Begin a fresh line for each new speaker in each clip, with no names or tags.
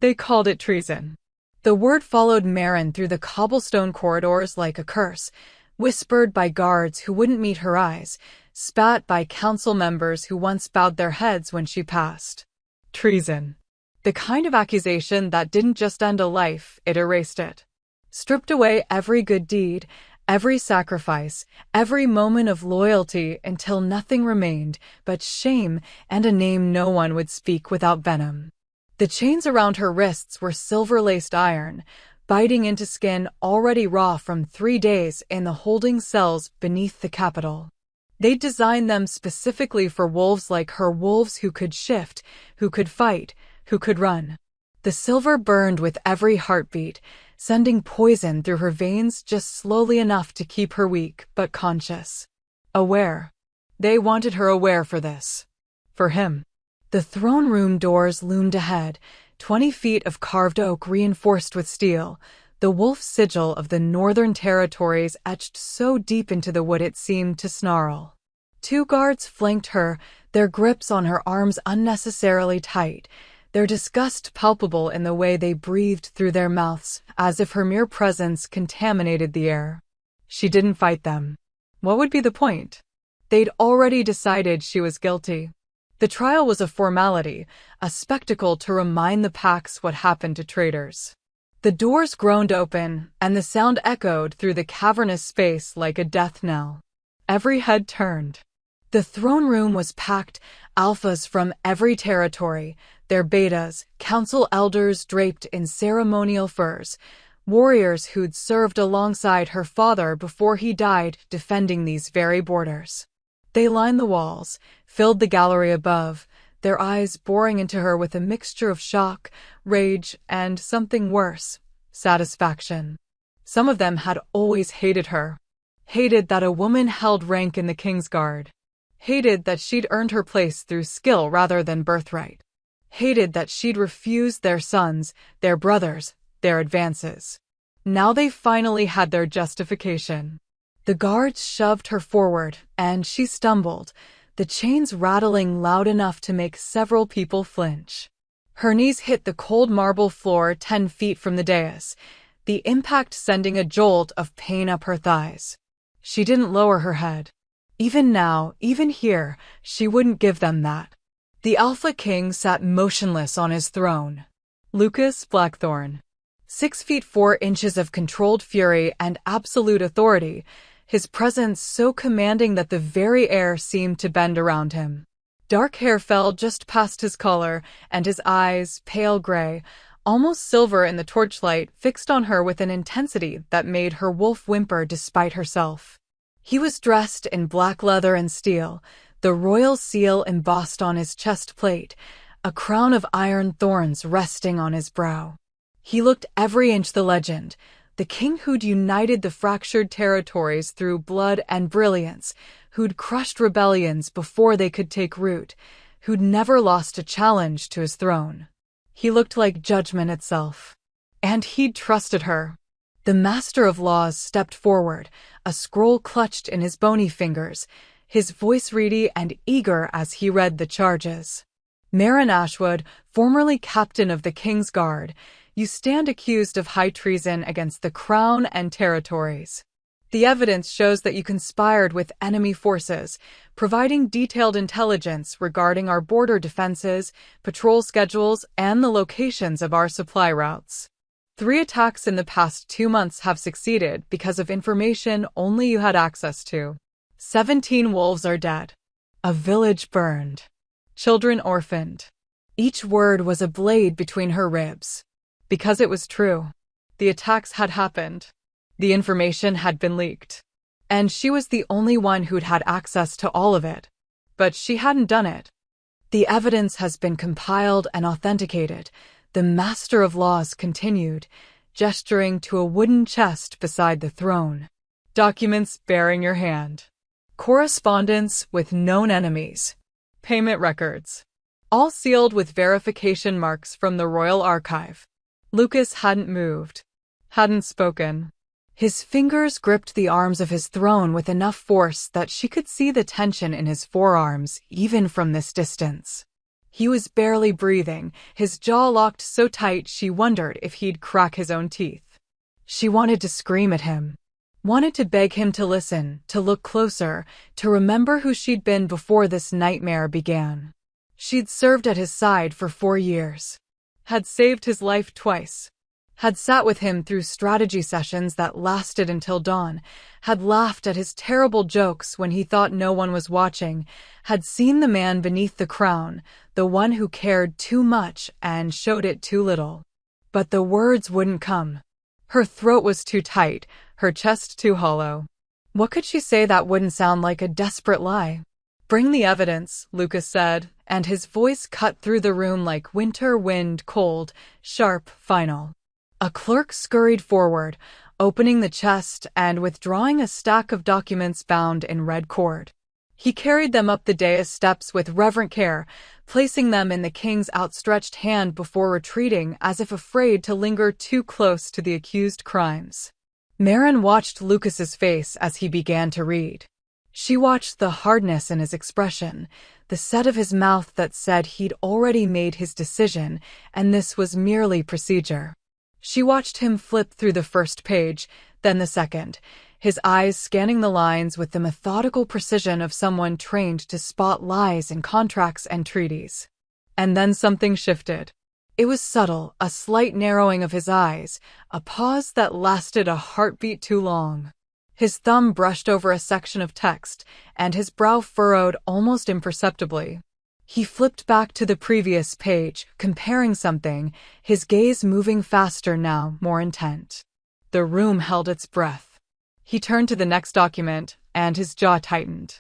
They called it treason. The word followed Marin through the cobblestone corridors like a curse, whispered by guards who wouldn't meet her eyes, spat by council members who once bowed their heads when she passed. Treason. The kind of accusation that didn't just end a life, it erased it. Stripped away every good deed, every sacrifice, every moment of loyalty until nothing remained but shame and a name no one would speak without venom. The chains around her wrists were silver-laced iron, biting into skin already raw from 3 days in the holding cells beneath the Capitol. They'd designed them specifically for wolves like her, wolves who could shift, who could fight, who could run. The silver burned with every heartbeat, sending poison through her veins just slowly enough to keep her weak but conscious. Aware. They wanted her aware for this. For him. The throne room doors loomed ahead, 20 feet of carved oak reinforced with steel, the wolf sigil of the Northern Territories etched so deep into the wood it seemed to snarl. 2 guards flanked her, their grips on her arms unnecessarily tight, their disgust palpable in the way they breathed through their mouths, as if her mere presence contaminated the air. She didn't fight them. What would be the point? They'd already decided she was guilty. The trial was a formality, a spectacle to remind the Pax what happened to traitors. The doors groaned open, and the sound echoed through the cavernous space like a death knell. Every head turned. The throne room was packed, alphas from every territory, their betas, council elders draped in ceremonial furs, warriors who'd served alongside her father before he died defending these very borders. They lined the walls, filled the gallery above, their eyes boring into her with a mixture of shock, rage, and something worse, satisfaction. Some of them had always hated her. Hated that a woman held rank in the Kingsguard. Hated that she'd earned her place through skill rather than birthright. Hated that she'd refused their sons, their brothers, their advances. Now they finally had their justification. The guards shoved her forward, and she stumbled, the chains rattling loud enough to make several people flinch. Her knees hit the cold marble floor 10 feet from the dais, the impact sending a jolt of pain up her thighs. She didn't lower her head. Even now, even here, she wouldn't give them that. The Alpha King sat motionless on his throne. Lucas Blackthorn. 6 feet 4 inches of controlled fury and absolute authority, his presence so commanding that the very air seemed to bend around him. Dark hair fell just past his collar, and his eyes, pale gray, almost silver in the torchlight, fixed on her with an intensity that made her wolf whimper despite herself. He was dressed in black leather and steel, the royal seal embossed on his chest plate, a crown of iron thorns resting on his brow. He looked every inch the legend, the king who'd united the fractured territories through blood and brilliance, who'd crushed rebellions before they could take root, who'd never lost a challenge to his throne. He looked like judgment itself. And he'd trusted her. The Master of Laws stepped forward, a scroll clutched in his bony fingers, his voice reedy and eager as he read the charges. Marin Ashwood, formerly captain of the King's Guard, you stand accused of high treason against the Crown and territories. The evidence shows that you conspired with enemy forces, providing detailed intelligence regarding our border defenses, patrol schedules, and the locations of our supply routes. 3 attacks in the past 2 months have succeeded because of information only you had access to. 17 wolves are dead. A village burned. Children orphaned. Each word was a blade between her ribs. Because it was true. The attacks had happened. The information had been leaked. And she was the only one who'd had access to all of it. But she hadn't done it. The evidence has been compiled and authenticated, the Master of Laws continued, gesturing to a wooden chest beside the throne. Documents bearing your hand. Correspondence with known enemies. Payment records. All sealed with verification marks from the Royal Archive. Lucas hadn't moved. Hadn't spoken. His fingers gripped the arms of his throne with enough force that she could see the tension in his forearms even from this distance. He was barely breathing, his jaw locked so tight she wondered if he'd crack his own teeth. She wanted to scream at him. Wanted to beg him to listen, to look closer, to remember who she'd been before this nightmare began. She'd served at his side for 4 years. Had saved his life twice. Had sat with him through strategy sessions that lasted until dawn, had laughed at his terrible jokes when he thought no one was watching, had seen the man beneath the crown, the one who cared too much and showed it too little. But the words wouldn't come. Her throat was too tight, her chest too hollow. What could she say that wouldn't sound like a desperate lie? "Bring the evidence," Lucas said, and his voice cut through the room like winter wind, cold, sharp, final. A clerk scurried forward, opening the chest and withdrawing a stack of documents bound in red cord. He carried them up the dais steps with reverent care, placing them in the king's outstretched hand before retreating as if afraid to linger too close to the accused crimes. Maren watched Lucas's face as he began to read. She watched the hardness in his expression, the set of his mouth that said he'd already made his decision and this was merely procedure. She watched him flip through the first page, then the second, his eyes scanning the lines with the methodical precision of someone trained to spot lies in contracts and treaties. And then something shifted. It was subtle, a slight narrowing of his eyes, a pause that lasted a heartbeat too long. His thumb brushed over a section of text, and his brow furrowed almost imperceptibly. He flipped back to the previous page, comparing something, his gaze moving faster now, more intent. The room held its breath. He turned to the next document, and his jaw tightened.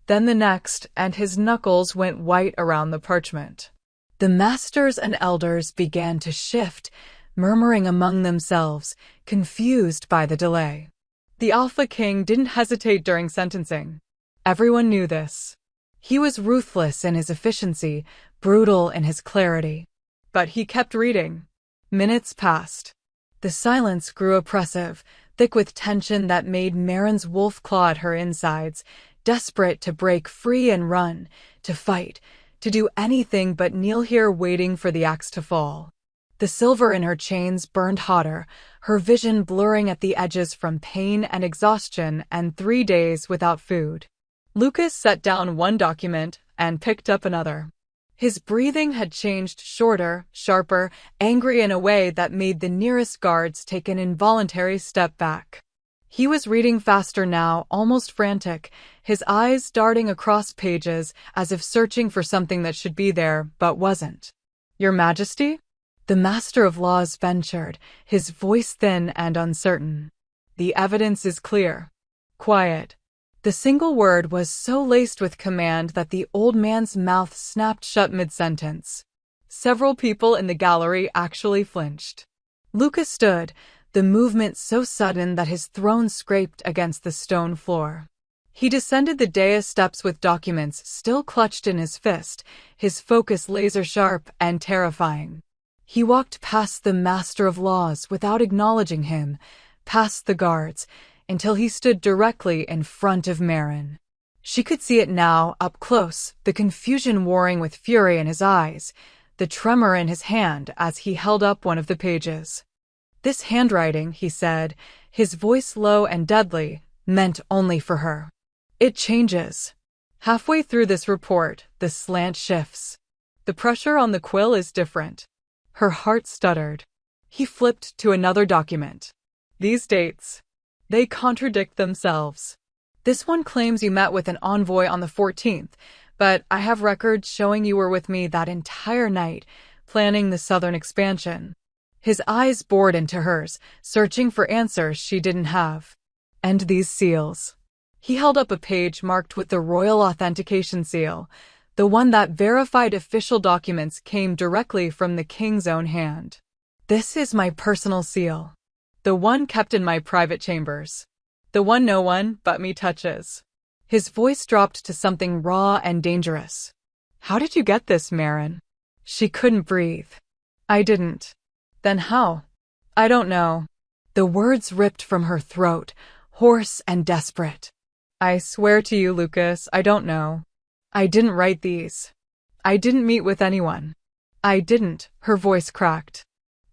Then the next, and his knuckles went white around the parchment. The masters and elders began to shift, murmuring among themselves, confused by the delay. The Alpha King didn't hesitate during sentencing. Everyone knew this. He was ruthless in his efficiency, brutal in his clarity. But he kept reading. Minutes passed. The silence grew oppressive, thick with tension that made Maren's wolf claw at her insides, desperate to break free and run, to fight, to do anything but kneel here waiting for the axe to fall. The silver in her chains burned hotter, her vision blurring at the edges from pain and exhaustion and 3 days without food. Lucas set down one document and picked up another. His breathing had changed, shorter, sharper, angry in a way that made the nearest guards take an involuntary step back. He was reading faster now, almost frantic, his eyes darting across pages as if searching for something that should be there but wasn't. "Your Majesty?" The Master of Laws ventured, his voice thin and uncertain. "The evidence is clear." Quiet. The single word was so laced with command that the old man's mouth snapped shut mid-sentence. Several people in the gallery actually flinched. Lucas stood, the movement so sudden that his throne scraped against the stone floor. He descended the dais steps with documents still clutched in his fist, his focus laser-sharp and terrifying. He walked past the Master of Laws without acknowledging him, past the guards, until he stood directly in front of Maren. She could see it now, up close, the confusion warring with fury in his eyes, the tremor in his hand as he held up one of the pages. "This handwriting," he said, his voice low and deadly, meant only for her. "It changes. Halfway through this report, the slant shifts. The pressure on the quill is different." Her heart stuttered. He flipped to another document. "These dates. They contradict themselves. This one claims you met with an envoy on the 14th, but I have records showing you were with me that entire night, planning the southern expansion." His eyes bored into hers, searching for answers she didn't have. "And these seals." He held up a page marked with the Royal Authentication Seal, the one that verified official documents came directly from the king's own hand. "This is my personal seal. The one kept in my private chambers. The one no one but me touches." His voice dropped to something raw and dangerous. "How did you get this, Maren?" She couldn't breathe. "I didn't." "Then how?" "I don't know." The words ripped from her throat, hoarse and desperate. "I swear to you, Lucas, I don't know. I didn't write these." I didn't meet with anyone. I didn't, her voice cracked.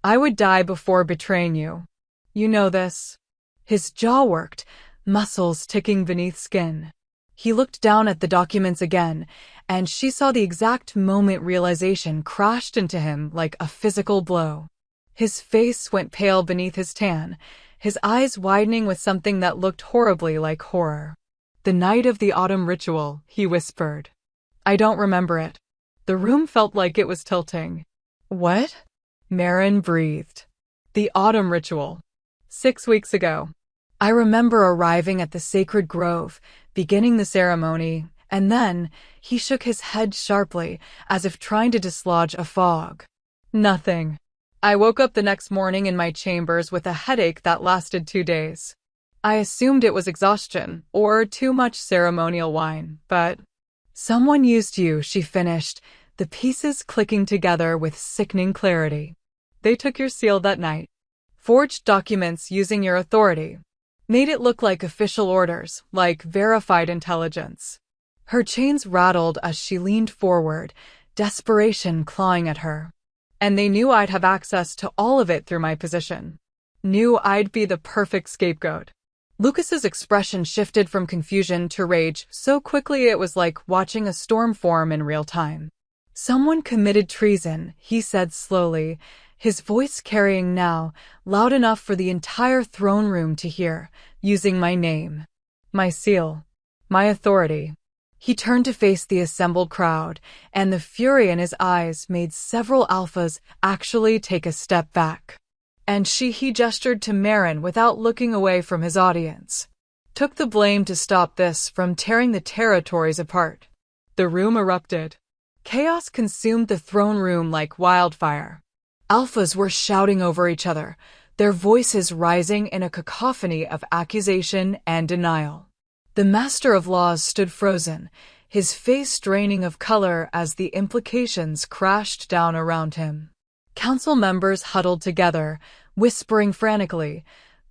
I would die before betraying you. You know this. His jaw worked, muscles ticking beneath skin. He looked down at the documents again, and she saw the exact moment realization crashed into him like a physical blow. His face went pale beneath his tan, his eyes widening with something that looked horribly like horror. The night of the autumn ritual, he whispered. I don't remember it. The room felt like it was tilting. What? Marin breathed. The autumn ritual. 6 weeks ago. I remember arriving at the sacred grove, beginning the ceremony, and then he shook his head sharply, as if trying to dislodge a fog. Nothing. I woke up the next morning in my chambers with a headache that lasted 2 days. I assumed it was exhaustion, or too much ceremonial wine, but… Someone used you, she finished, the pieces clicking together with sickening clarity. They took your seal that night. Forged documents using your authority. Made it look like official orders, like verified intelligence. Her chains rattled as she leaned forward, desperation clawing at her. And they knew I'd have access to all of it through my position. Knew I'd be the perfect scapegoat. Lucas's expression shifted from confusion to rage so quickly it was like watching a storm form in real time. Someone committed treason, he said slowly, his voice carrying now, loud enough for the entire throne room to hear, using my name, my seal, my authority. He turned to face the assembled crowd, and the fury in his eyes made several alphas actually take a step back. And he gestured to Marin without looking away from his audience. Took the blame to stop this from tearing the territories apart. The room erupted. Chaos consumed the throne room like wildfire. Alphas were shouting over each other, their voices rising in a cacophony of accusation and denial. The Master of Laws stood frozen, his face draining of color as the implications crashed down around him. Council members huddled together, whispering frantically,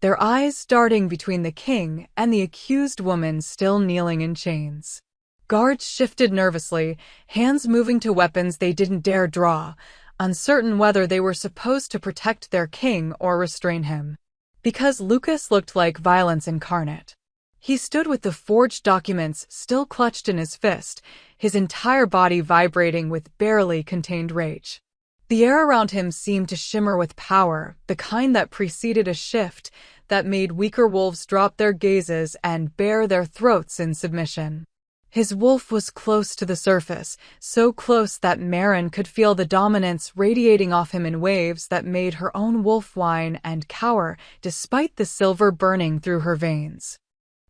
their eyes darting between the king and the accused woman still kneeling in chains. Guards shifted nervously, hands moving to weapons they didn't dare draw, uncertain whether they were supposed to protect their king or restrain him. Because Lucas looked like violence incarnate. He stood with the forged documents still clutched in his fist, his entire body vibrating with barely contained rage. The air around him seemed to shimmer with power, the kind that preceded a shift that made weaker wolves drop their gazes and bare their throats in submission. His wolf was close to the surface, so close that Marin could feel the dominance radiating off him in waves that made her own wolf whine and cower despite the silver burning through her veins.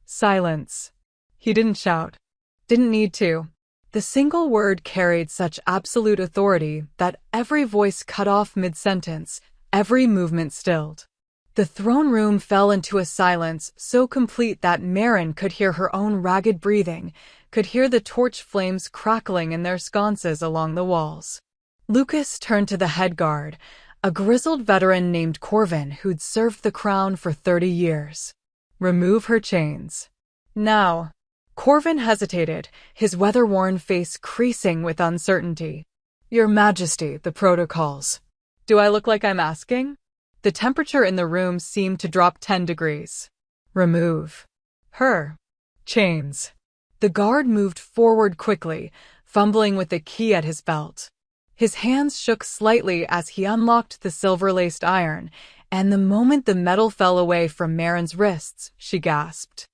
Silence. He didn't shout. Didn't need to. The single word carried such absolute authority that every voice cut off mid-sentence, every movement stilled. The throne room fell into a silence so complete that Marin could hear her own ragged breathing, could hear the torch flames crackling in their sconces along the walls. Lucas turned to the head guard, a grizzled veteran named Corvin who'd served the crown for 30 years. Remove her chains. Now. Corvin hesitated, his weather-worn face creasing with uncertainty. Your Majesty, the protocols. Do I look like I'm asking? The temperature in the room seemed to drop 10 degrees. Remove her chains. The guard moved forward quickly, fumbling with the key at his belt. His hands shook slightly as he unlocked the silver-laced iron, and the moment the metal fell away from Marin's wrists, she gasped.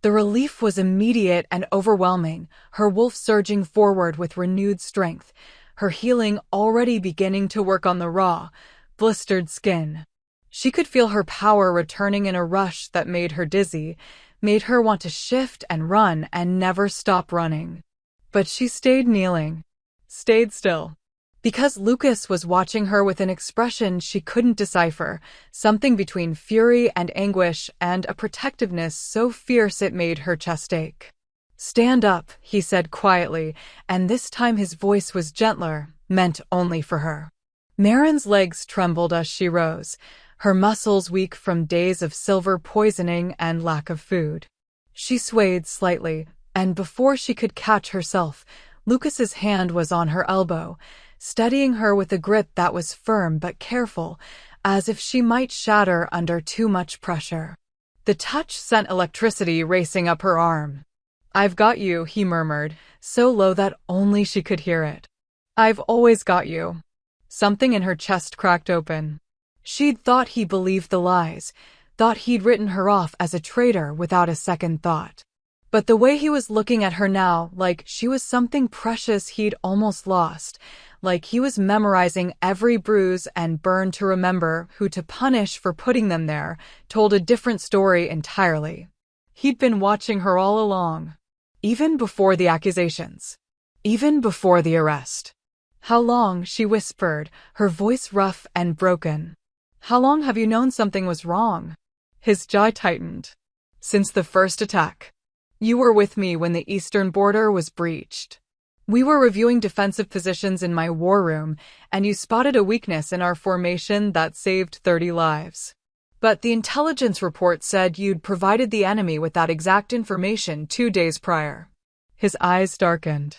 The relief was immediate and overwhelming, her wolf surging forward with renewed strength, her healing already beginning to work on the raw, blistered skin. She could feel her power returning in a rush that made her dizzy, made her want to shift and run and never stop running. But she stayed kneeling. Stayed still. Because Lucas was watching her with an expression she couldn't decipher, something between fury and anguish and a protectiveness so fierce it made her chest ache. Stand up, he said quietly, and this time his voice was gentler, meant only for her. Marin's legs trembled as she rose, her muscles weak from days of silver poisoning and lack of food. She swayed slightly, and before she could catch herself, Lucas's hand was on her elbow, steadying her with a grip that was firm but careful, as if she might shatter under too much pressure. The touch sent electricity racing up her arm. "I've got you," he murmured, so low that only she could hear it. "I've always got you." Something in her chest cracked open. She'd thought he believed the lies, thought he'd written her off as a traitor without a second thought. But the way he was looking at her now, like she was something precious he'd almost lost, like he was memorizing every bruise and burn to remember who to punish for putting them there, told a different story entirely. He'd been watching her all along. Even before the accusations. Even before the arrest. "How long?" she whispered, her voice rough and broken. "How long have you known something was wrong?" His jaw tightened. "Since the first attack. You were with me when the eastern border was breached. We were reviewing defensive positions in my war room, and you spotted a weakness in our formation that saved 30 lives. But the intelligence report said you'd provided the enemy with that exact information 2 days prior." His eyes darkened.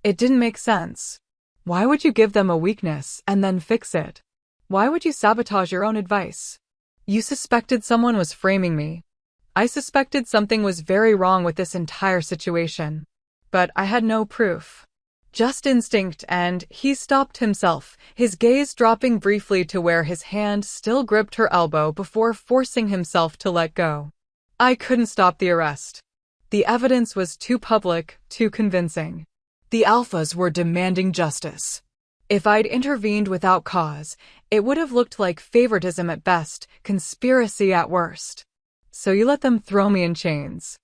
It didn't make sense. Why would you give them a weakness and then fix it? Why would you sabotage your own advice? "You suspected someone was framing me. I suspected something was very wrong with this entire situation. But I had no proof. Just instinct," and he stopped himself, his gaze dropping briefly to where his hand still gripped her elbow before forcing himself to let go. "I couldn't stop the arrest. The evidence was too public, too convincing. The Alphas were demanding justice. If I'd intervened without cause, it would have looked like favoritism at best, conspiracy at worst. So you let them throw me in chains.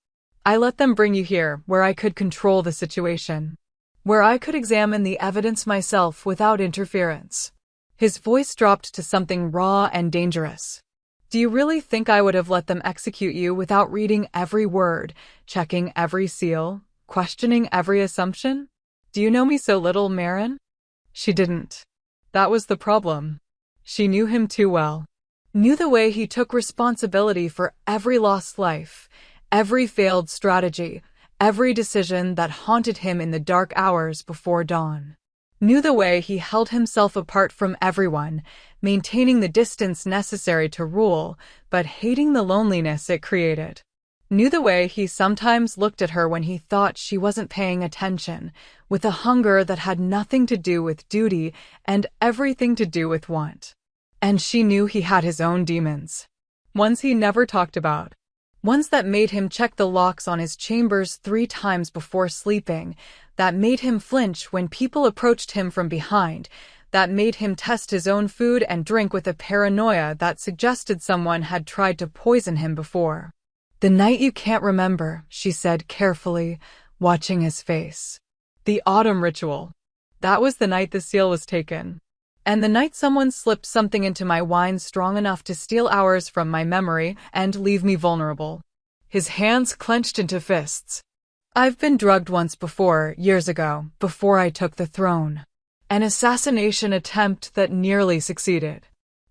I let them bring you here, where I could control the situation. Where I could examine the evidence myself without interference." His voice dropped to something raw and dangerous. "Do you really think I would have let them execute you without reading every word, checking every seal, questioning every assumption? Do you know me so little, Marin?" She didn't. That was the problem. She knew him too well. Knew the way he took responsibility for every lost life, every failed strategy, every decision that haunted him in the dark hours before dawn. Knew the way he held himself apart from everyone, maintaining the distance necessary to rule, but hating the loneliness it created. Knew the way he sometimes looked at her when he thought she wasn't paying attention, with a hunger that had nothing to do with duty and everything to do with want. And she knew he had his own demons. Ones he never talked about. Ones that made him check the locks on his chambers 3 times before sleeping, that made him flinch when people approached him from behind, that made him test his own food and drink with a paranoia that suggested someone had tried to poison him before. "The night you can't remember," she said carefully, watching his face. "The autumn ritual. That was the night the seal was taken. And the night someone slipped something into my wine strong enough to steal hours from my memory and leave me vulnerable." His hands clenched into fists. "I've been drugged once before, years ago, before I took the throne. An assassination attempt that nearly succeeded.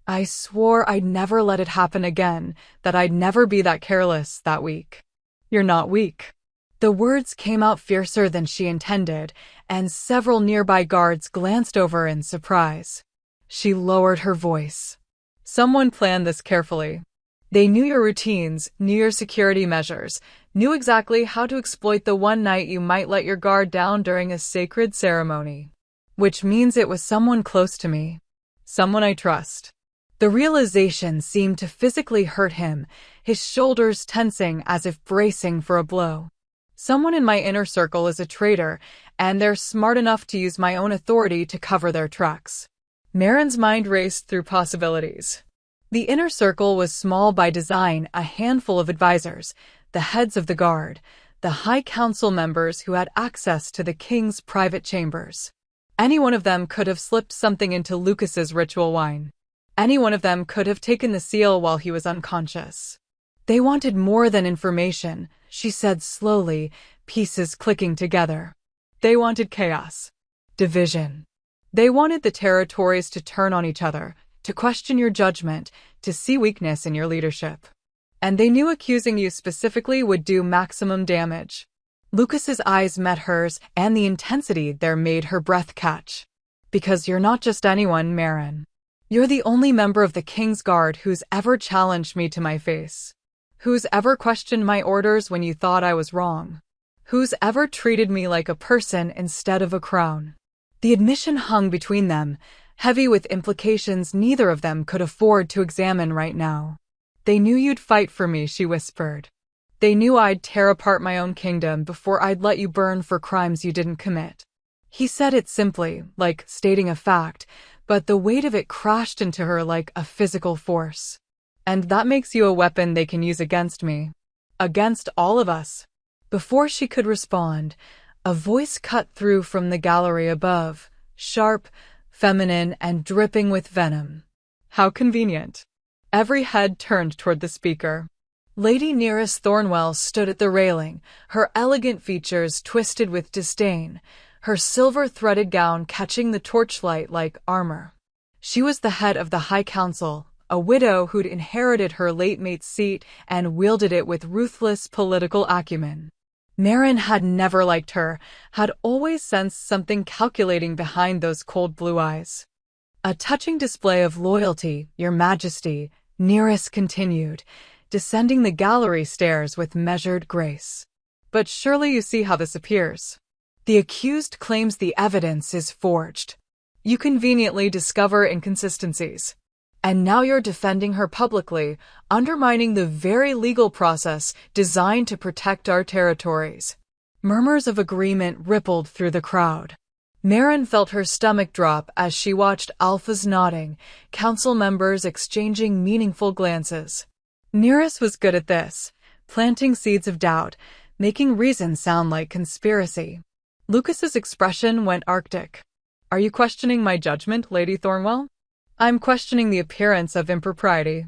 I swore I'd never let it happen again, that I'd never be that careless, that weak." "You're not weak." The words came out fiercer than she intended, and several nearby guards glanced over in surprise. She lowered her voice. "Someone planned this carefully. They knew your routines, knew your security measures, knew exactly how to exploit the one night you might let your guard down during a sacred ceremony. Which means it was someone close to me. Someone I trust." The realization seemed to physically hurt him, his shoulders tensing as if bracing for a blow. "Someone in my inner circle is a traitor, and they're smart enough to use my own authority to cover their tracks." Marin's mind raced through possibilities. The inner circle was small by design, a handful of advisors, the heads of the guard, the High Council members who had access to the king's private chambers. Any one of them could have slipped something into Lucas's ritual wine. Any one of them could have taken the seal while he was unconscious. "They wanted more than information," she said slowly, pieces clicking together. "They wanted chaos. Division. They wanted the territories to turn on each other, to question your judgment, to see weakness in your leadership. And they knew accusing you specifically would do maximum damage. Lucas's eyes met hers, and the intensity there made her breath catch. Because you're not just anyone, Marin. You're the only member of the King's Guard who's ever challenged me to my face. Who's ever questioned my orders when you thought I was wrong. Who's ever treated me like a person instead of a crown. The admission hung between them, heavy with implications neither of them could afford to examine right now. They knew you'd fight for me, she whispered. They knew I'd tear apart my own kingdom before I'd let you burn for crimes you didn't commit. He said it simply, like stating a fact, but the weight of it crashed into her like a physical force. And that makes you a weapon they can use against me. Against all of us. Before she could respond, a voice cut through from the gallery above, sharp, feminine, and dripping with venom. How convenient. Every head turned toward the speaker. Lady Nearest Thornwell stood at the railing, her elegant features twisted with disdain, her silver-threaded gown catching the torchlight like armor. She was the head of the High Council, a widow who'd inherited her late mate's seat and wielded it with ruthless political acumen. Marin had never liked her, had always sensed something calculating behind those cold blue eyes. A touching display of loyalty, Your Majesty, Nearest continued, descending the gallery stairs with measured grace. But surely you see how this appears. The accused claims the evidence is forged. You conveniently discover inconsistencies. And now you're defending her publicly, undermining the very legal process designed to protect our territories. Murmurs of agreement rippled through the crowd. Marin felt her stomach drop as she watched alphas nodding, council members exchanging meaningful glances. Nearest was good at this, planting seeds of doubt, making reason sound like conspiracy. Lucas's expression went arctic. Are you questioning my judgment, Lady Thornwell? I'm questioning the appearance of impropriety.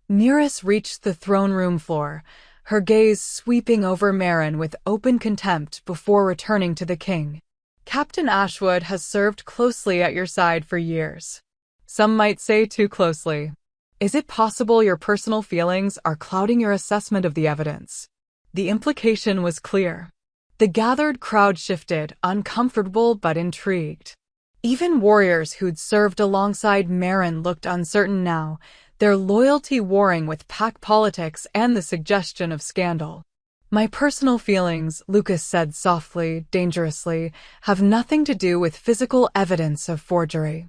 Nearest reached the throne room floor, her gaze sweeping over Marin with open contempt before returning to the king. Captain Ashwood has served closely at your side for years. Some might say too closely. Is it possible your personal feelings are clouding your assessment of the evidence? The implication was clear. The gathered crowd shifted, uncomfortable but intrigued. Even warriors who'd served alongside Marin looked uncertain now, their loyalty warring with pack politics and the suggestion of scandal. My personal feelings, Lucas said softly, dangerously, have nothing to do with physical evidence of forgery.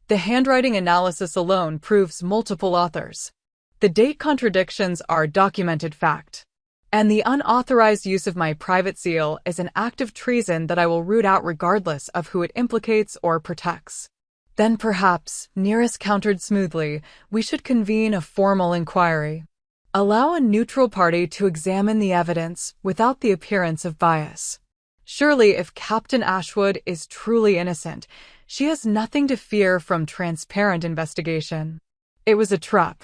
The handwriting analysis alone proves multiple authors. The date contradictions are documented fact. And the unauthorized use of my private seal is an act of treason that I will root out regardless of who it implicates or protects. Then perhaps, Nearest countered smoothly, we should convene a formal inquiry. Allow a neutral party to examine the evidence without the appearance of bias. Surely if Captain Ashwood is truly innocent, she has nothing to fear from transparent investigation. It was a trap.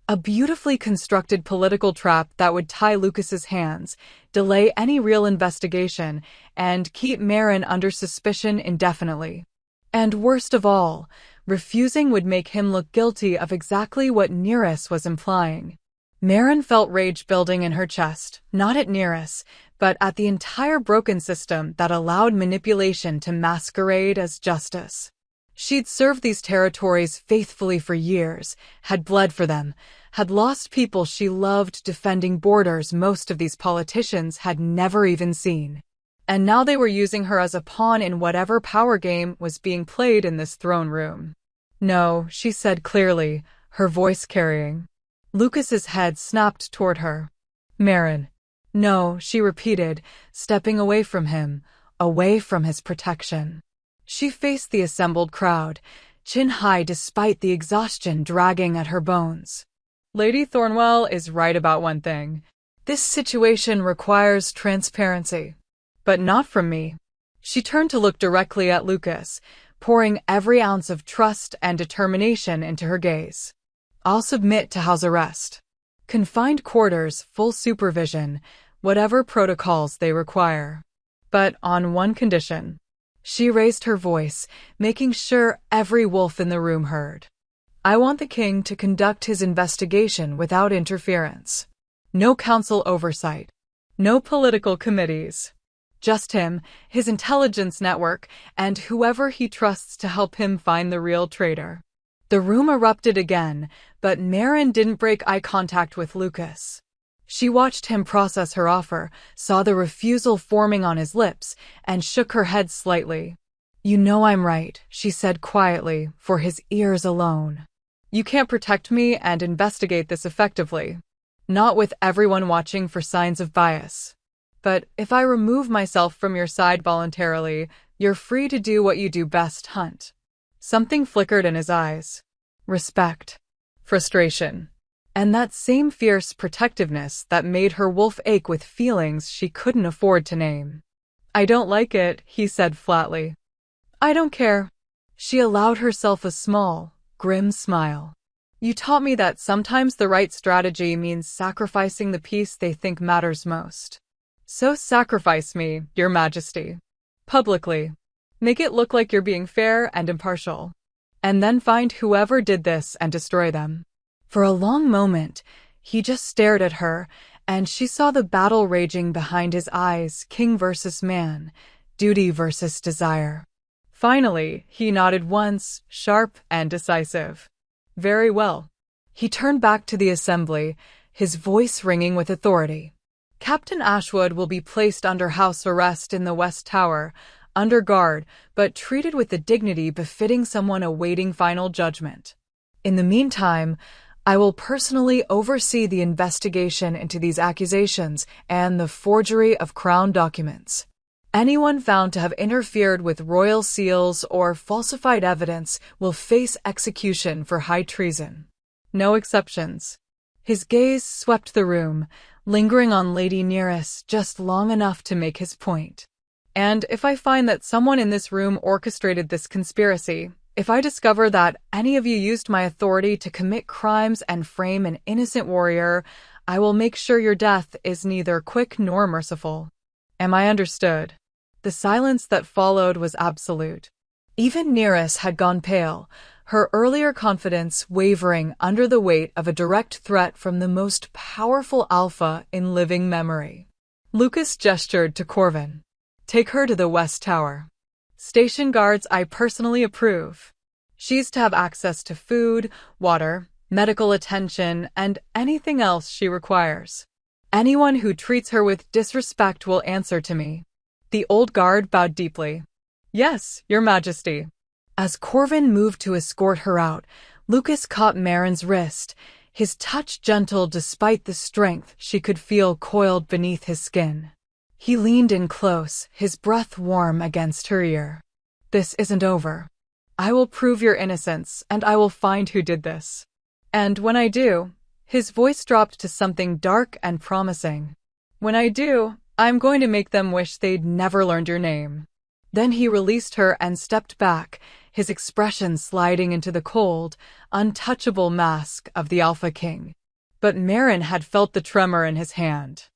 A beautifully constructed political trap that would tie Lucas's hands, delay any real investigation, and keep Marin under suspicion indefinitely. And worst of all, refusing would make him look guilty of exactly what Nearest was implying. Marin felt rage building in her chest, not at Nearest, but at the entire broken system that allowed manipulation to masquerade as justice. She'd served these territories faithfully for years, had bled for them, had lost people she loved defending borders most of these politicians had never even seen. And now they were using her as a pawn in whatever power game was being played in this throne room. No, she said clearly, her voice carrying. Lucas's head snapped toward her. Marin. No, she repeated, stepping away from him, away from his protection. She faced the assembled crowd, chin high despite the exhaustion dragging at her bones. Lady Thornwell is right about one thing. This situation requires transparency. But not from me. She turned to look directly at Lucas, pouring every ounce of trust and determination into her gaze. I'll submit to house arrest. Confined quarters, full supervision, whatever protocols they require. But on one condition. She raised her voice, making sure every wolf in the room heard. I want the king to conduct his investigation without interference. No council oversight. No political committees. Just him, his intelligence network, and whoever he trusts to help him find the real traitor. The room erupted again, but Maren didn't break eye contact with Lucas. She watched him process her offer, saw the refusal forming on his lips, and shook her head slightly. "You know I'm right," she said quietly, for his ears alone. "You can't protect me and investigate this effectively. Not with everyone watching for signs of bias. But if I remove myself from your side voluntarily, you're free to do what you do best, Hunt." Something flickered in his eyes. Respect. Frustration. And that same fierce protectiveness that made her wolf ache with feelings she couldn't afford to name. "I don't like it," he said flatly. "I don't care." She allowed herself a small, grim smile. "You taught me that sometimes the right strategy means sacrificing the piece they think matters most. So sacrifice me, Your Majesty. Publicly. Make it look like you're being fair and impartial. And then find whoever did this and destroy them." For a long moment, he just stared at her, and she saw the battle raging behind his eyes, king versus man, duty versus desire. Finally, he nodded once, sharp and decisive. "Very well." He turned back to the assembly, his voice ringing with authority. "Captain Ashwood will be placed under house arrest in the West Tower, under guard, but treated with the dignity befitting someone awaiting final judgment. In the meantime, I will personally oversee the investigation into these accusations and the forgery of crown documents. Anyone found to have interfered with royal seals or falsified evidence will face execution for high treason. No exceptions." His gaze swept the room, lingering on Lady Nereus just long enough to make his point. "And if I find that someone in this room orchestrated this conspiracy, if I discover that any of you used my authority to commit crimes and frame an innocent warrior, I will make sure your death is neither quick nor merciful. Am I understood?" The silence that followed was absolute. Even Nereus had gone pale, her earlier confidence wavering under the weight of a direct threat from the most powerful alpha in living memory. Lucas gestured to Corvin. "Take her to the West Tower. Station guards I personally approve. She's to have access to food, water, medical attention, and anything else she requires. Anyone who treats her with disrespect will answer to me." The old guard bowed deeply. "Yes, Your Majesty." As Corvin moved to escort her out, Lucas caught Maren's wrist, his touch gentle despite the strength she could feel coiled beneath his skin. He leaned in close, his breath warm against her ear. "This isn't over. I will prove your innocence, and I will find who did this. And when I do," his voice dropped to something dark and promising, "when I do, I'm going to make them wish they'd never learned your name." Then he released her and stepped back, his expression sliding into the cold, untouchable mask of the Alpha King. But Maren had felt the tremor in his hand,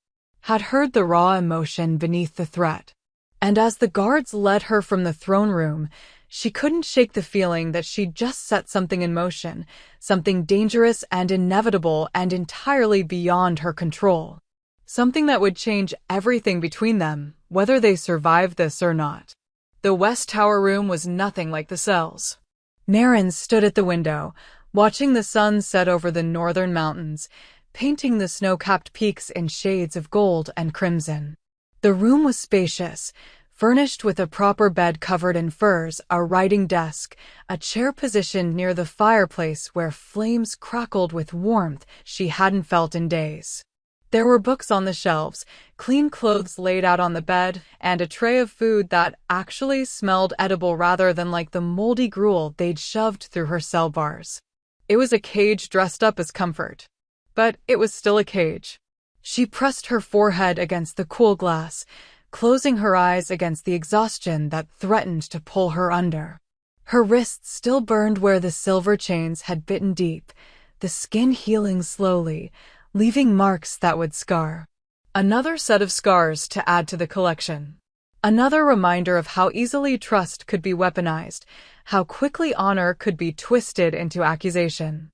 had heard the raw emotion beneath the threat. And as the guards led her from the throne room, she couldn't shake the feeling that she'd just set something in motion, something dangerous and inevitable and entirely beyond her control. Something that would change everything between them, whether they survived this or not. The West Tower room was nothing like the cells. Maren stood at the window, watching the sun set over the northern mountains, painting the snow-capped peaks in shades of gold and crimson. The room was spacious, furnished with a proper bed covered in furs, a writing desk, a chair positioned near the fireplace where flames crackled with warmth she hadn't felt in days. There were books on the shelves, clean clothes laid out on the bed, and a tray of food that actually smelled edible rather than like the moldy gruel they'd shoved through her cell bars. It was a cage dressed up as comfort. But it was still a cage. She pressed her forehead against the cool glass, closing her eyes against the exhaustion that threatened to pull her under. Her wrists still burned where the silver chains had bitten deep, the skin healing slowly, leaving marks that would scar. Another set of scars to add to the collection. Another reminder of how easily trust could be weaponized, how quickly honor could be twisted into accusation.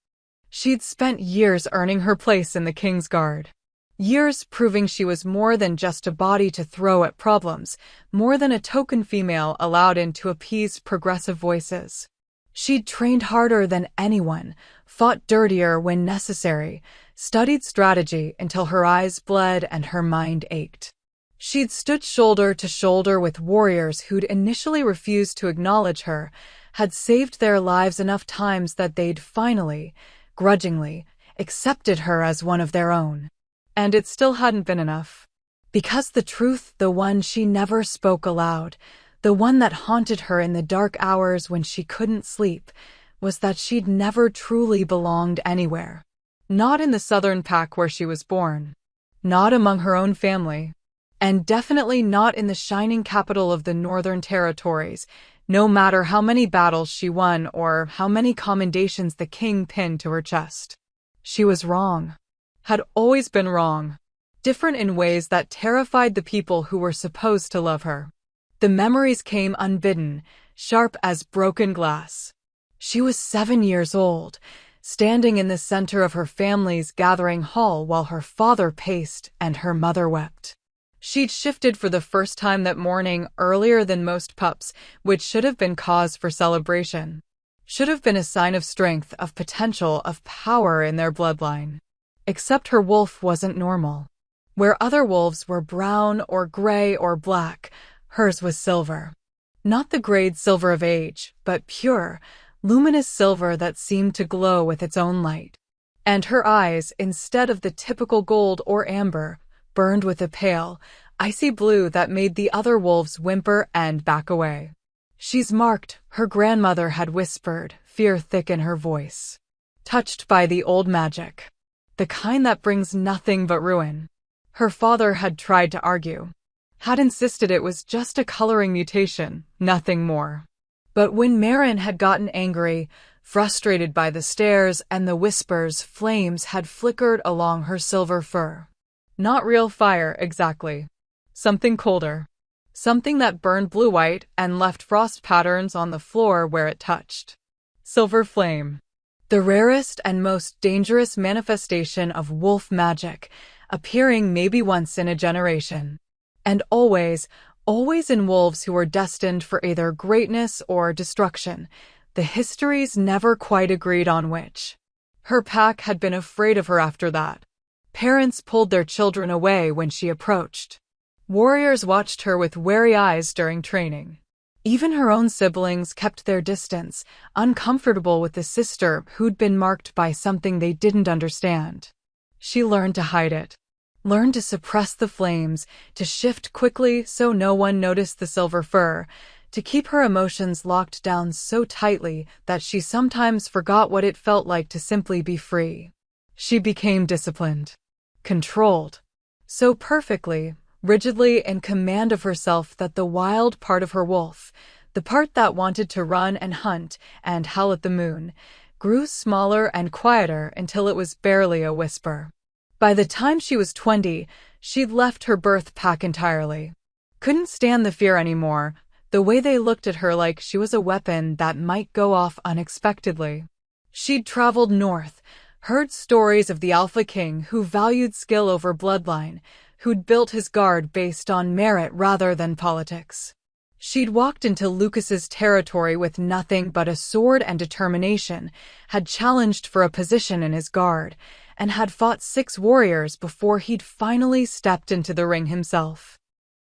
She'd spent years earning her place in the King's Guard. Years proving she was more than just a body to throw at problems, more than a token female allowed in to appease progressive voices. She'd trained harder than anyone, fought dirtier when necessary, studied strategy until her eyes bled and her mind ached. She'd stood shoulder to shoulder with warriors who'd initially refused to acknowledge her, had saved their lives enough times that they'd finally, grudgingly, accepted her as one of their own. And it still hadn't been enough. Because the truth, the one she never spoke aloud, the one that haunted her in the dark hours when she couldn't sleep, was that she'd never truly belonged anywhere. Not in the southern pack where she was born. Not among her own family. And definitely not in the shining capital of the Northern Territories, no matter how many battles she won or how many commendations the king pinned to her chest. She was wrong. Had always been wrong. Different in ways that terrified the people who were supposed to love her. The memories came unbidden, sharp as broken glass. She was 7 years old, standing in the center of her family's gathering hall while her father paced and her mother wept. She'd shifted for the first time that morning earlier than most pups, which should have been cause for celebration. Should have been a sign of strength, of potential, of power in their bloodline. Except her wolf wasn't normal. Where other wolves were brown or gray or black, hers was silver. Not the grayed silver of age, but pure, luminous silver that seemed to glow with its own light. And her eyes, instead of the typical gold or amber, burned with a pale, icy blue that made the other wolves whimper and back away. "She's marked," her grandmother had whispered, fear thick in her voice. Touched by the old magic. The kind that brings nothing but ruin. Her father had tried to argue. Had insisted it was just a coloring mutation, nothing more. But when Marin had gotten angry, frustrated by the stares and the whispers, flames had flickered along her silver fur. Not real fire, exactly. Something colder. Something that burned blue-white and left frost patterns on the floor where it touched. Silver flame. The rarest and most dangerous manifestation of wolf magic, appearing maybe once in a generation. And always in wolves who were destined for either greatness or destruction. The histories never quite agreed on which. Her pack had been afraid of her after that. Parents pulled their children away when she approached. Warriors watched her with wary eyes during training. Even her own siblings kept their distance, uncomfortable with the sister who'd been marked by something they didn't understand. She learned to hide it. Learned to suppress the flames, to shift quickly so no one noticed the silver fur, to keep her emotions locked down so tightly that she sometimes forgot what it felt like to simply be free. She became disciplined. Controlled. So perfectly, rigidly in command of herself that the wild part of her wolf, the part that wanted to run and hunt and howl at the moon, grew smaller and quieter until it was barely a whisper. By the time she was 20, she'd left her birth pack entirely. Couldn't stand the fear anymore, the way they looked at her like she was a weapon that might go off unexpectedly. She'd traveled north, heard stories of the Alpha King who valued skill over bloodline, who'd built his guard based on merit rather than politics. She'd walked into Lucas's territory with nothing but a sword and determination, had challenged for a position in his guard, and had fought 6 warriors before he'd finally stepped into the ring himself.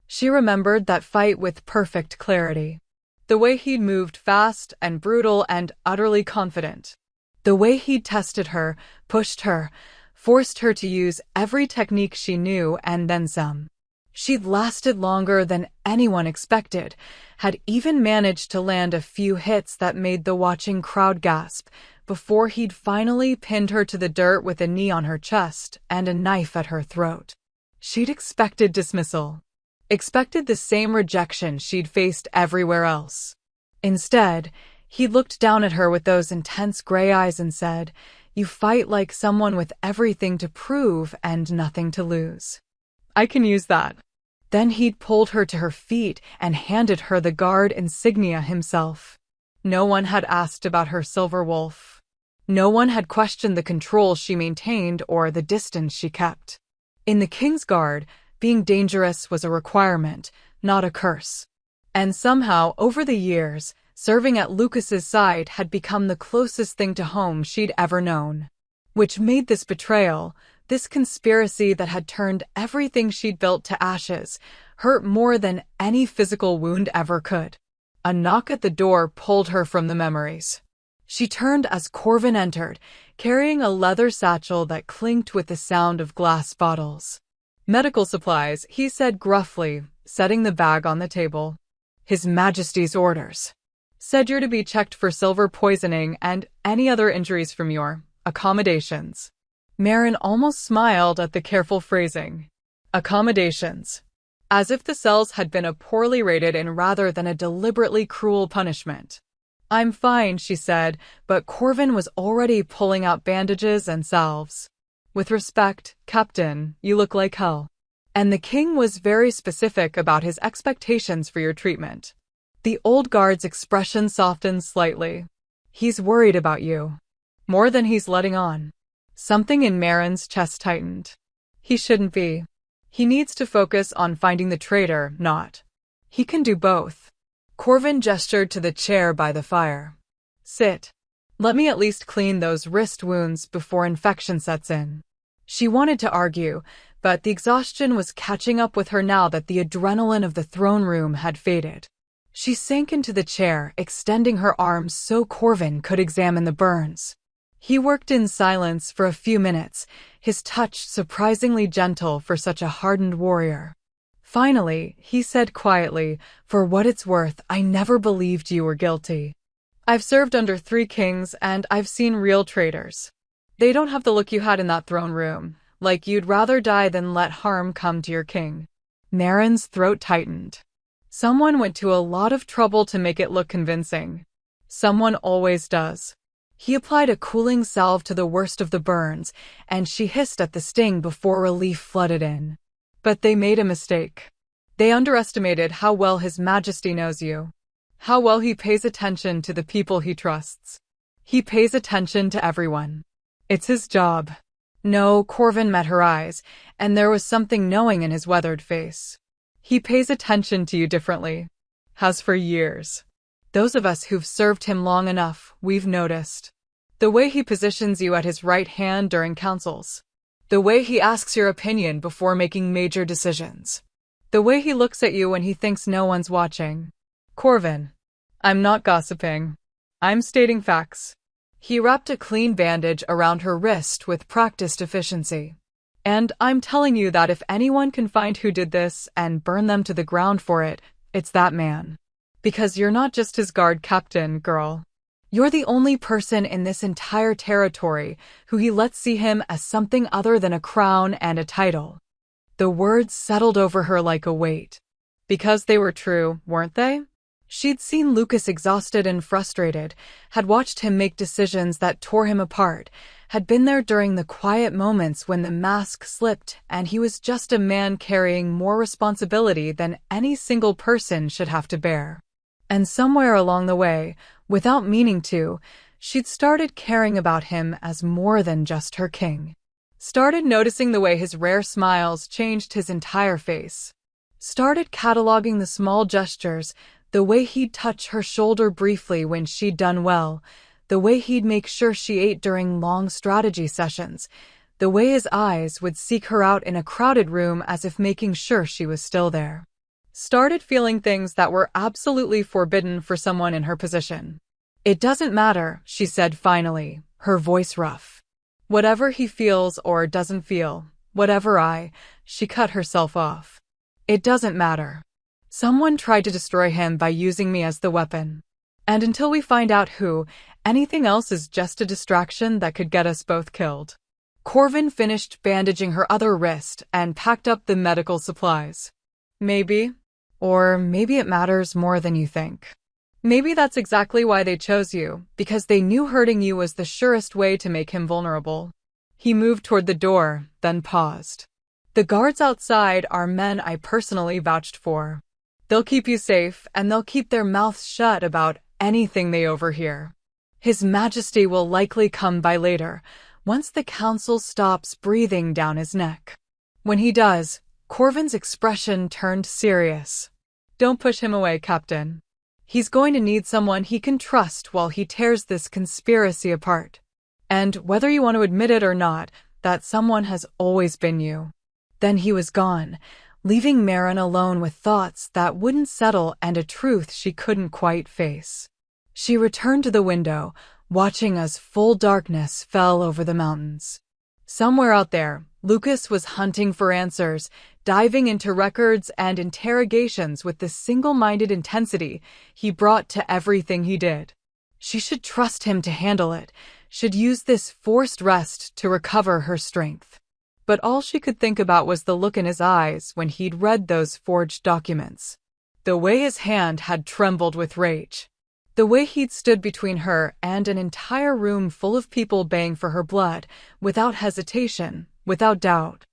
She remembered that fight with perfect clarity. The way he'd moved fast and brutal and utterly confident. The way he'd tested her, pushed her, forced her to use every technique she knew and then some. She'd lasted longer than anyone expected, had even managed to land a few hits that made the watching crowd gasp, before he'd finally pinned her to the dirt with a knee on her chest and a knife at her throat. She'd expected dismissal. Expected the same rejection she'd faced everywhere else. Instead, he looked down at her with those intense gray eyes and said, "You fight like someone with everything to prove and nothing to lose." I can use that. Then he'd pulled her to her feet and handed her the guard insignia himself. No one had asked about her silver wolf. No one had questioned the control she maintained or the distance she kept. In the King's Guard, being dangerous was a requirement, not a curse. And somehow, over the years, serving at Lucas's side had become the closest thing to home she'd ever known. Which made this betrayal, this conspiracy that had turned everything she'd built to ashes, hurt more than any physical wound ever could. A knock at the door pulled her from the memories. She turned as Corvin entered, carrying a leather satchel that clinked with the sound of glass bottles. "Medical supplies," he said gruffly, setting the bag on the table. "His Majesty's orders. Said you're to be checked for silver poisoning and any other injuries from your accommodations." Marin almost smiled at the careful phrasing. Accommodations. As if the cells had been a poorly rated in rather than a deliberately cruel punishment. "I'm fine," she said, but Corvin was already pulling out bandages and salves. "With respect, Captain, you look like hell." And the king was very specific about his expectations for your treatment. The old guard's expression softened slightly. "He's worried about you. More than he's letting on." Something in Marin's chest tightened. He shouldn't be. He needs to focus on finding the traitor, not. He can do both. Corvin gestured to the chair by the fire. "Sit. Let me at least clean those wrist wounds before infection sets in." She wanted to argue, but the exhaustion was catching up with her now that the adrenaline of the throne room had faded. She sank into the chair, extending her arms so Corvin could examine the burns. He worked in silence for a few minutes, his touch surprisingly gentle for such a hardened warrior. Finally, he said quietly, "For what it's worth, I never believed you were guilty. I've served under 3 kings and I've seen real traitors. They don't have the look you had in that throne room, like you'd rather die than let harm come to your king." Marin's throat tightened. Someone went to a lot of trouble to make it look convincing. Someone always does. He applied a cooling salve to the worst of the burns, and she hissed at the sting before relief flooded in. But they made a mistake. They underestimated how well His Majesty knows you. How well he pays attention to the people he trusts. He pays attention to everyone. It's his job. No, Corvin met her eyes, and there was something knowing in his weathered face. He pays attention to you differently. Has for years. Those of us who've served him long enough, we've noticed. The way he positions you at his right hand during councils. The way he asks your opinion before making major decisions. The way he looks at you when he thinks no one's watching. Corvin. I'm not gossiping. I'm stating facts. He wrapped a clean bandage around her wrist with practiced efficiency. "And I'm telling you that if anyone can find who did this and burn them to the ground for it, it's that man. Because you're not just his guard captain, girl. You're the only person in this entire territory who he lets see him as something other than a crown and a title." The words settled over her like a weight. Because they were true, weren't they? She'd seen Lucas exhausted and frustrated, had watched him make decisions that tore him apart, had been there during the quiet moments when the mask slipped and he was just a man carrying more responsibility than any single person should have to bear. And somewhere along the way, without meaning to, she'd started caring about him as more than just her king. Started noticing the way his rare smiles changed his entire face. Started cataloging the small gestures, the way he'd touch her shoulder briefly when she'd done well, the way he'd make sure she ate during long strategy sessions, the way his eyes would seek her out in a crowded room as if making sure she was still there. Started feeling things that were absolutely forbidden for someone in her position. "It doesn't matter," she said finally, her voice rough. "Whatever he feels or doesn't feel, she cut herself off. It doesn't matter. Someone tried to destroy him by using me as the weapon. And until we find out who, anything else is just a distraction that could get us both killed." Corvin finished bandaging her other wrist and packed up the medical supplies. "Maybe. Or maybe it matters more than you think. Maybe that's exactly why they chose you, because they knew hurting you was the surest way to make him vulnerable." He moved toward the door, then paused. "The guards outside are men I personally vouched for. They'll keep you safe, and they'll keep their mouths shut about anything they overhear. His Majesty will likely come by later, once the council stops breathing down his neck. When he does, Corvin's expression turned serious. Don't push him away, Captain. He's going to need someone he can trust while he tears this conspiracy apart. And whether you want to admit it or not, that someone has always been you. Then he was gone, leaving Maren alone with thoughts that wouldn't settle and a truth she couldn't quite face. She returned to the window, watching as full darkness fell over the mountains. Somewhere out there, Lucas was hunting for answers, diving into records and interrogations with the single-minded intensity he brought to everything he did. She should trust him to handle it, should use this forced rest to recover her strength. But all she could think about was the look in his eyes when he'd read those forged documents. The way his hand had trembled with rage. The way he'd stood between her and an entire room full of people baying for her blood, without hesitation, without doubt.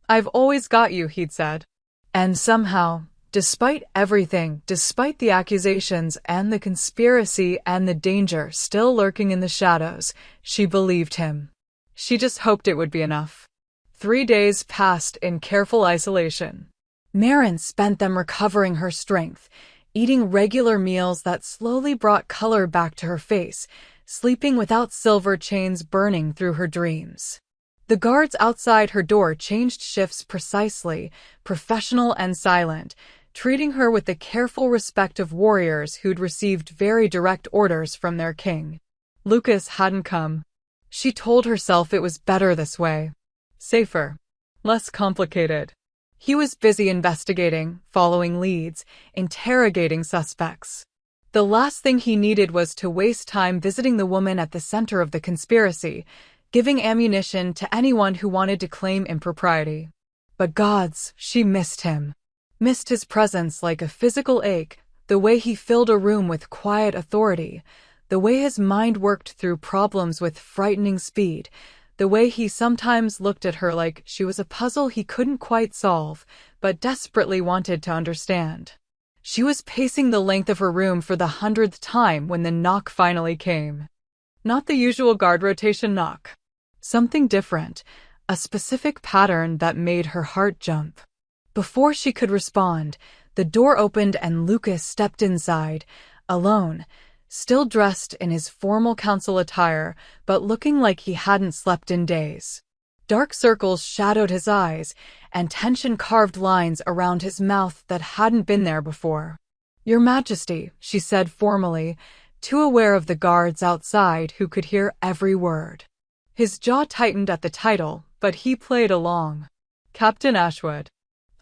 I've always got you, he'd said. And somehow, despite everything, despite the accusations and the conspiracy and the danger still lurking in the shadows, she believed him. She just hoped it would be enough. 3 days passed in careful isolation. Maren spent them recovering her strength, eating regular meals that slowly brought color back to her face, sleeping without silver chains burning through her dreams. The guards outside her door changed shifts precisely, professional and silent, treating her with the careful respect of warriors who'd received very direct orders from their king. Lucas hadn't come. She told herself it was better this way. Safer. Less complicated. He was busy investigating, following leads, interrogating suspects. The last thing he needed was to waste time visiting the woman at the center of the conspiracy, giving ammunition to anyone who wanted to claim impropriety. But gods, she missed him. Missed his presence like a physical ache, the way he filled a room with quiet authority, the way his mind worked through problems with frightening speed, the way he sometimes looked at her like she was a puzzle he couldn't quite solve, but desperately wanted to understand. She was pacing the length of her room for the 100th time when the knock finally came. Not the usual guard rotation knock. Something different, a specific pattern that made her heart jump. Before she could respond, the door opened and Lucas stepped inside, alone, still dressed in his formal council attire, but looking like he hadn't slept in days. Dark circles shadowed his eyes, and tension carved lines around his mouth that hadn't been there before. "Your Majesty," she said formally, too aware of the guards outside who could hear every word. His jaw tightened at the title, but he played along. "Captain Ashwood,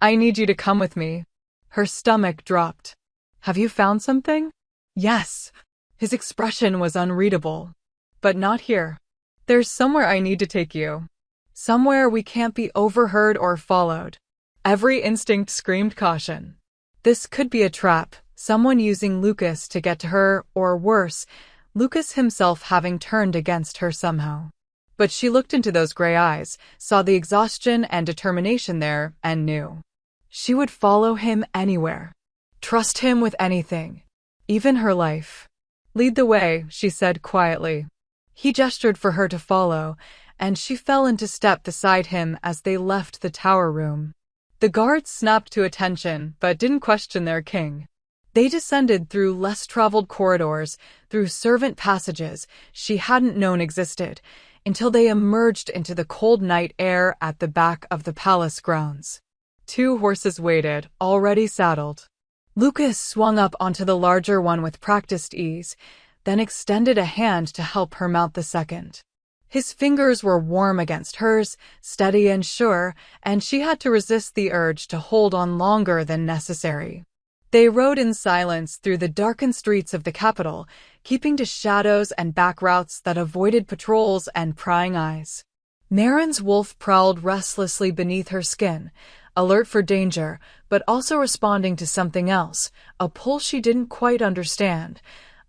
I need you to come with me." Her stomach dropped. "Have you found something?" "Yes." His expression was unreadable. "But not here. There's somewhere I need to take you. Somewhere we can't be overheard or followed." Every instinct screamed caution. This could be a trap, someone using Lucas to get to her, or worse, Lucas himself having turned against her somehow. But she looked into those gray eyes, saw the exhaustion and determination there, and knew. She would follow him anywhere. Trust him with anything. Even her life. "Lead the way," she said quietly. He gestured for her to follow, and she fell into step beside him as they left the tower room. The guards snapped to attention, but didn't question their king. They descended through less-traveled corridors, through servant passages she hadn't known existed, until they emerged into the cold night air at the back of the palace grounds. 2 horses waited, already saddled. Lucas swung up onto the larger one with practiced ease, then extended a hand to help her mount the second. His fingers were warm against hers, steady and sure, and she had to resist the urge to hold on longer than necessary. They rode in silence through the darkened streets of the capital, keeping to shadows and back routes that avoided patrols and prying eyes. Maren's wolf prowled restlessly beneath her skin, alert for danger, but also responding to something else, a pull she didn't quite understand,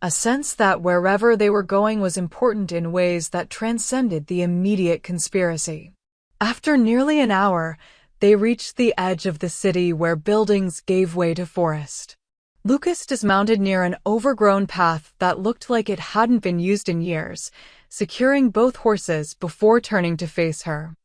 a sense that wherever they were going was important in ways that transcended the immediate conspiracy. After nearly an hour, they reached the edge of the city where buildings gave way to forest. Lucas dismounted near an overgrown path that looked like it hadn't been used in years, securing both horses before turning to face her.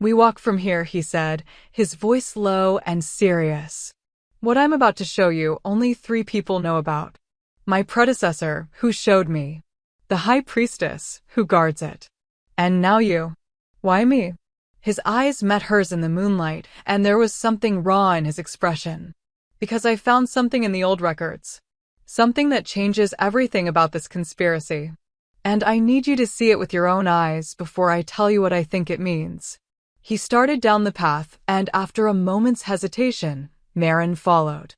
We walk from here, he said, his voice low and serious. What I'm about to show you, only 3 people know about. My predecessor, who showed me. The high priestess, who guards it. And now you. Why me? His eyes met hers in the moonlight, and there was something raw in his expression. Because I found something in the old records. Something that changes everything about this conspiracy. And I need you to see it with your own eyes before I tell you what I think it means. He started down the path, and after a moment's hesitation, Maren followed.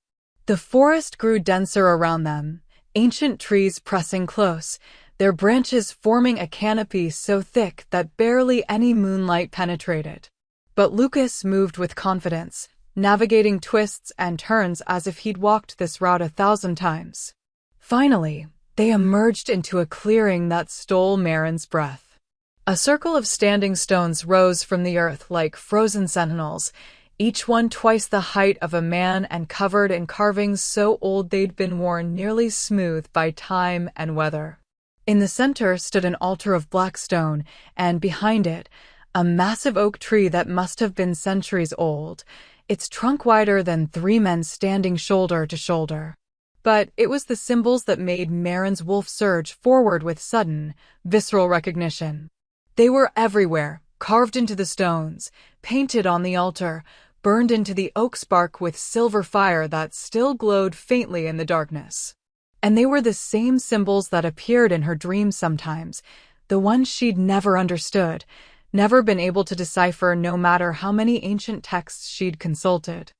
The forest grew denser around them, ancient trees pressing close, their branches forming a canopy so thick that barely any moonlight penetrated. But Lucas moved with confidence, navigating twists and turns as if he'd walked this route 1,000 times. Finally, they emerged into a clearing that stole Maren's breath. A circle of standing stones rose from the earth like frozen sentinels, each one twice the height of a man and covered in carvings so old they'd been worn nearly smooth by time and weather. In the center stood an altar of black stone, and behind it, a massive oak tree that must have been centuries old, its trunk wider than 3 men standing shoulder to shoulder. But it was the symbols that made Maren's wolf surge forward with sudden, visceral recognition. They were everywhere, carved into the stones, painted on the altar, burned into the oak's bark with silver fire that still glowed faintly in the darkness. And they were the same symbols that appeared in her dreams sometimes, the ones she'd never understood, never been able to decipher no matter how many ancient texts she'd consulted.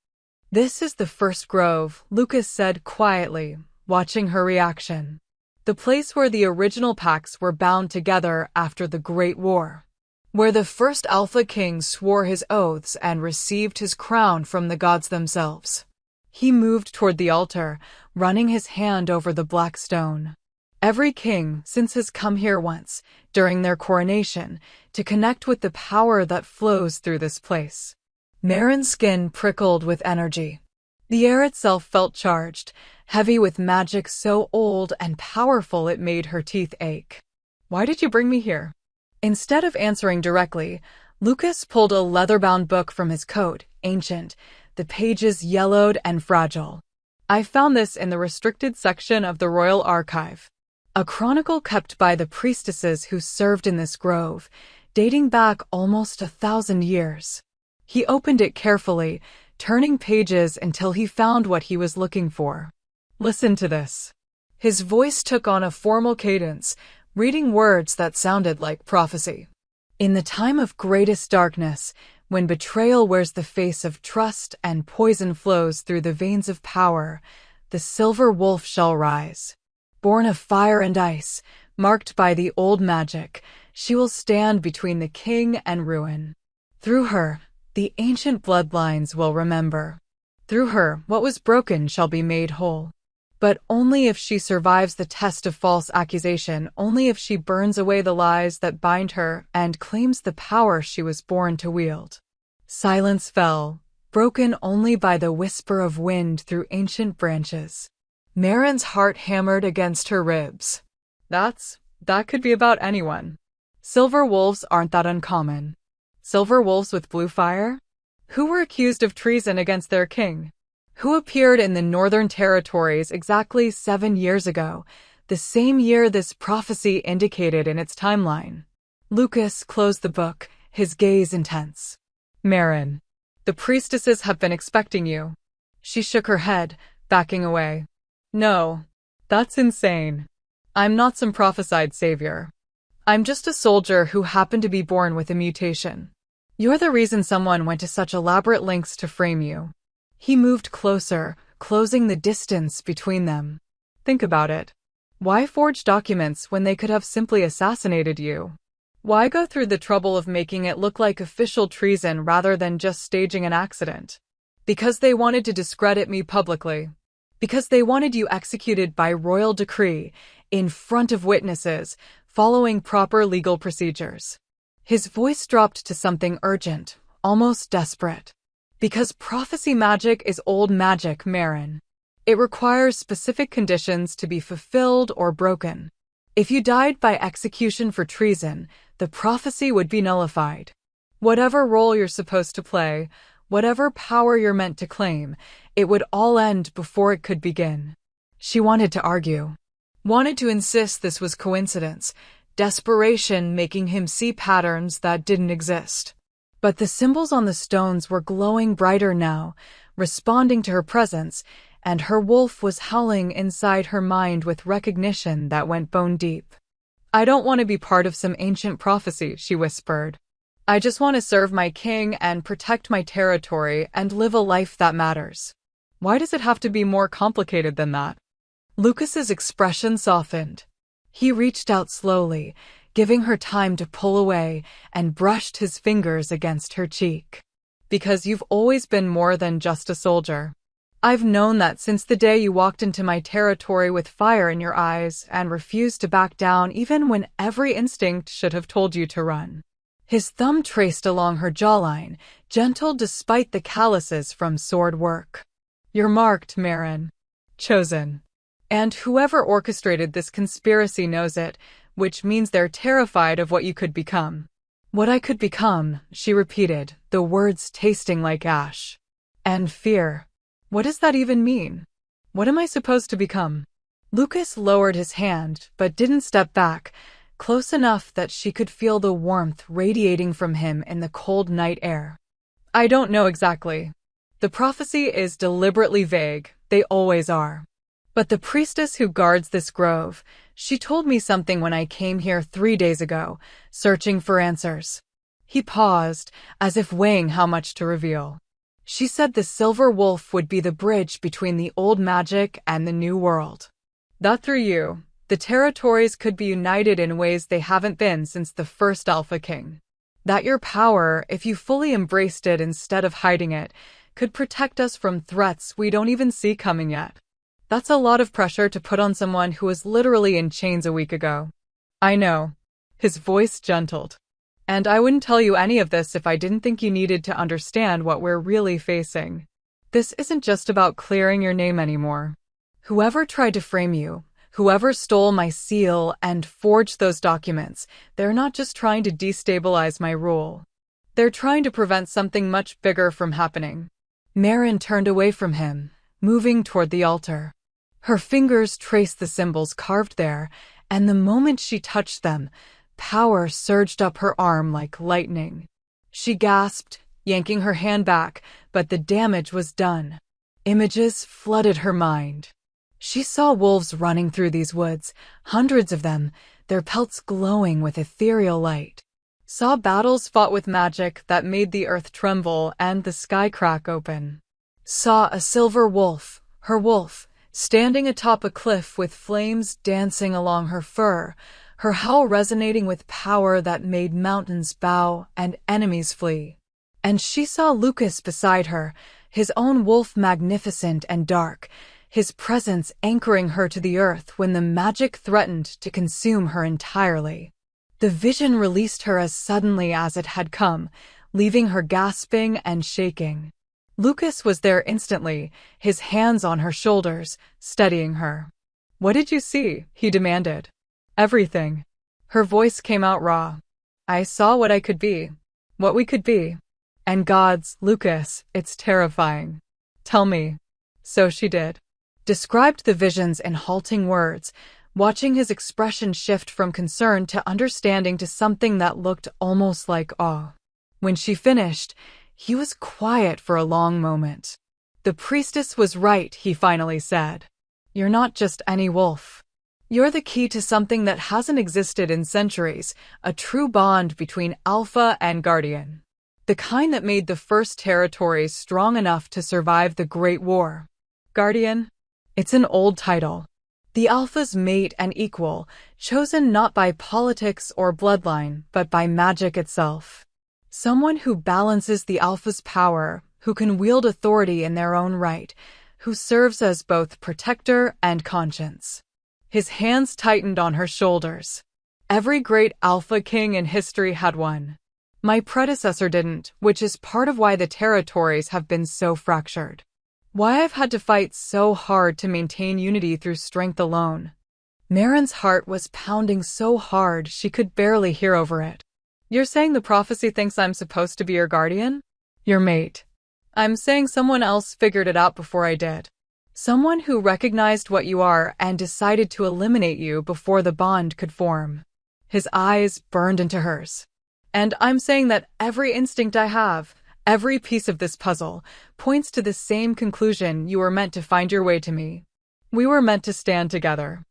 This is the first grove, Lucas said quietly, watching her reaction. The place where the original pacts were bound together after the Great War. Where the first Alpha King swore his oaths and received his crown from the gods themselves. He moved toward the altar, running his hand over the black stone. Every king since has come here once, during their coronation, to connect with the power that flows through this place. Maren's skin prickled with energy. The air itself felt charged, heavy with magic so old and powerful it made her teeth ache. Why did you bring me here? Instead of answering directly, Lucas pulled a leather-bound book from his coat, ancient, the pages yellowed and fragile. I found this in the restricted section of the Royal Archive. A chronicle kept by the priestesses who served in this grove, dating back almost 1,000 years. He opened it carefully, turning pages until he found what he was looking for. Listen to this. His voice took on a formal cadence, reading words that sounded like prophecy. In the time of greatest darkness, when betrayal wears the face of trust and poison flows through the veins of power, the silver wolf shall rise. Born of fire and ice, marked by the old magic, she will stand between the king and ruin. Through her, the ancient bloodlines will remember. Through her, what was broken shall be made whole. But only if she survives the test of false accusation, only if she burns away the lies that bind her and claims the power she was born to wield. Silence fell, broken only by the whisper of wind through ancient branches. Maren's heart hammered against her ribs. That could be about anyone. Silver wolves aren't that uncommon. Silver wolves with blue fire? Who were accused of treason against their king? Who appeared in the Northern Territories exactly 7 years ago, the same year this prophecy indicated in its timeline? Lucas closed the book, his gaze intense. Maren, the priestesses have been expecting you. She shook her head, backing away. No, that's insane. I'm not some prophesied savior. I'm just a soldier who happened to be born with a mutation. You're the reason someone went to such elaborate lengths to frame you. He moved closer, closing the distance between them. Think about it. Why forge documents when they could have simply assassinated you? Why go through the trouble of making it look like official treason rather than just staging an accident? Because they wanted to discredit me publicly. Because they wanted you executed by royal decree, in front of witnesses, following proper legal procedures. His voice dropped to something urgent, almost desperate. Because prophecy magic is old magic, Maren. It requires specific conditions to be fulfilled or broken. If you died by execution for treason, the prophecy would be nullified. Whatever role you're supposed to play, whatever power you're meant to claim, it would all end before it could begin. She wanted to argue. Wanted to insist this was coincidence, desperation making him see patterns that didn't exist. But the symbols on the stones were glowing brighter now, responding to her presence, and her wolf was howling inside her mind with recognition that went bone deep. I don't want to be part of some ancient prophecy, she whispered. I just want to serve my king and protect my territory and live a life that matters. Why does it have to be more complicated than that? Lucas's expression softened. He reached out slowly, giving her time to pull away, and brushed his fingers against her cheek. Because you've always been more than just a soldier. I've known that since the day you walked into my territory with fire in your eyes and refused to back down even when every instinct should have told you to run. His thumb traced along her jawline, gentle despite the calluses from sword work. You're marked, Marin. Chosen. And whoever orchestrated this conspiracy knows it, which means they're terrified of what you could become. What I could become, she repeated, the words tasting like ash. And fear. What does that even mean? What am I supposed to become? Lucas lowered his hand, but didn't step back, close enough that she could feel the warmth radiating from him in the cold night air. I don't know exactly. The prophecy is deliberately vague, they always are. But the priestess who guards this grove, she told me something when I came here 3 days ago, searching for answers. He paused, as if weighing how much to reveal. She said the silver wolf would be the bridge between the old magic and the new world. That through you, the territories could be united in ways they haven't been since the first Alpha King. That your power, if you fully embraced it instead of hiding it, could protect us from threats we don't even see coming yet. That's a lot of pressure to put on someone who was literally in chains a week ago. I know. His voice gentled. And I wouldn't tell you any of this if I didn't think you needed to understand what we're really facing. This isn't just about clearing your name anymore. Whoever tried to frame you, whoever stole my seal and forged those documents, they're not just trying to destabilize my rule. They're trying to prevent something much bigger from happening. Marin turned away from him, moving toward the altar. Her fingers traced the symbols carved there, and the moment she touched them, power surged up her arm like lightning. She gasped, yanking her hand back, but the damage was done. Images flooded her mind. She saw wolves running through these woods, hundreds of them, their pelts glowing with ethereal light. Saw battles fought with magic that made the earth tremble and the sky crack open. Saw a silver wolf, her wolf, standing atop a cliff with flames dancing along her fur, her howl resonating with power that made mountains bow and enemies flee. And she saw Lucas beside her, his own wolf magnificent and dark, his presence anchoring her to the earth when the magic threatened to consume her entirely. The vision released her as suddenly as it had come, leaving her gasping and shaking. Lucas was there instantly, his hands on her shoulders, steadying her. What did you see? He demanded. Everything. Her voice came out raw. I saw what I could be. What we could be. And gods, Lucas, it's terrifying. Tell me. So she did. Described the visions in halting words, watching his expression shift from concern to understanding to something that looked almost like awe. When she finished, he was quiet for a long moment. The priestess was right, he finally said. You're not just any wolf. You're the key to something that hasn't existed in centuries, a true bond between Alpha and Guardian. The kind that made the first territories strong enough to survive the Great War. Guardian? It's an old title. The Alpha's mate and equal, chosen not by politics or bloodline, but by magic itself. Someone who balances the Alpha's power, who can wield authority in their own right, who serves as both protector and conscience. His hands tightened on her shoulders. Every great Alpha King in history had one. My predecessor didn't, which is part of why the territories have been so fractured. Why I've had to fight so hard to maintain unity through strength alone. Marin's heart was pounding so hard she could barely hear over it. You're saying the prophecy thinks I'm supposed to be your guardian? Your mate. I'm saying someone else figured it out before I did. Someone who recognized what you are and decided to eliminate you before the bond could form. His eyes burned into hers. And I'm saying that every instinct I have, every piece of this puzzle, points to the same conclusion: you were meant to find your way to me. We were meant to stand together.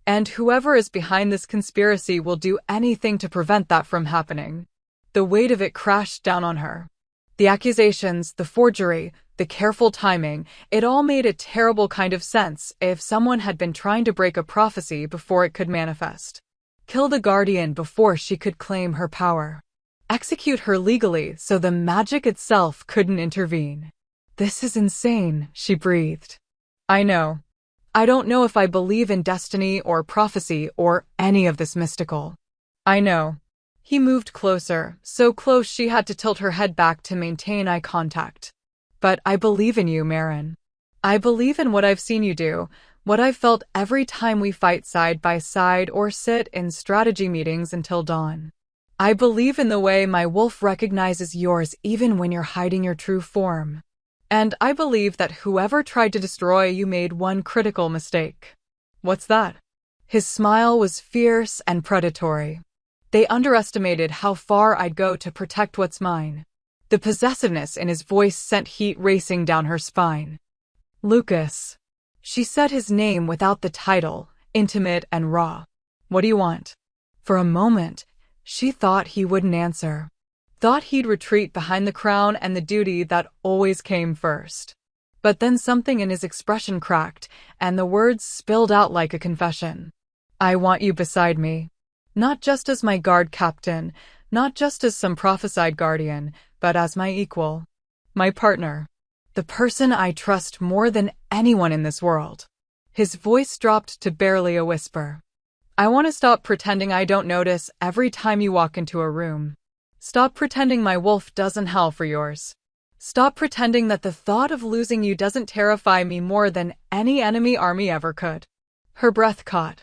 And whoever is behind this conspiracy will do anything to prevent that from happening. The weight of it crashed down on her. The accusations, the forgery, the careful timing, it all made a terrible kind of sense if someone had been trying to break a prophecy before it could manifest. Kill the guardian before she could claim her power. Execute her legally so the magic itself couldn't intervene. This is insane, she breathed. I know. I don't know if I believe in destiny or prophecy or any of this mystical. I know. He moved closer, so close she had to tilt her head back to maintain eye contact. But I believe in you, Marin. I believe in what I've seen you do, what I've felt every time we fight side by side or sit in strategy meetings until dawn. I believe in the way my wolf recognizes yours even when you're hiding your true form. And I believe that whoever tried to destroy you made one critical mistake. What's that? His smile was fierce and predatory. They underestimated how far I'd go to protect what's mine. The possessiveness in his voice sent heat racing down her spine. Lucas. She said his name without the title, intimate and raw. What do you want? For a moment, she thought he wouldn't answer. Thought he'd retreat behind the crown and the duty that always came first. But then something in his expression cracked, and the words spilled out like a confession. I want you beside me. Not just as my guard captain, not just as some prophesied guardian, but as my equal. My partner. The person I trust more than anyone in this world. His voice dropped to barely a whisper. I want to stop pretending I don't notice every time you walk into a room. Stop pretending my wolf doesn't howl for yours. Stop pretending that the thought of losing you doesn't terrify me more than any enemy army ever could. Her breath caught.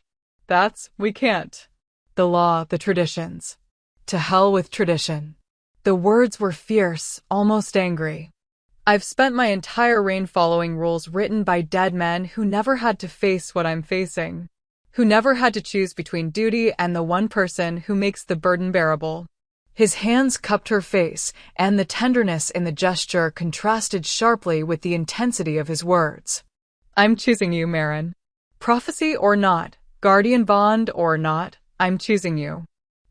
We can't. The law, the traditions. To hell with tradition. The words were fierce, almost angry. I've spent my entire reign following rules written by dead men who never had to face what I'm facing. Who never had to choose between duty and the one person who makes the burden bearable. His hands cupped her face, and the tenderness in the gesture contrasted sharply with the intensity of his words. I'm choosing you, Marin. Prophecy or not, guardian bond or not, I'm choosing you.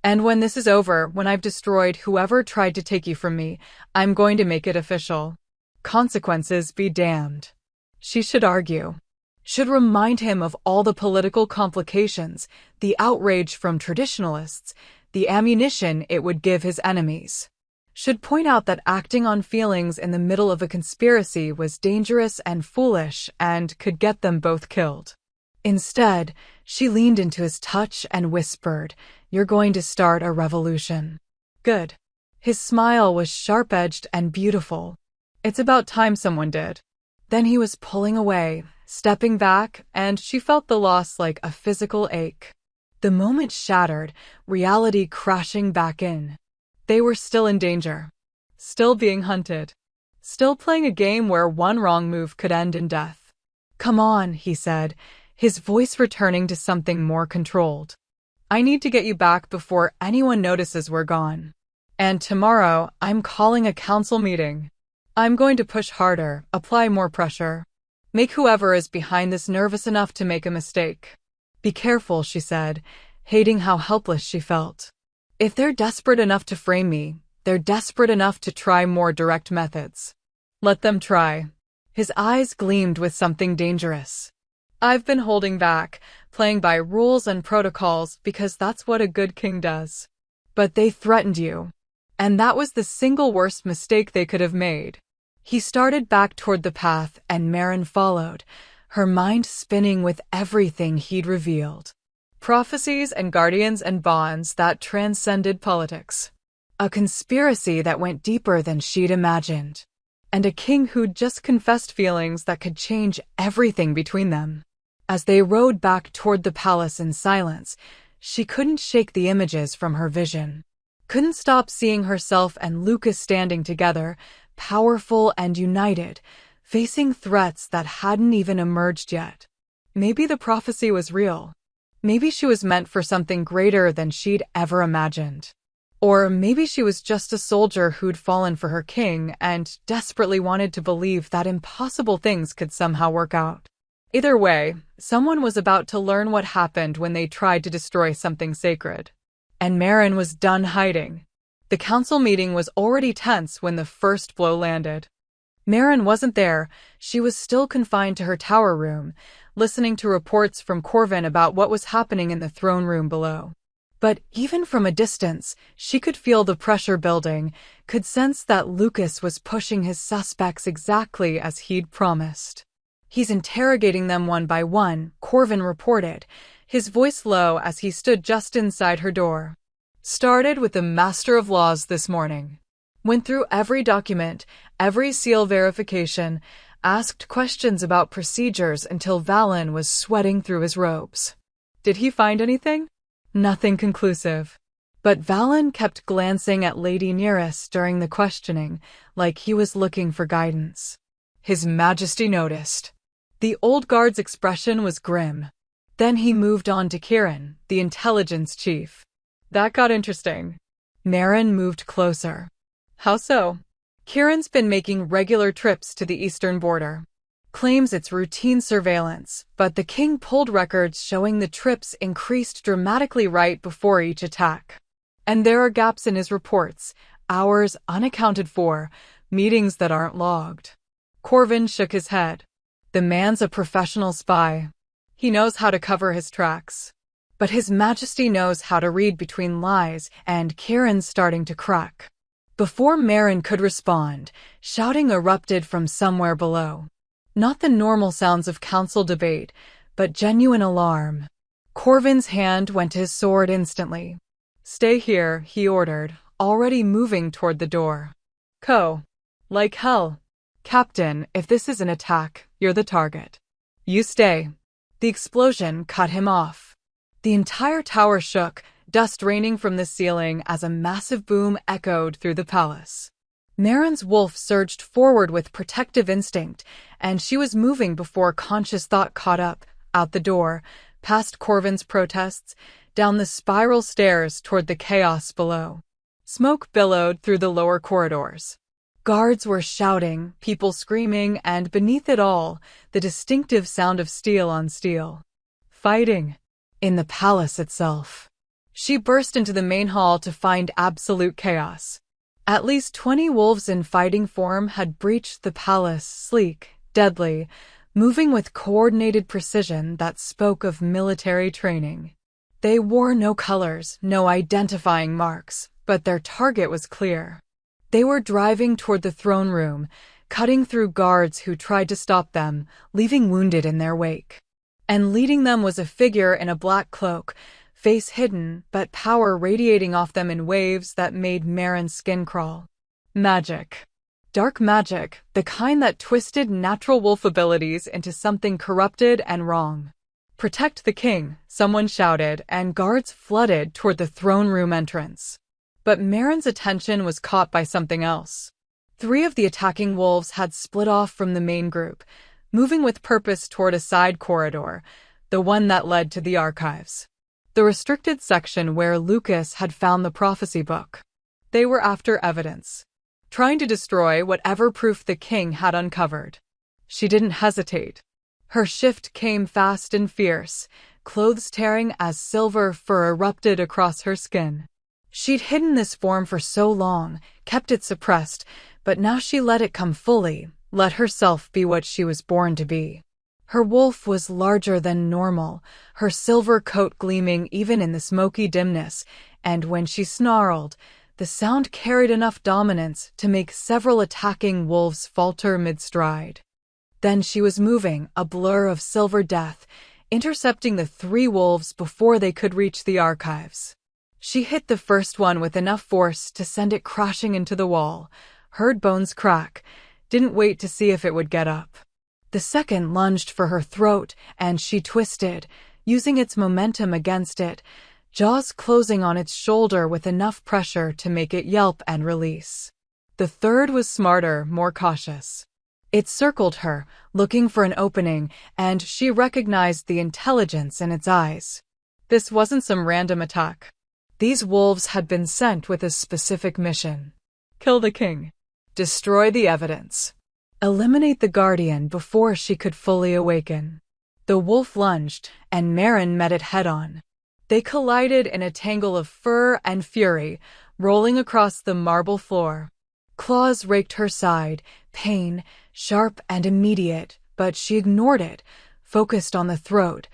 And when this is over, when I've destroyed whoever tried to take you from me, I'm going to make it official. Consequences be damned. She should argue. Should remind him of all the political complications, the outrage from traditionalists, the ammunition it would give his enemies. Should point out that acting on feelings in the middle of a conspiracy was dangerous and foolish and could get them both killed. Instead, she leaned into his touch and whispered, You're going to start a revolution. Good. His smile was sharp-edged and beautiful. It's about time someone did. Then he was pulling away, stepping back, and she felt the loss like a physical ache. The moment shattered, reality crashing back in. They were still in danger. Still being hunted. Still playing a game where one wrong move could end in death. Come on, he said, his voice returning to something more controlled. I need to get you back before anyone notices we're gone. And tomorrow, I'm calling a council meeting. I'm going to push harder, apply more pressure. Make whoever is behind this nervous enough to make a mistake. Be careful, she said, hating how helpless she felt. If they're desperate enough to frame me, they're desperate enough to try more direct methods. Let them try. His eyes gleamed with something dangerous. I've been holding back, playing by rules and protocols because that's what a good king does. But they threatened you. And that was the single worst mistake they could have made. He started back toward the path and Marin followed, her mind spinning with everything he'd revealed. Prophecies and guardians and bonds that transcended politics. A conspiracy that went deeper than she'd imagined. And a king who'd just confessed feelings that could change everything between them. As they rode back toward the palace in silence, she couldn't shake the images from her vision. couldn't stop seeing herself and Lucas standing together, powerful and united, facing threats that hadn't even emerged yet. Maybe the prophecy was real. Maybe she was meant for something greater than she'd ever imagined. Or maybe she was just a soldier who'd fallen for her king and desperately wanted to believe that impossible things could somehow work out. Either way, someone was about to learn what happened when they tried to destroy something sacred. And Maren was done hiding. The council meeting was already tense when the first blow landed. Maren wasn't there. She was still confined to her tower room, listening to reports from Corvin about what was happening in the throne room below. But even from a distance, she could feel the pressure building, could sense that Lucas was pushing his suspects exactly as he'd promised. "He's interrogating them one by one," Corvin reported, his voice low as he stood just inside her door. "Started with the Master of Laws this morning. Went through every document, every seal verification, asked questions about procedures until Valen was sweating through his robes. Did he find anything? Nothing conclusive. But Valen kept glancing at Lady Nearest during the questioning, like he was looking for guidance. His Majesty noticed. The old guard's expression was grim. Then he moved on to Kieran, the intelligence chief. That got interesting. Maren moved closer. How so? Kieran's been making regular trips to the eastern border. Claims it's routine surveillance, but the king pulled records showing the trips increased dramatically right before each attack. And there are gaps in his reports, hours unaccounted for, meetings that aren't logged. Corvin shook his head. The man's a professional spy. He knows how to cover his tracks. But His Majesty knows how to read between lies, and Kieran's starting to crack. Before Maren could respond, shouting erupted from somewhere below. Not the normal sounds of council debate, but genuine alarm. Corvin's hand went to his sword instantly. Stay here, he ordered, already moving toward the door. Like hell. Captain, if this is an attack, you're the target. You stay. The explosion cut him off. The entire tower shook, dust raining from the ceiling as a massive boom echoed through the palace. Maren's wolf surged forward with protective instinct, and she was moving before conscious thought caught up, out the door, past Corvin's protests, down the spiral stairs toward the chaos below. Smoke billowed through the lower corridors. Guards were shouting, people screaming, and beneath it all, the distinctive sound of steel on steel. Fighting. In the palace itself. She burst into the main hall to find absolute chaos. At least 20 wolves in fighting form had breached the palace, sleek, deadly, moving with coordinated precision that spoke of military training. They wore no colors, no identifying marks, but their target was clear. They were driving toward the throne room, cutting through guards who tried to stop them, leaving wounded in their wake. And leading them was a figure in a black cloak, face hidden, but power radiating off them in waves that made Maren's skin crawl. Magic. Dark magic, the kind that twisted natural wolf abilities into something corrupted and wrong. Protect the king, someone shouted, and guards flooded toward the throne room entrance. But Maren's attention was caught by something else. 3 of the attacking wolves had split off from the main group, moving with purpose toward a side corridor, the one that led to the archives. The restricted section where Lucas had found the prophecy book. They were after evidence, trying to destroy whatever proof the king had uncovered. She didn't hesitate. Her shift came fast and fierce, clothes tearing as silver fur erupted across her skin. She'd hidden this form for so long, kept it suppressed, but now she let it come fully, let herself be what she was born to be. Her wolf was larger than normal, her silver coat gleaming even in the smoky dimness, and when she snarled, the sound carried enough dominance to make several attacking wolves falter mid-stride. Then she was moving, a blur of silver death, intercepting the 3 wolves before they could reach the archives. She hit the first one with enough force to send it crashing into the wall, heard bones crack, didn't wait to see if it would get up. The second lunged for her throat, and she twisted, using its momentum against it, jaws closing on its shoulder with enough pressure to make it yelp and release. The third was smarter, more cautious. It circled her, looking for an opening, and she recognized the intelligence in its eyes. This wasn't some random attack. These wolves had been sent with a specific mission. Kill the king. Destroy the evidence. Eliminate the guardian before she could fully awaken. The wolf lunged, and Maren met it head-on. They collided in a tangle of fur and fury, rolling across the marble floor. Claws raked her side, pain, sharp and immediate, but she ignored it, focused on the throat,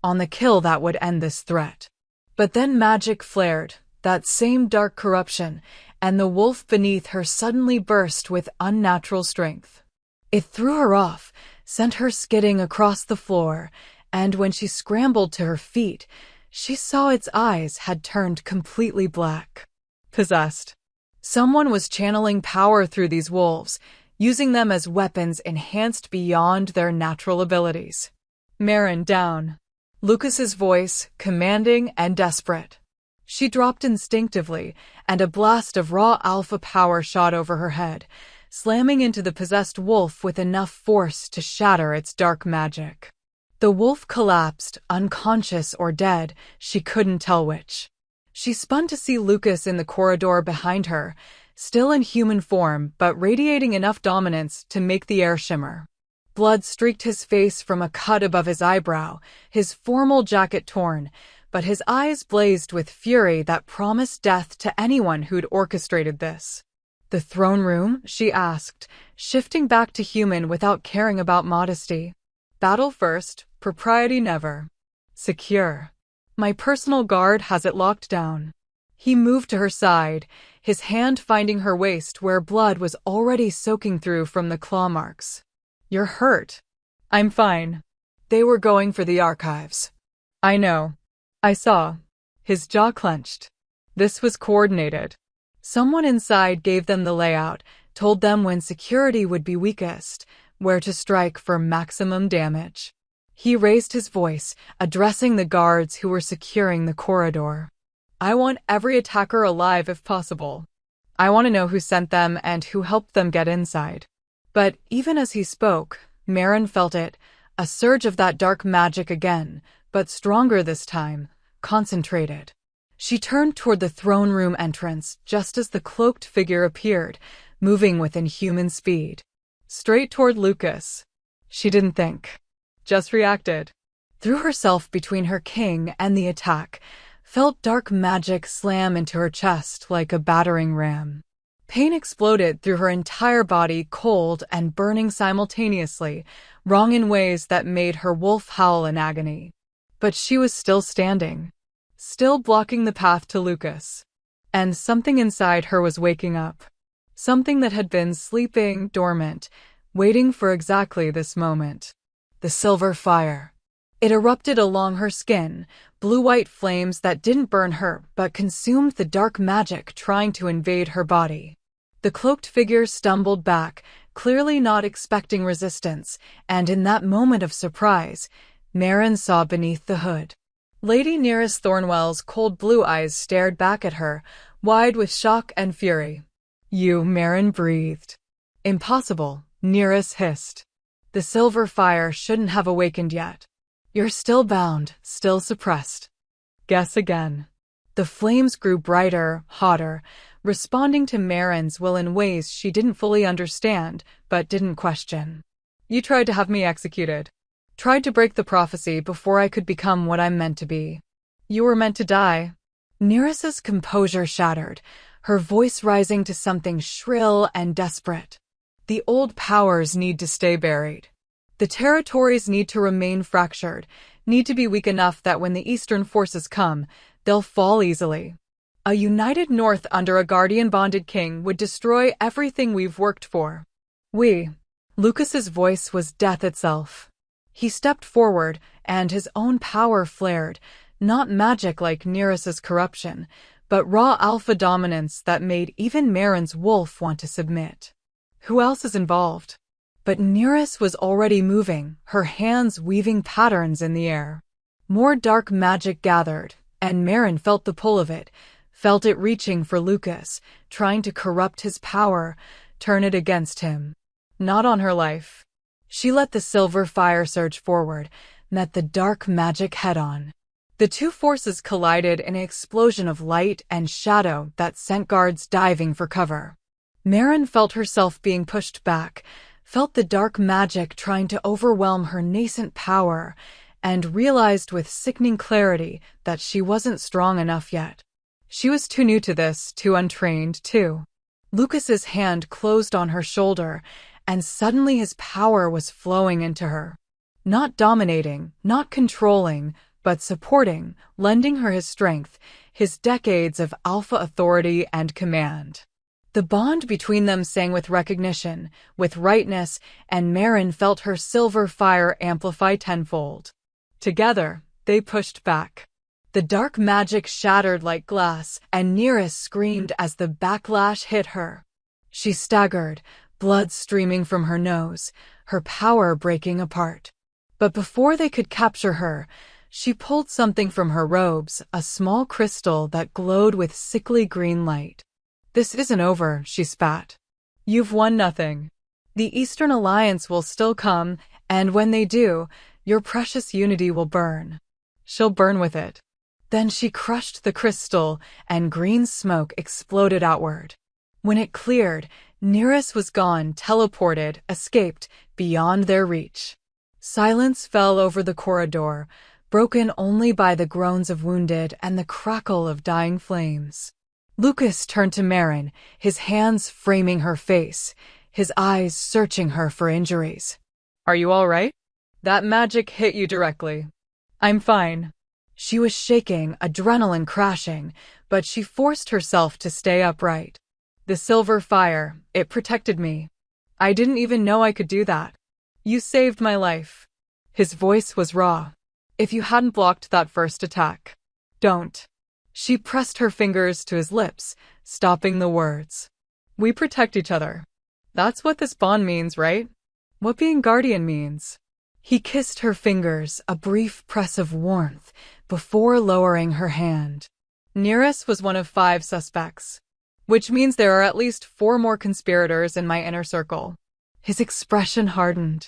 on the kill that would end this threat. But then magic flared, that same dark corruption, and the wolf beneath her suddenly burst with unnatural strength. It threw her off, sent her skidding across the floor, and when she scrambled to her feet, she saw its eyes had turned completely black. Possessed. Someone was channeling power through these wolves, using them as weapons enhanced beyond their natural abilities. Maren down. Lucas's voice, commanding and desperate. She dropped instinctively, and a blast of raw alpha power shot over her head, slamming into the possessed wolf with enough force to shatter its dark magic. The wolf collapsed, unconscious or dead, she couldn't tell which. She spun to see Lucas in the corridor behind her, still in human form but radiating enough dominance to make the air shimmer. Blood streaked his face from a cut above his eyebrow, his formal jacket torn, but his eyes blazed with fury that promised death to anyone who'd orchestrated this. The throne room? She asked, shifting back to human without caring about modesty. Battle first, propriety never. Secure. My personal guard has it locked down. He moved to her side, his hand finding her waist where blood was already soaking through from the claw marks. You're hurt. I'm fine. They were going for the archives. I know. I saw. His jaw clenched. This was coordinated. Someone inside gave them the layout, told them when security would be weakest, where to strike for maximum damage. He raised his voice, addressing the guards who were securing the corridor. I want every attacker alive if possible. I want to know who sent them and who helped them get inside. But even as he spoke, Maren felt it, a surge of that dark magic again, but stronger this time, concentrated. She turned toward the throne room entrance just as the cloaked figure appeared, moving with inhuman speed. Straight toward Lucas. She didn't think. Just reacted. Threw herself between her king and the attack, felt dark magic slam into her chest like a battering ram. Pain exploded through her entire body, cold and burning simultaneously, wrung in ways that made her wolf howl in agony. But she was still standing, still blocking the path to Lucas. And something inside her was waking up. Something that had been sleeping, dormant, waiting for exactly this moment. The silver fire. It erupted along her skin, blue-white flames that didn't burn her but consumed the dark magic trying to invade her body. The cloaked figure stumbled back, clearly not expecting resistance, and in that moment of surprise, Maren saw beneath the hood. Lady Nearest Thornwell's cold blue eyes stared back at her, wide with shock and fury. You, Maren breathed. Impossible, Nearest hissed. The silver fire shouldn't have awakened yet. You're still bound, still suppressed. Guess again. The flames grew brighter, hotter, responding to Maren's will in ways she didn't fully understand, but didn't question. You tried to have me executed. Tried to break the prophecy before I could become what I'm meant to be. You were meant to die. Nearest's composure shattered, her voice rising to something shrill and desperate. The old powers need to stay buried. The territories need to remain fractured, need to be weak enough that when the Eastern forces come, they'll fall easily. A united North under a guardian-bonded king would destroy everything we've worked for. Lucas's voice was death itself. He stepped forward, and his own power flared, not magic like Nearest's corruption, but raw alpha dominance that made even Maren's wolf want to submit. Who else is involved? But Nearest was already moving, her hands weaving patterns in the air. More dark magic gathered, And Marin felt the pull of it, felt it reaching for Lucas, trying to corrupt his power, turn it against him. Not on her life. She let the silver fire surge forward, met the dark magic head-on. The two forces collided in an explosion of light and shadow that sent guards diving for cover. Marin felt herself being pushed back, felt the dark magic trying to overwhelm her nascent power, and realized with sickening clarity that she wasn't strong enough yet. She was too new to this, too untrained, too. Lucas's hand closed on her shoulder, and suddenly his power was flowing into her. Not dominating, not controlling, but supporting, lending her his strength, his decades of alpha authority and command. The bond between them sang with recognition, with rightness, and Marin felt her silver fire amplify tenfold. Together, they pushed back. The dark magic shattered like glass, and Nereus screamed as the backlash hit her. She staggered, blood streaming from her nose, her power breaking apart. But before they could capture her, she pulled something from her robes, a small crystal that glowed with sickly green light. "This isn't over," she spat. "You've won nothing. The Eastern Alliance will still come, and when they do, your precious unity will burn. She'll burn with it." Then she crushed the crystal, and green smoke exploded outward. When it cleared, Nereus was gone, teleported, escaped, beyond their reach. Silence fell over the corridor, broken only by the groans of wounded and the crackle of dying flames. Lucas turned to Marin, his hands framing her face, his eyes searching her for injuries. "Are you all right? That magic hit you directly." "I'm fine." She was shaking, adrenaline crashing, but she forced herself to stay upright. "The silver fire, it protected me. I didn't even know I could do that. You saved my life." His voice was raw. "If you hadn't blocked that first attack." "Don't." She pressed her fingers to his lips, stopping the words. "We protect each other. That's what this bond means, right? What being guardian means." He kissed her fingers, a brief press of warmth, before lowering her hand. "Nereus was one of 5 suspects, which means there are at least 4 more conspirators in my inner circle." His expression hardened.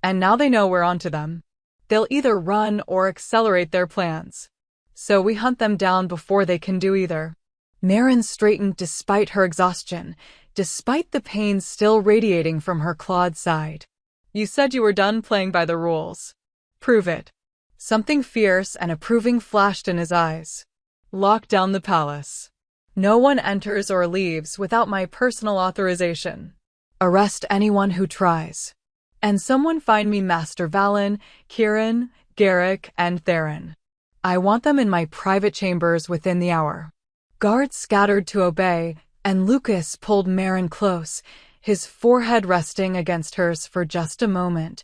"And now they know we're onto them. They'll either run or accelerate their plans. So we hunt them down before they can do either." Marin straightened despite her exhaustion, despite the pain still radiating from her clawed side. "You said you were done playing by the rules. Prove it." Something fierce and approving flashed in his eyes. "Lock down the palace. No one enters or leaves without my personal authorization. Arrest anyone who tries. And someone find me Master Valen, Kieran, Garrick, and Theron. I want them in my private chambers within the hour." Guards scattered to obey, and Lucas pulled Marin close, his forehead resting against hers for just a moment,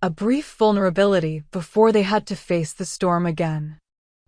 a brief vulnerability before they had to face the storm again.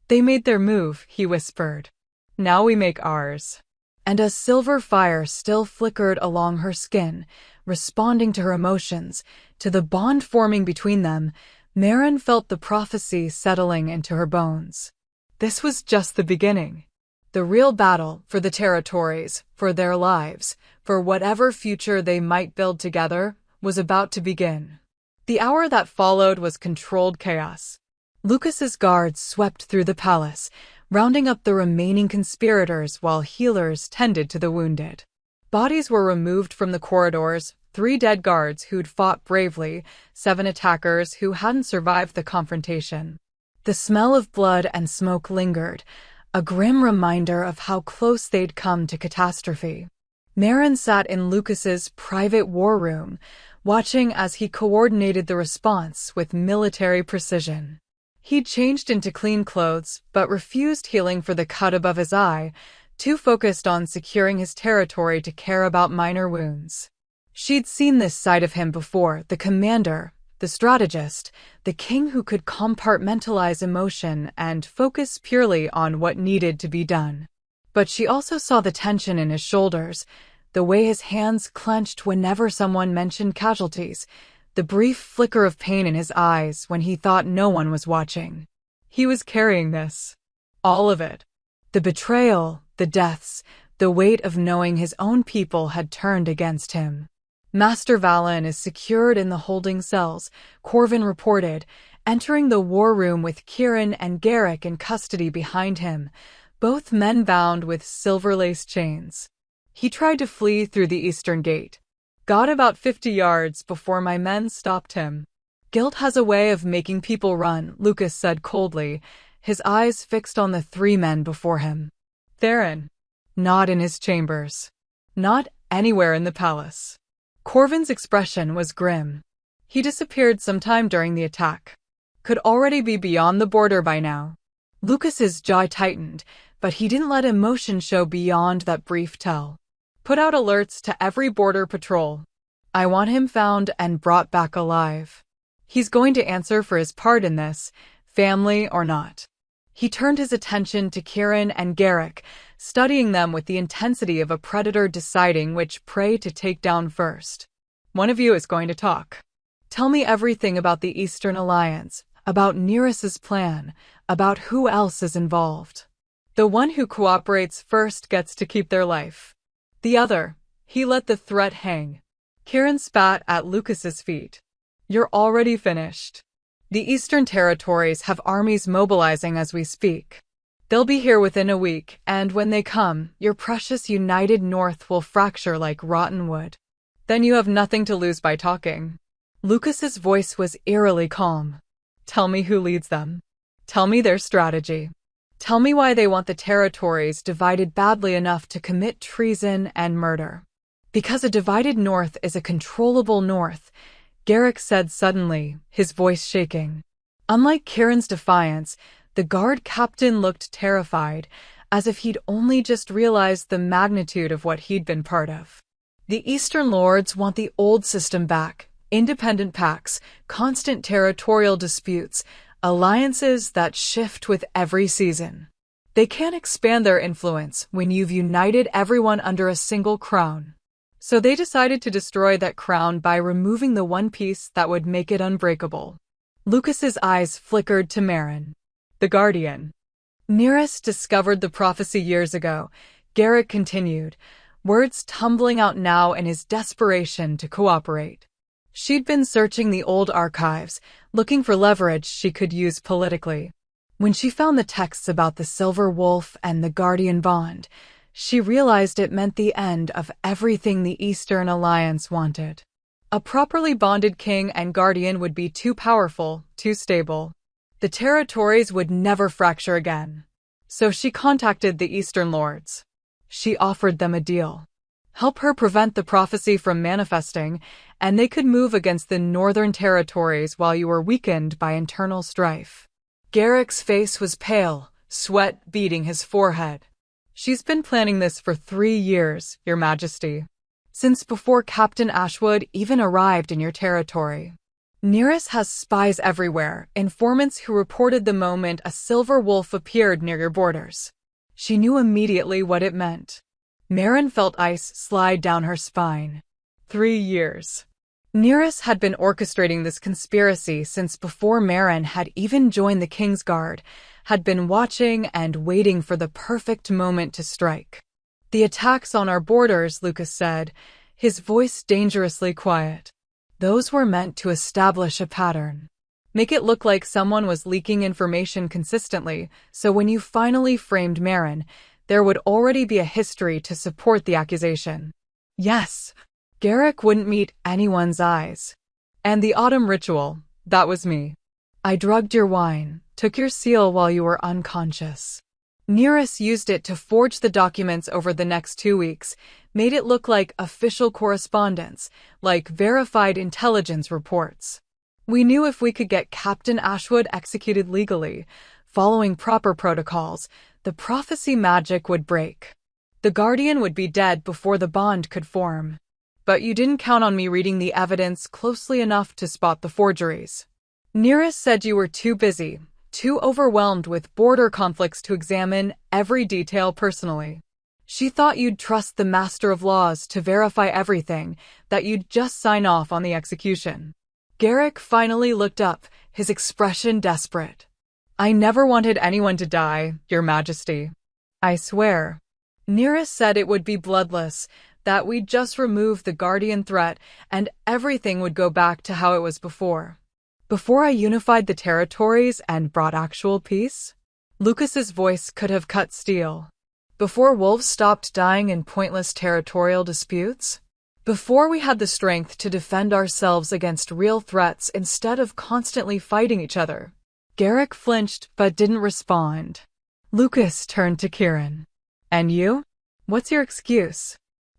"They made their move," he whispered. "Now we make ours." And a silver fire still flickered along her skin, responding to her emotions, to the bond forming between them. Marin felt the prophecy settling into her bones. This was just the beginning. The real battle for the territories, for their lives, for whatever future they might build together, was about to begin. The hour that followed was controlled chaos. Lucas's guards swept through the palace, rounding up the remaining conspirators while healers tended to the wounded. Bodies were removed from the corridors, 3 dead guards who'd fought bravely, 7 attackers who hadn't survived the confrontation. The smell of blood and smoke lingered, a grim reminder of how close they'd come to catastrophe. Marin sat in Lucas's private war room, watching as he coordinated the response with military precision. He'd changed into clean clothes, but refused healing for the cut above his eye, too focused on securing his territory to care about minor wounds. She'd seen this side of him before, the commander, the strategist, the king who could compartmentalize emotion and focus purely on what needed to be done. But she also saw the tension in his shoulders, the way his hands clenched whenever someone mentioned casualties, the brief flicker of pain in his eyes when he thought no one was watching. He was carrying this. All of it. The betrayal, the deaths, the weight of knowing his own people had turned against him. Master Valen is secured in the holding cells, Corvin reported, entering the war room with Kieran and Garrick in custody behind him, both men bound with silver-laced chains. He tried to flee through the eastern gate. Got about 50 yards before my men stopped him. Guilt has a way of making people run, Lucas said coldly, his eyes fixed on the 3 men before him. Theron. Not in his chambers. Not anywhere in the palace. Corvin's expression was grim. He disappeared sometime during the attack. Could already be beyond the border by now. Lucas's jaw tightened, but he didn't let emotion show beyond that brief tell. Put out alerts to every border patrol. I want him found and brought back alive. He's going to answer for his part in this, family or not. He turned his attention to Kieran and Garrick, studying them with the intensity of a predator deciding which prey to take down first. One of you is going to talk. Tell me everything about the Eastern Alliance, about Neris's plan, about who else is involved. The one who cooperates first gets to keep their life. The other, he let the threat hang. Kieran spat at Lucas's feet. You're already finished. The Eastern Territories have armies mobilizing as we speak. They'll be here within a week, and when they come, your precious United North will fracture like rotten wood. Then you have nothing to lose by talking. Lucas's voice was eerily calm. Tell me who leads them. Tell me their strategy. Tell me why they want the territories divided badly enough to commit treason and murder. Because a divided North is a controllable North, Garrick said suddenly, his voice shaking. Unlike Kieran's defiance, the guard captain looked terrified, as if he'd only just realized the magnitude of what he'd been part of. The Eastern Lords want the old system back, independent pacts, constant territorial disputes, alliances that shift with every season. They can't expand their influence when you've united everyone under a single crown. So they decided to destroy that crown by removing the one piece that would make it unbreakable. Lucas's eyes flickered to Merrin. The Guardian. Neris discovered the prophecy years ago, Garrick continued, words tumbling out now in his desperation to cooperate. She'd been searching the old archives, looking for leverage she could use politically. When she found the texts about the Silver Wolf and the Guardian bond, she realized it meant the end of everything the Eastern Alliance wanted. A properly bonded king and guardian would be too powerful, too stable. The territories would never fracture again. So she contacted the Eastern Lords. She offered them a deal. Help her prevent the prophecy from manifesting, and they could move against the Northern Territories while you were weakened by internal strife. Garrick's face was pale, sweat beading his forehead. She's been planning this for 3 years, Your Majesty. Since before Captain Ashwood even arrived in your territory. Neris has spies everywhere, informants who reported the moment a silver wolf appeared near your borders. She knew immediately what it meant. Merrin felt ice slide down her spine. 3 years. Neris had been orchestrating this conspiracy since before Merrin had even joined the King's Guard, had been watching and waiting for the perfect moment to strike. The attacks on our borders, Lucas said, his voice dangerously quiet. Those were meant to establish a pattern. Make it look like someone was leaking information consistently, so when you finally framed Merrin, there would already be a history to support the accusation. Yes, Garrick wouldn't meet anyone's eyes. And the autumn ritual, that was me. I drugged your wine, took your seal while you were unconscious. Neris used it to forge the documents over the next 2 weeks, made it look like official correspondence, like verified intelligence reports. We knew if we could get Captain Ashwood executed legally, following proper protocols, the prophecy magic would break. The Guardian would be dead before the bond could form. But you didn't count on me reading the evidence closely enough to spot the forgeries. Neris said you were too busy, too overwhelmed with border conflicts to examine every detail personally. She thought you'd trust the Master of Laws to verify everything, that you'd just sign off on the execution. Garrick finally looked up, his expression desperate. I never wanted anyone to die, Your Majesty. I swear. Nearest said it would be bloodless, that we'd just remove the Guardian threat and everything would go back to how it was before. Before I unified the territories and brought actual peace? Lucas's voice could have cut steel. Before wolves stopped dying in pointless territorial disputes? Before we had the strength to defend ourselves against real threats instead of constantly fighting each other? Garrick flinched but didn't respond. Lucas turned to Kieran. And you? What's your excuse?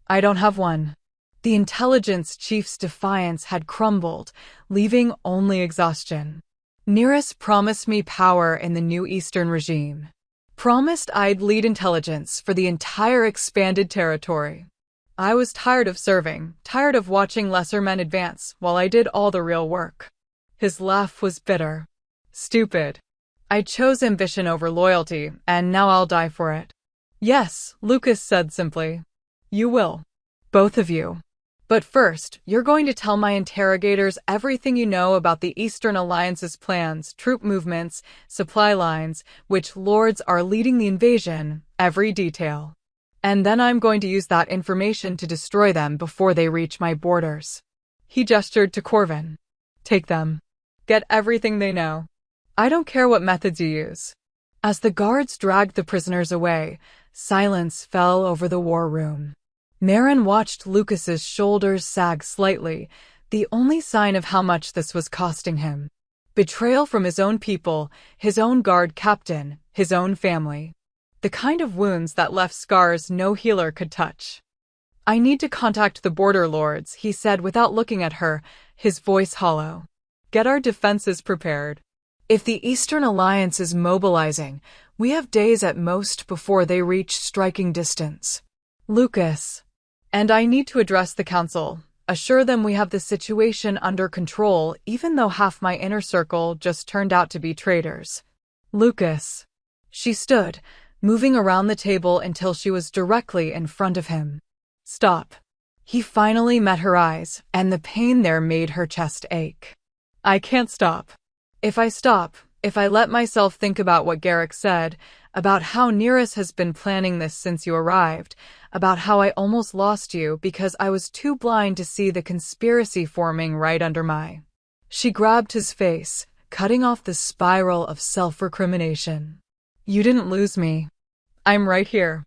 I don't have one. The intelligence chief's defiance had crumbled, leaving only exhaustion. Nearest promised me power in the new Eastern regime. Promised I'd lead intelligence for the entire expanded territory. I was tired of serving, tired of watching lesser men advance while I did all the real work. His laugh was bitter. Stupid. I chose ambition over loyalty, and now I'll die for it. Yes, Lucas said simply. You will. Both of you. But first, you're going to tell my interrogators everything you know about the Eastern Alliance's plans, troop movements, supply lines, which lords are leading the invasion, every detail. And then I'm going to use that information to destroy them before they reach my borders. He gestured to Corvin. Take them. Get everything they know. I don't care what methods you use. As the guards dragged the prisoners away, silence fell over the war room. Marin watched Lucas's shoulders sag slightly, the only sign of how much this was costing him. Betrayal from his own people, his own guard captain, his own family. The kind of wounds that left scars no healer could touch. I need to contact the border lords, he said without looking at her, his voice hollow. Get our defenses prepared. If the Eastern Alliance is mobilizing, we have days at most before they reach striking distance. Lucas. And I need to address the council, assure them we have the situation under control even though half my inner circle just turned out to be traitors. Lucas. She stood, moving around the table until she was directly in front of him. Stop. He finally met her eyes, and the pain there made her chest ache. I can't stop. If I stop, if I let myself think about what Garrick said, about how Nearest has been planning this since you arrived, about how I almost lost you because I was too blind to see the conspiracy forming right under my... She grabbed his face, cutting off the spiral of self-recrimination. You didn't lose me. I'm right here.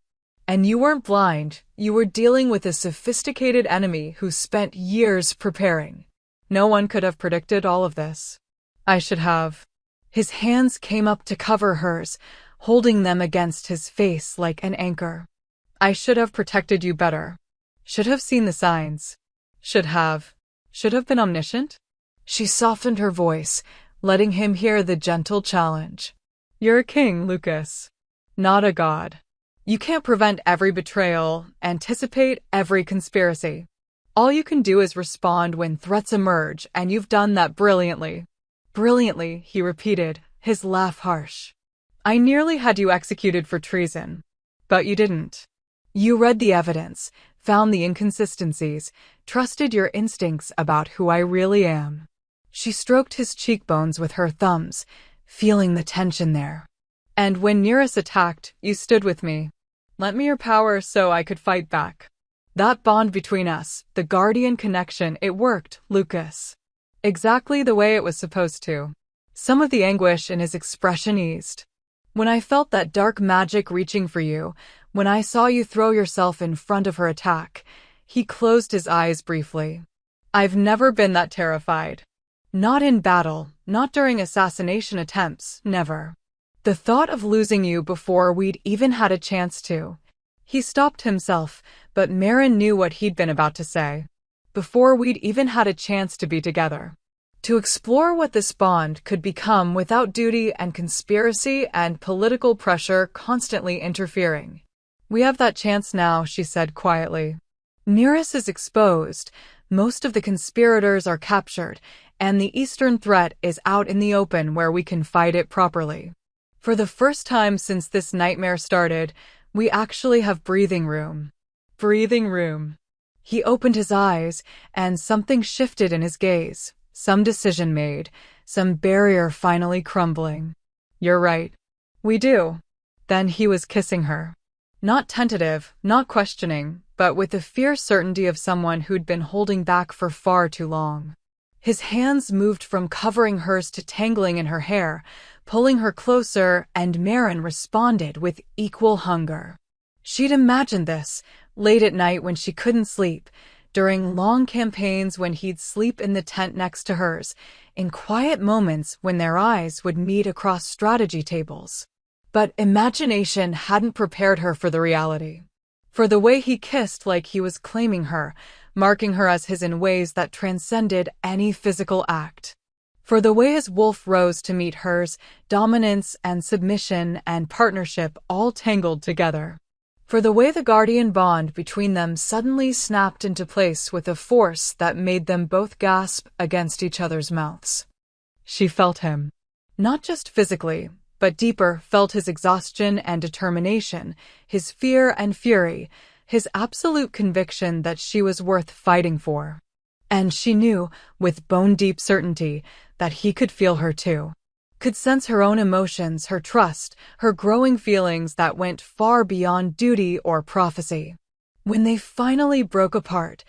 And you weren't blind, you were dealing with a sophisticated enemy who spent years preparing. No one could have predicted all of this. I should have. His hands came up to cover hers, holding them against his face like an anchor. I should have protected you better. Should have seen the signs. Should have. Should have been omniscient? She softened her voice, letting him hear the gentle challenge. You're a king, Lucas. Not a god. You can't prevent every betrayal, anticipate every conspiracy. All you can do is respond when threats emerge, and you've done that brilliantly. Brilliantly, he repeated, his laugh harsh. I nearly had you executed for treason. But you didn't. You read the evidence, found the inconsistencies, trusted your instincts about who I really am. She stroked his cheekbones with her thumbs, feeling the tension there. And when Nearest attacked, you stood with me. Lent me your power so I could fight back. That bond between us, the guardian connection, it worked, Lucas. Exactly the way it was supposed to. Some of the anguish in his expression eased. When I felt that dark magic reaching for you, when I saw you throw yourself in front of her attack, he closed his eyes briefly. I've never been that terrified. Not in battle, not during assassination attempts, never. The thought of losing you before we'd even had a chance to. He stopped himself, but Marin knew what he'd been about to say. Before we'd even had a chance to be together. To explore what this bond could become without duty and conspiracy and political pressure constantly interfering. We have that chance now, she said quietly. Nearest is exposed, most of the conspirators are captured, and the Eastern threat is out in the open where we can fight it properly. For the first time since this nightmare started, we actually have breathing room. Breathing room. He opened his eyes, and something shifted in his gaze. Some decision made, some barrier finally crumbling. You're right. We do. Then he was kissing her. Not tentative, not questioning, but with the fierce certainty of someone who'd been holding back for far too long. His hands moved from covering hers to tangling in her hair, pulling her closer, and Maren responded with equal hunger. She'd imagined this, late at night when she couldn't sleep, during long campaigns when he'd sleep in the tent next to hers, in quiet moments when their eyes would meet across strategy tables. But imagination hadn't prepared her for the reality. For the way he kissed like he was claiming her, marking her as his in ways that transcended any physical act. For the way his wolf rose to meet hers, dominance and submission and partnership all tangled together. For the way the guardian bond between them suddenly snapped into place with a force that made them both gasp against each other's mouths. She felt him. Not just physically, but deeper, felt his exhaustion and determination, his fear and fury, his absolute conviction that she was worth fighting for. And she knew, with bone-deep certainty, that he could feel her too. Could sense her own emotions, her trust, her growing feelings that went far beyond duty or prophecy. When they finally broke apart,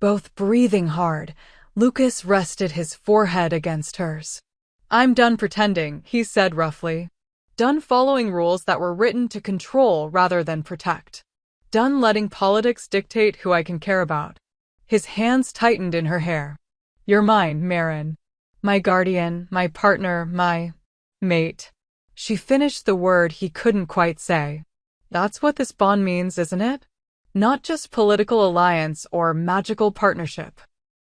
both breathing hard, Lucas rested his forehead against hers. "I'm done pretending," he said roughly. Done following rules that were written to control rather than protect. Done letting politics dictate who I can care about. His hands tightened in her hair. "You're mine, Maren. My guardian, my partner, my mate." She finished the word he couldn't quite say. "That's what this bond means, isn't it? Not just political alliance or magical partnership.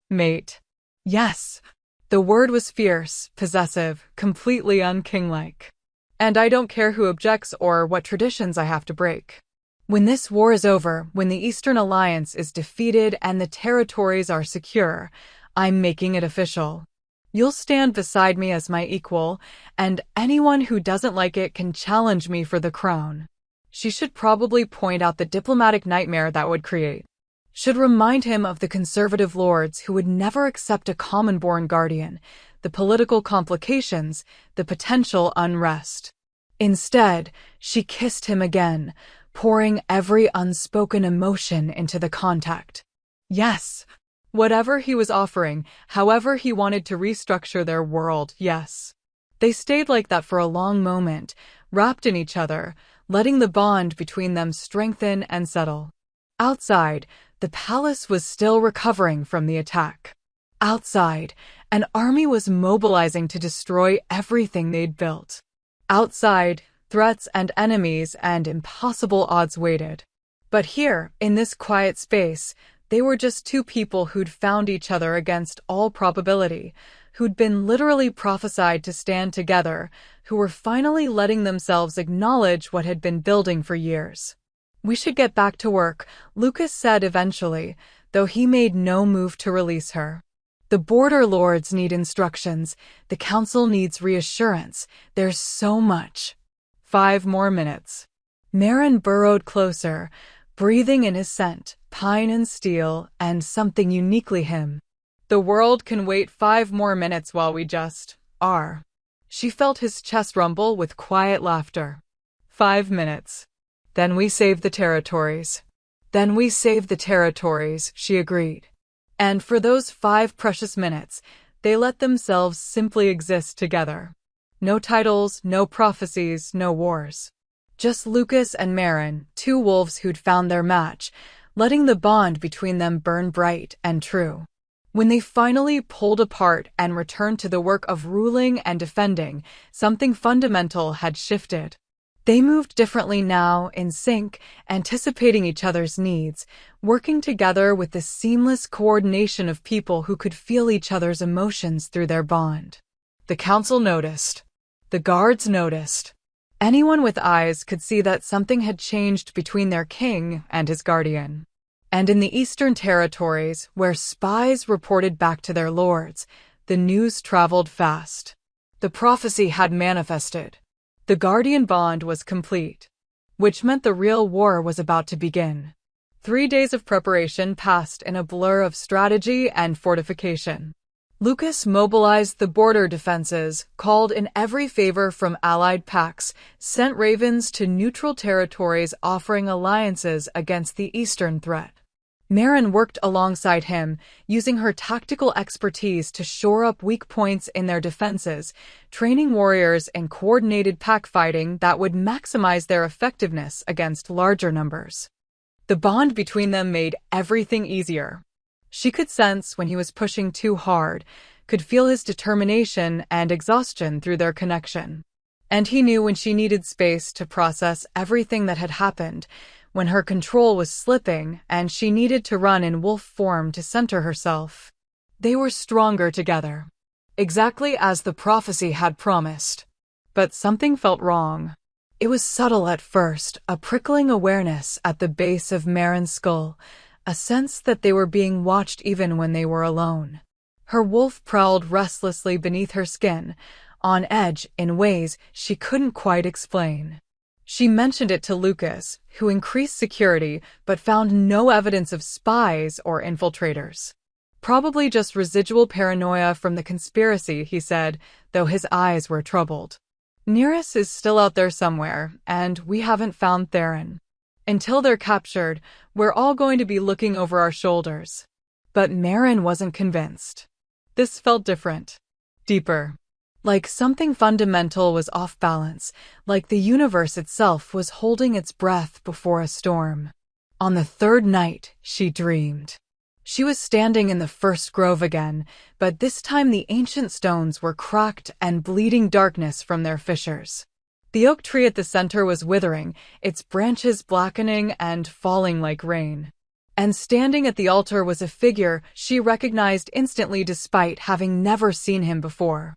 Mate." Yes. The word was fierce, possessive, completely unkinglike. "And I don't care who objects or what traditions I have to break. When this war is over, when the Eastern Alliance is defeated and the territories are secure, I'm making it official. You'll stand beside me as my equal, and anyone who doesn't like it can challenge me for the crown." She should probably point out the diplomatic nightmare that would create. Should remind him of the conservative lords who would never accept a common-born guardian, the political complications, the potential unrest. Instead, she kissed him again, pouring every unspoken emotion into the contact. Yes. Whatever he was offering, however he wanted to restructure their world, yes. They stayed like that for a long moment, wrapped in each other, letting the bond between them strengthen and settle. Outside, the palace was still recovering from the attack. Outside, an army was mobilizing to destroy everything they'd built. Outside, threats and enemies and impossible odds waited. But here, in this quiet space, they were just two people who'd found each other against all probability, who'd been literally prophesied to stand together, who were finally letting themselves acknowledge what had been building for years. "We should get back to work," Lucas said eventually, though he made no move to release her. "The border lords need instructions. The council needs reassurance. There's so much." 5 more minutes. Maren burrowed closer, breathing in his scent, pine and steel, and something uniquely him. "The world can wait 5 more minutes while we just are." She felt his chest rumble with quiet laughter. 5 minutes. "Then we save the territories." "Then we save the territories," she agreed. And for those 5 precious minutes, they let themselves simply exist together. No titles, no prophecies, no wars. Just Lucas and Maren, two wolves who'd found their match, letting the bond between them burn bright and true. When they finally pulled apart and returned to the work of ruling and defending, something fundamental had shifted. They moved differently now, in sync, anticipating each other's needs, working together with the seamless coordination of people who could feel each other's emotions through their bond. The council noticed. The guards noticed. Anyone with eyes could see that something had changed between their king and his guardian. And in the Eastern Territories, where spies reported back to their lords, the news traveled fast. The prophecy had manifested. The guardian bond was complete, which meant the real war was about to begin. 3 days of preparation passed in a blur of strategy and fortification. Lucas mobilized the border defenses, called in every favor from allied pacts, sent ravens to neutral territories offering alliances against the eastern threat. Meryn worked alongside him, using her tactical expertise to shore up weak points in their defenses, training warriors in coordinated pack fighting that would maximize their effectiveness against larger numbers. The bond between them made everything easier. She could sense when he was pushing too hard, could feel his determination and exhaustion through their connection. And he knew when she needed space to process everything that had happened, when her control was slipping and she needed to run in wolf form to center herself. They were stronger together, exactly as the prophecy had promised. But something felt wrong. It was subtle at first, a prickling awareness at the base of Meryn's skull, a sense that they were being watched even when they were alone. Her wolf prowled restlessly beneath her skin, on edge in ways she couldn't quite explain. She mentioned it to Lucas, who increased security but found no evidence of spies or infiltrators. Probably just residual paranoia from the conspiracy, he said, though his eyes were troubled. Nearest is still out there somewhere, and we haven't found Theron. Until they're captured, we're all going to be looking over our shoulders. But Meryn wasn't convinced. This felt different. Deeper. Like something fundamental was off balance, like the universe itself was holding its breath before a storm. On the third night, she dreamed. She was standing in the first grove again, but this time the ancient stones were cracked and bleeding darkness from their fissures. The oak tree at the center was withering, its branches blackening and falling like rain. And standing at the altar was a figure she recognized instantly despite having never seen him before.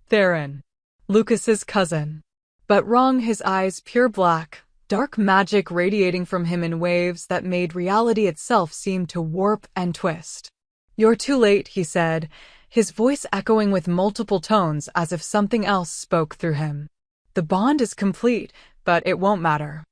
Theron, Lucas's cousin. But wrong, his eyes pure black, dark magic radiating from him in waves that made reality itself seem to warp and twist. "You're too late," he said, his voice echoing with multiple tones as if something else spoke through him. "The bond is complete, but it won't matter.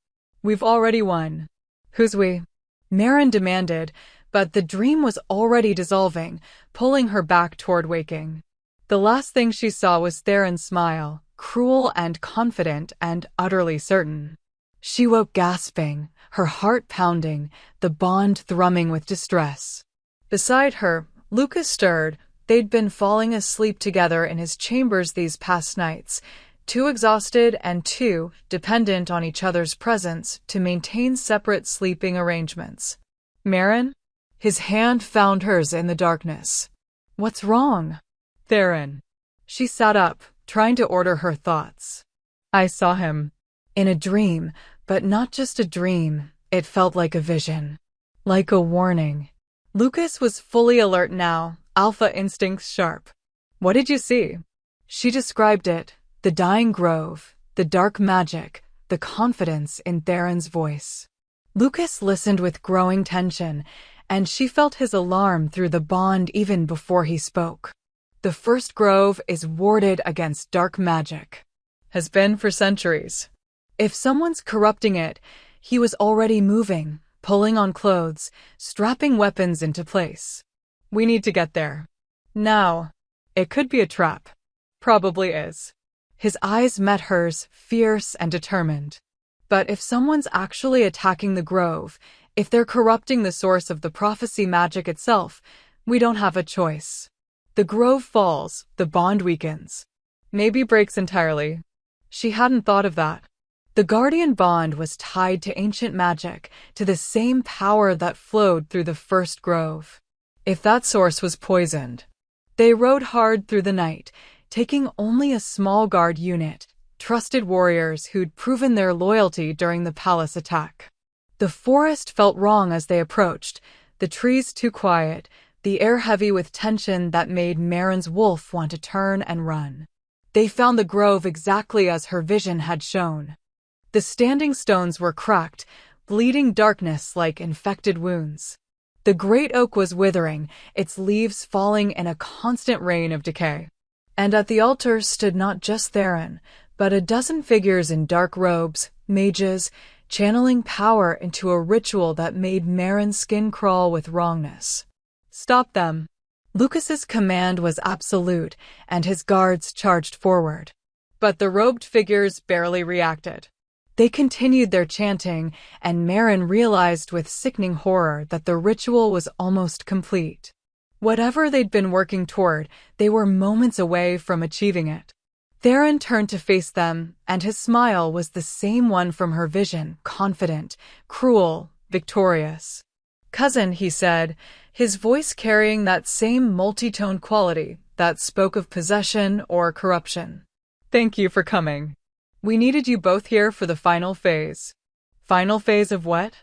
We've already won." "Who's we?" Meryn demanded, but the dream was already dissolving, pulling her back toward waking. The last thing she saw was Theron's smile, cruel and confident and utterly certain. She woke gasping, her heart pounding, the bond thrumming with distress. Beside her, Lucas stirred. They'd been falling asleep together in his chambers these past nights, too exhausted and too dependent on each other's presence to maintain separate sleeping arrangements. "Meryn?" His hand found hers in the darkness. "What's wrong?" "Theron." She sat up, trying to order her thoughts. "I saw him. In a dream, but not just a dream. It felt like a vision. Like a warning." Lucas was fully alert now, alpha instincts sharp. "What did you see?" She described it, the dying grove, the dark magic, the confidence in Theron's voice. Lucas listened with growing tension, and she felt his alarm through the bond even before he spoke. "The first grove is warded against dark magic. Has been for centuries. If someone's corrupting it, he was already moving, pulling on clothes, strapping weapons into place. We need to get there. Now. It could be a trap. Probably is." His eyes met hers, fierce and determined. "But if someone's actually attacking the grove, if they're corrupting the source of the prophecy magic itself, we don't have a choice. The grove falls, the bond weakens. Maybe breaks entirely." She hadn't thought of that. The Guardian bond was tied to ancient magic, to the same power that flowed through the first grove. If that source was poisoned. They rode hard through the night, taking only a small guard unit, trusted warriors who'd proven their loyalty during the palace attack. The forest felt wrong as they approached, the trees too quiet, the air heavy with tension that made Meryn's wolf want to turn and run. They found the grove exactly as her vision had shown. The standing stones were cracked, bleeding darkness like infected wounds. The great oak was withering, its leaves falling in a constant rain of decay. And at the altar stood not just Theron, but a dozen figures in dark robes, mages, channeling power into a ritual that made Meryn's skin crawl with wrongness. "Stop them." Lucas's command was absolute, and his guards charged forward. But the robed figures barely reacted. They continued their chanting, and Merrin realized with sickening horror that the ritual was almost complete. Whatever they'd been working toward, they were moments away from achieving it. Theron turned to face them, and his smile was the same one from her vision, confident, cruel, victorious. "Cousin," he said, his voice carrying that same multi-tone quality that spoke of possession or corruption. "Thank you for coming. We needed you both here for the final phase." "Final phase of what?"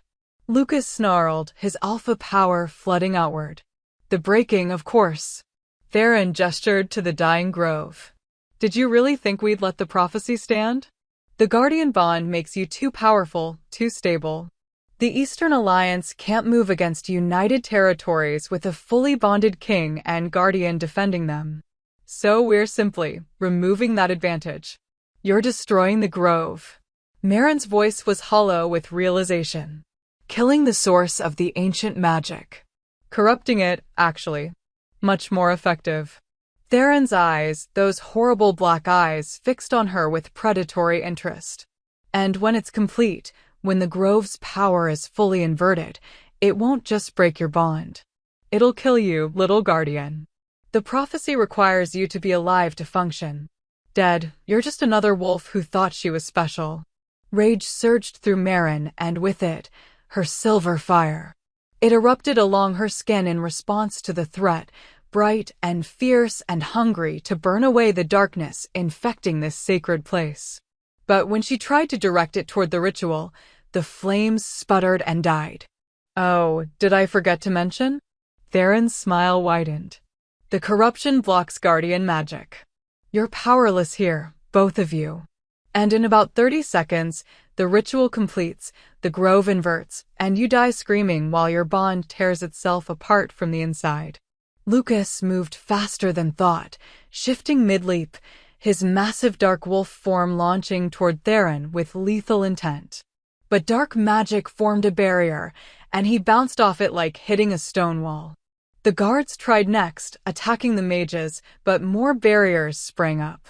Lucas snarled, his alpha power flooding outward. "The breaking, of course." Theron gestured to the dying grove. "Did you really think we'd let the prophecy stand? The Guardian bond makes you too powerful, too stable. The Eastern Alliance can't move against united territories with a fully bonded king and Guardian defending them. So we're simply removing that advantage. You're destroying the grove." Merrin's voice was hollow with realization. "Killing the source of the ancient magic. Corrupting it, actually. Much more effective." Theron's eyes, those horrible black eyes, fixed on her with predatory interest. "And when it's complete, when the grove's power is fully inverted, it won't just break your bond. It'll kill you, little guardian. The prophecy requires you to be alive to function. Dead, you're just another wolf who thought she was special." Rage surged through Merrin, and with it, her silver fire. It erupted along her skin in response to the threat, bright and fierce and hungry to burn away the darkness infecting this sacred place. But when she tried to direct it toward the ritual, the flames sputtered and died. "Oh, did I forget to mention?" Theron's smile widened. "The corruption blocks Guardian magic. You're powerless here, both of you. And in about 30 seconds, the ritual completes, the grove inverts, and you die screaming while your bond tears itself apart from the inside." Lucas moved faster than thought, shifting mid-leap, his massive dark wolf form launching toward Theron with lethal intent. But dark magic formed a barrier, and he bounced off it like hitting a stone wall. The guards tried next, attacking the mages, but more barriers sprang up.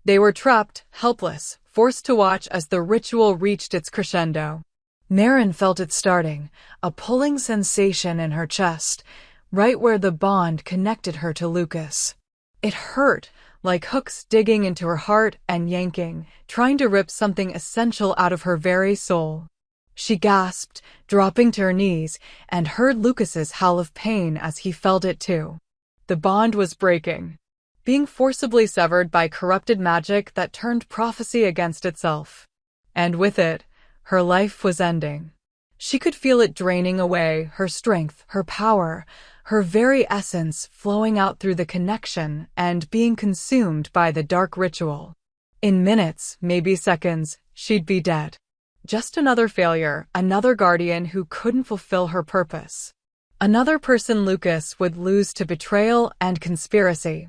They were trapped, helpless, forced to watch as the ritual reached its crescendo. Merrin felt it starting, a pulling sensation in her chest, right where the bond connected her to Lucas. It hurt, like hooks digging into her heart and yanking, trying to rip something essential out of her very soul. She gasped, dropping to her knees, and heard Lucas's howl of pain as he felt it too. The bond was breaking, being forcibly severed by corrupted magic that turned prophecy against itself. And with it, her life was ending. She could feel it draining away, her strength, her power, her very essence flowing out through the connection and being consumed by the dark ritual. In minutes, maybe seconds, she'd be dead. Just another failure, another guardian who couldn't fulfill her purpose. Another person Lucas would lose to betrayal and conspiracy.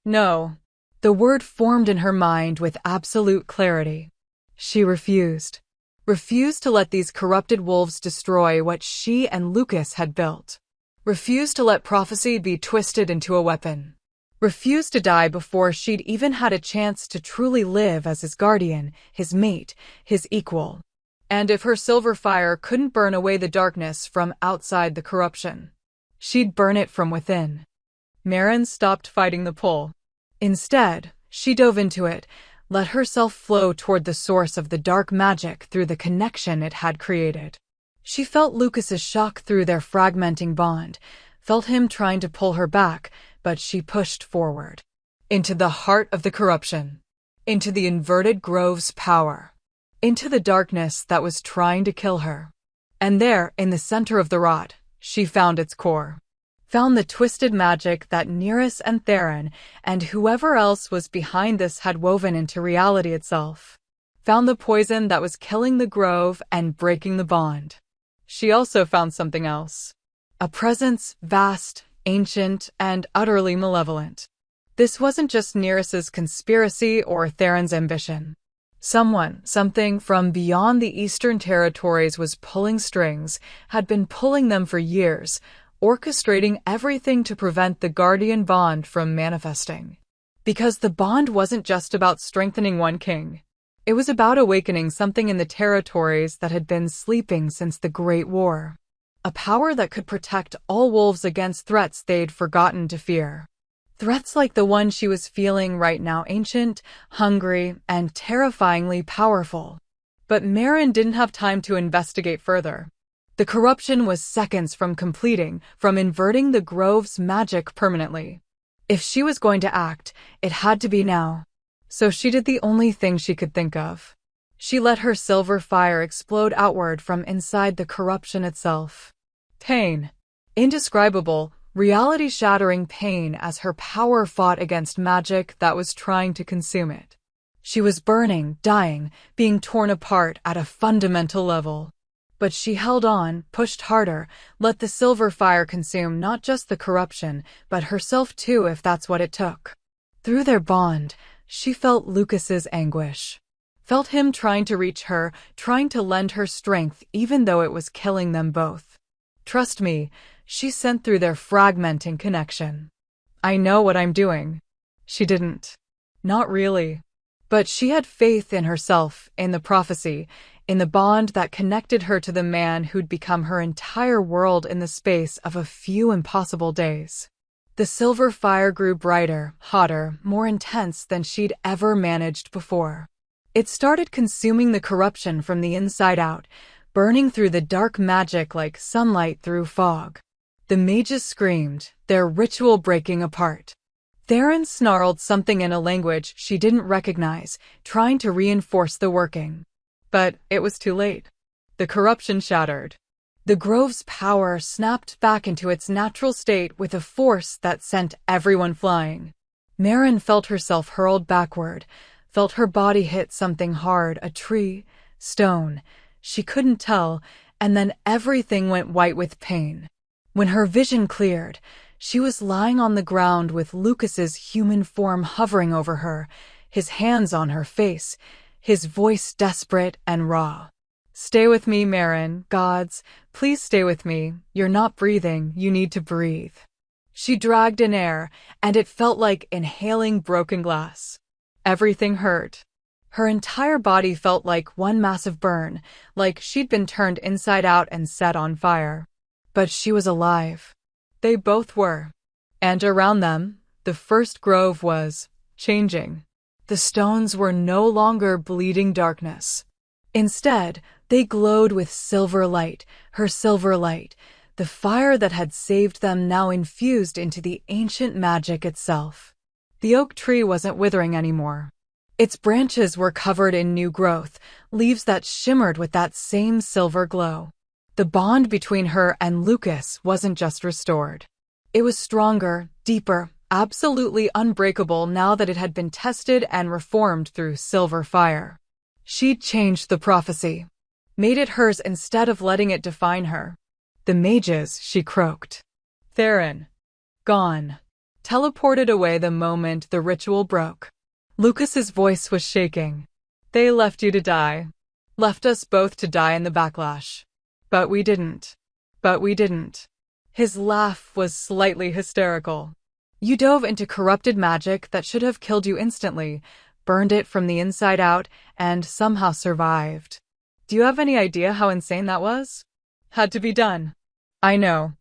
No. The word formed in her mind with absolute clarity. She refused. Refused to let these corrupted wolves destroy what she and Lucas had built. Refused to let prophecy be twisted into a weapon. Refused to die before she'd even had a chance to truly live as his guardian, his mate, his equal. And if her silver fire couldn't burn away the darkness from outside the corruption, she'd burn it from within. Merrin stopped fighting the pull. Instead, she dove into it, let herself flow toward the source of the dark magic through the connection it had created. She felt Lucas's shock through their fragmenting bond, felt him trying to pull her back, but she pushed forward. Into the heart of the corruption. Into the inverted grove's power. Into the darkness that was trying to kill her. And there, in the center of the rot, she found its core. Found the twisted magic that Nereus and Theron and whoever else was behind this had woven into reality itself. Found the poison that was killing the grove and breaking the bond. She also found something else. A presence vast, ancient, and utterly malevolent. This wasn't just Nereus's conspiracy or Theron's ambition. Someone, something from beyond the Eastern territories was pulling strings, had been pulling them for years, orchestrating everything to prevent the guardian bond from manifesting. Because the bond wasn't just about strengthening one king. It was about awakening something in the territories that had been sleeping since the Great War. A power that could protect all wolves against threats they'd forgotten to fear. Threats like the one she was feeling right now, ancient, hungry, and terrifyingly powerful. But Maren didn't have time to investigate further. The corruption was seconds from inverting the grove's magic permanently. If she was going to act, it had to be now. So she did the only thing she could think of. She let her silver fire explode outward from inside the corruption itself. Pain. Indescribable, reality-shattering pain as her power fought against magic that was trying to consume it. She was burning, dying, being torn apart at a fundamental level. But she held on, pushed harder, let the silver fire consume not just the corruption, but herself too if that's what it took. Through their bond, she felt Lucas's anguish. Felt him trying to reach her, trying to lend her strength even though it was killing them both. Trust me, she sent through their fragmenting connection. I know what I'm doing. She didn't. Not really. But she had faith in herself, in the prophecy, in the bond that connected her to the man who'd become her entire world in the space of a few impossible days. The silver fire grew brighter, hotter, more intense than she'd ever managed before. It started consuming the corruption from the inside out, burning through the dark magic like sunlight through fog. The mages screamed, their ritual breaking apart. Theron snarled something in a language she didn't recognize, trying to reinforce the working. But it was too late. The corruption shattered. The grove's power snapped back into its natural state with a force that sent everyone flying. Maren felt herself hurled backward, felt her body hit something hard, a tree, stone. She couldn't tell, and then everything went white with pain. When her vision cleared, she was lying on the ground with Lucas's human form hovering over her, his hands on her face, his voice desperate and raw. Stay with me, Maren, gods, please stay with me. You're not breathing, you need to breathe. She dragged in air, and it felt like inhaling broken glass. Everything hurt. Her entire body felt like one massive burn, like she'd been turned inside out and set on fire. But she was alive. They both were. And around them, the first grove was changing. The stones were no longer bleeding darkness. Instead, they glowed with silver light, her silver light, the fire that had saved them now infused into the ancient magic itself. The oak tree wasn't withering anymore. Its branches were covered in new growth, leaves that shimmered with that same silver glow. The bond between her and Lucas wasn't just restored. It was stronger, deeper, absolutely unbreakable now that it had been tested and reformed through silver fire. She'd changed the prophecy, made it hers instead of letting it define her. The mages, she croaked. Theron. Gone. Teleported away the moment the ritual broke. Lucas's voice was shaking. They left you to die. Left us both to die in the backlash. But we didn't. But we didn't. His laugh was slightly hysterical. You dove into corrupted magic that should have killed you instantly, burned it from the inside out, and somehow survived. Do you have any idea how insane that was? Had to be done. I know.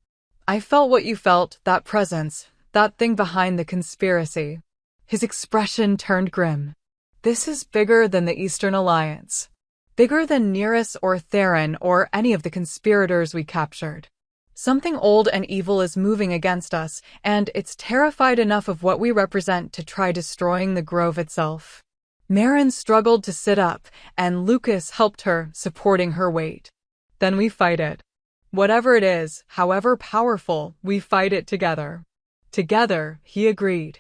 I felt what you felt, that presence, that thing behind the conspiracy. His expression turned grim. This is bigger than the Eastern Alliance. Bigger than Nereus or Theron or any of the conspirators we captured. Something old and evil is moving against us, and it's terrified enough of what we represent to try destroying the grove itself. Maren struggled to sit up, and Lucas helped her, supporting her weight. Then we fight it. Whatever it is, however powerful, we fight it together. Together, he agreed.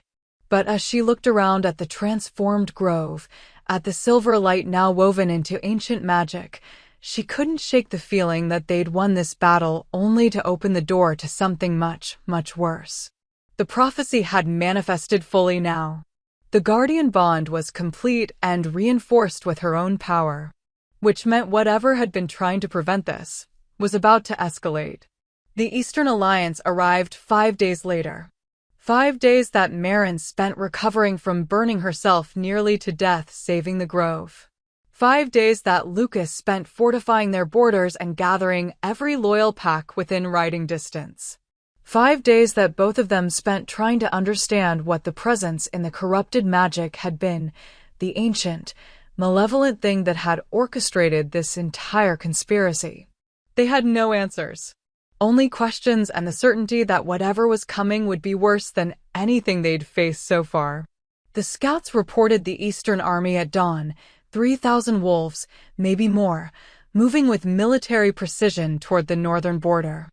But as she looked around at the transformed grove, at the silver light now woven into ancient magic, she couldn't shake the feeling that they'd won this battle only to open the door to something much, much worse. The prophecy had manifested fully now. The guardian bond was complete and reinforced with her own power, which meant whatever had been trying to prevent this was about to escalate. The Eastern Alliance arrived 5 days later. 5 days that Meryn spent recovering from burning herself nearly to death saving the grove. 5 days that Lucas spent fortifying their borders and gathering every loyal pack within riding distance. 5 days that both of them spent trying to understand what the presence in the corrupted magic had been, the ancient, malevolent thing that had orchestrated this entire conspiracy. They had no answers. Only questions and the certainty that whatever was coming would be worse than anything they'd faced so far. The scouts reported the Eastern Army at dawn, 3,000 wolves, maybe more, moving with military precision toward the northern border.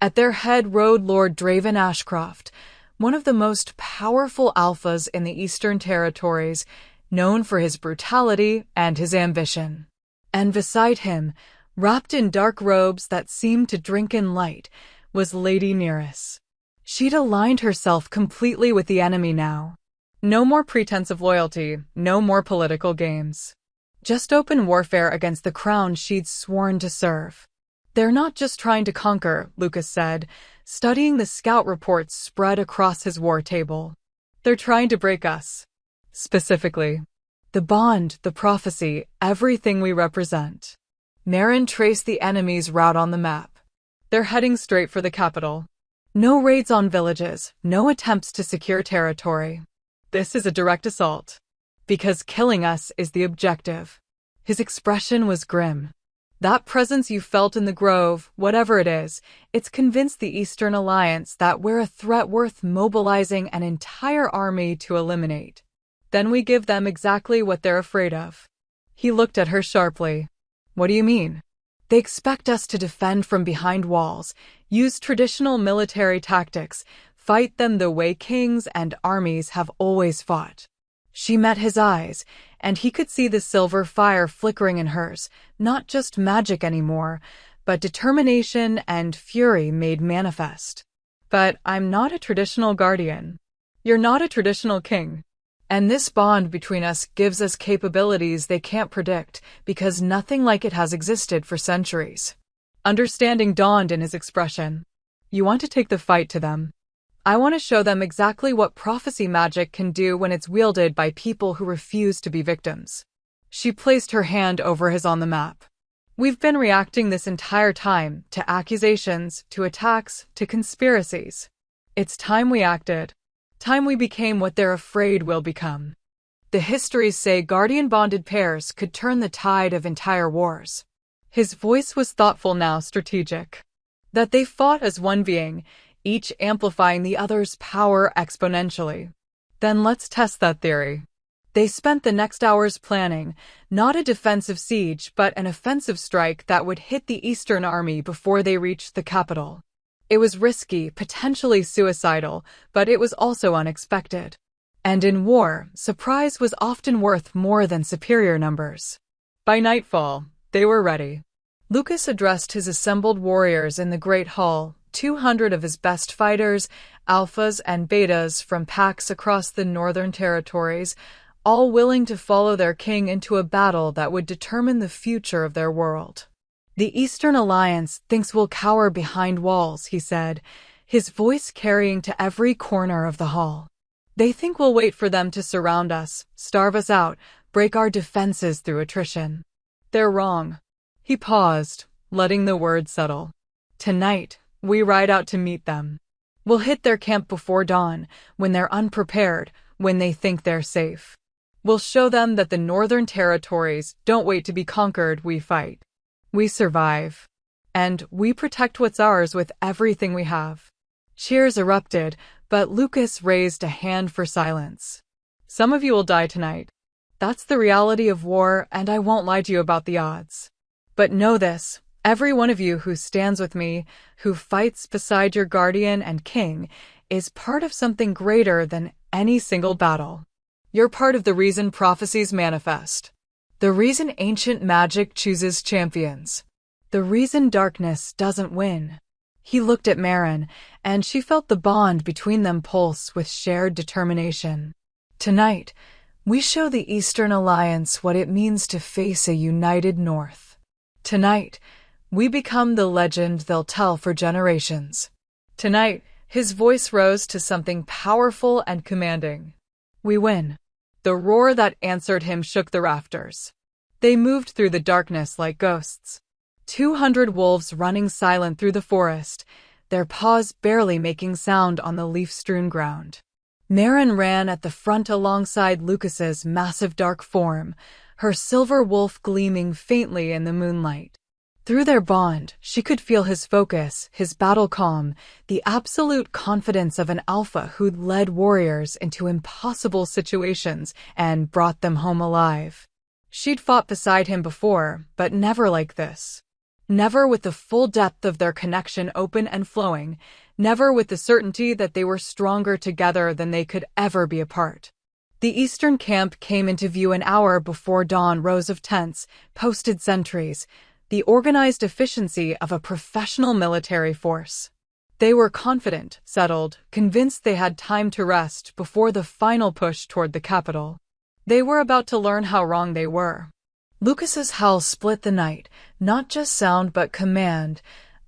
At their head rode Lord Draven Ashcroft, one of the most powerful alphas in the Eastern Territories, known for his brutality and his ambition. And beside him, wrapped in dark robes that seemed to drink in light, was Lady Nereus. She'd aligned herself completely with the enemy now. No more pretense of loyalty, no more political games. Just open warfare against the crown she'd sworn to serve. They're not just trying to conquer, Lucas said, studying the scout reports spread across his war table. They're trying to break us. Specifically, the bond, the prophecy, everything we represent. Meryn traced the enemy's route on the map. They're heading straight for the capital. No raids on villages, no attempts to secure territory. This is a direct assault. Because killing us is the objective. His expression was grim. That presence you felt in the grove, whatever it is, it's convinced the Eastern Alliance that we're a threat worth mobilizing an entire army to eliminate. Then we give them exactly what they're afraid of. He looked at her sharply. What do you mean? They expect us to defend from behind walls, use traditional military tactics, fight them the way kings and armies have always fought. She met his eyes, and he could see the silver fire flickering in hers, not just magic anymore, but determination and fury made manifest. But I'm not a traditional guardian. You're not a traditional king. And this bond between us gives us capabilities they can't predict because nothing like it has existed for centuries. Understanding dawned in his expression. You want to take the fight to them. I want to show them exactly what prophecy magic can do when it's wielded by people who refuse to be victims. She placed her hand over his on the map. We've been reacting this entire time to accusations, to attacks, to conspiracies. It's time we acted. Time we became what they're afraid we'll become. The histories say guardian-bonded pairs could turn the tide of entire wars. His voice was thoughtful now, strategic. That they fought as one being, each amplifying the other's power exponentially. Then let's test that theory. They spent the next hours planning, not a defensive siege but an offensive strike that would hit the Eastern Army before they reached the capital. It was risky, potentially suicidal, but it was also unexpected. And in war, surprise was often worth more than superior numbers. By nightfall, they were ready. Lucas addressed his assembled warriors in the Great Hall, 200 of his best fighters, alphas and betas from packs across the Northern Territories, all willing to follow their king into a battle that would determine the future of their world. The Eastern Alliance thinks we'll cower behind walls, he said, his voice carrying to every corner of the hall. They think we'll wait for them to surround us, starve us out, break our defenses through attrition. They're wrong. He paused, letting the words settle. Tonight, we ride out to meet them. We'll hit their camp before dawn, when they're unprepared, when they think they're safe. We'll show them that the Northern Territories don't wait to be conquered, we fight. We survive. And we protect what's ours with everything we have. Cheers erupted, but Lucas raised a hand for silence. Some of you will die tonight. That's the reality of war, and I won't lie to you about the odds. But know this, every one of you who stands with me, who fights beside your guardian and king, is part of something greater than any single battle. You're part of the reason prophecies manifest. The reason ancient magic chooses champions. The reason darkness doesn't win. He looked at Meryn, and she felt the bond between them pulse with shared determination. Tonight, we show the Eastern Alliance what it means to face a united North. Tonight, We become the legend they'll tell for generations. Tonight, his voice rose to something powerful and commanding. We win. The roar that answered him shook the rafters. They moved through the darkness like ghosts. 200 wolves running silent through the forest, their paws barely making sound on the leaf-strewn ground. Maren ran at the front alongside Lucas's massive dark form, her silver wolf gleaming faintly in the moonlight. Through their bond, she could feel his focus, his battle calm, the absolute confidence of an alpha who'd led warriors into impossible situations and brought them home alive. She'd fought beside him before, but never like this. Never with the full depth of their connection open and flowing, never with the certainty that they were stronger together than they could ever be apart. The eastern camp came into view an hour before dawn. Rows of tents, posted sentries, the organized efficiency of a professional military force. They were confident, settled, convinced they had time to rest before the final push toward the capital. They were about to learn how wrong they were. Lucas's howl split the night, not just sound but command,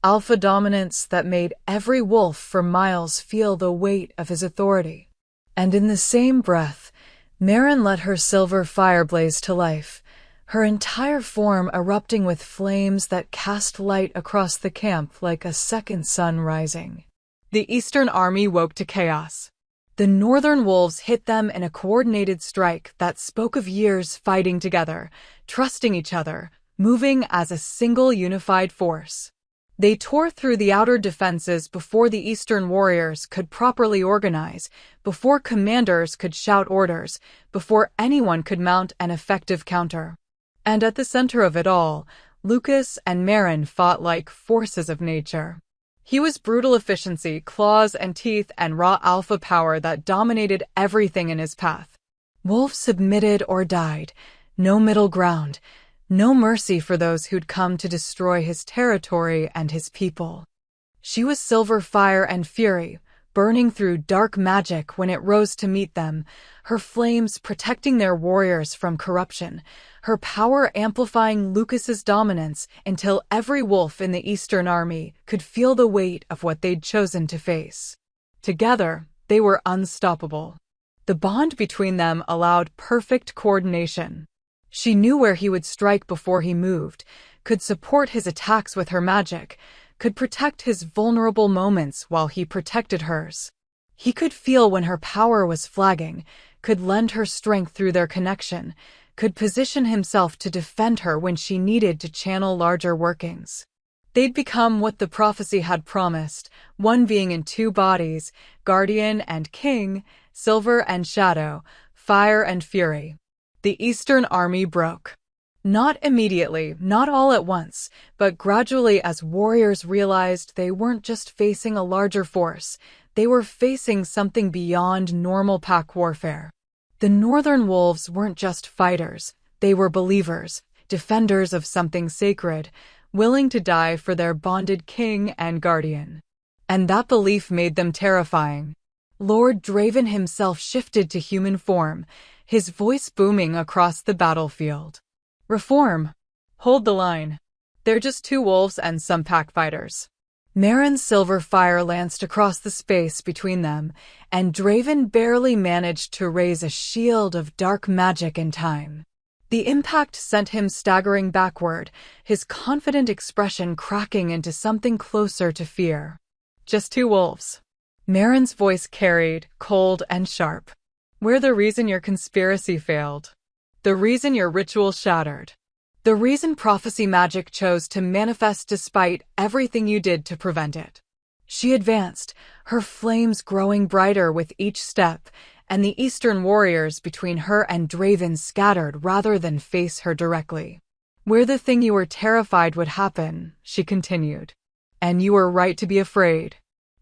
alpha dominance that made every wolf for miles feel the weight of his authority. And in the same breath, Maren let her silver fire blaze to life, her entire form erupting with flames that cast light across the camp like a second sun rising. The Eastern army woke to chaos. The northern wolves hit them in a coordinated strike that spoke of years fighting together, trusting each other, moving as a single unified force. They tore through the outer defenses before the eastern warriors could properly organize, before commanders could shout orders, before anyone could mount an effective counter. And at the center of it all, Lucas and Maren fought like forces of nature. He was brutal efficiency, claws and teeth, and raw alpha power that dominated everything in his path. Wolf submitted or died, no middle ground, no mercy for those who'd come to destroy his territory and his people. She was silver fire and fury, burning through dark magic when it rose to meet them, her flames protecting their warriors from corruption, her power amplifying Lucas's dominance until every wolf in the Eastern army could feel the weight of what they'd chosen to face. Together, they were unstoppable. The bond between them allowed perfect coordination. She knew where he would strike before he moved, could support his attacks with her magic, could protect his vulnerable moments while he protected hers. He could feel when her power was flagging, could lend her strength through their connection, could position himself to defend her when she needed to channel larger workings. They'd become what the prophecy had promised, one being in two bodies, guardian and king, silver and shadow, fire and fury. The Eastern army broke. Not immediately, not all at once, but gradually as warriors realized they weren't just facing a larger force, they were facing something beyond normal pack warfare. The northern wolves weren't just fighters, they were believers, defenders of something sacred, willing to die for their bonded king and guardian. And that belief made them terrifying. Lord Draven himself shifted to human form, his voice booming across the battlefield. Reform. Hold the line. They're just two wolves and some pack fighters. Maren's silver fire lanced across the space between them, and Draven barely managed to raise a shield of dark magic in time. The impact sent him staggering backward, his confident expression cracking into something closer to fear. Just two wolves. Maren's voice carried, cold and sharp. We're the reason your conspiracy failed. The reason your ritual shattered. The reason prophecy magic chose to manifest despite everything you did to prevent it. She advanced, her flames growing brighter with each step, and the Eastern warriors between her and Draven scattered rather than face her directly. We're the thing you were terrified would happen, she continued. And you were right to be afraid.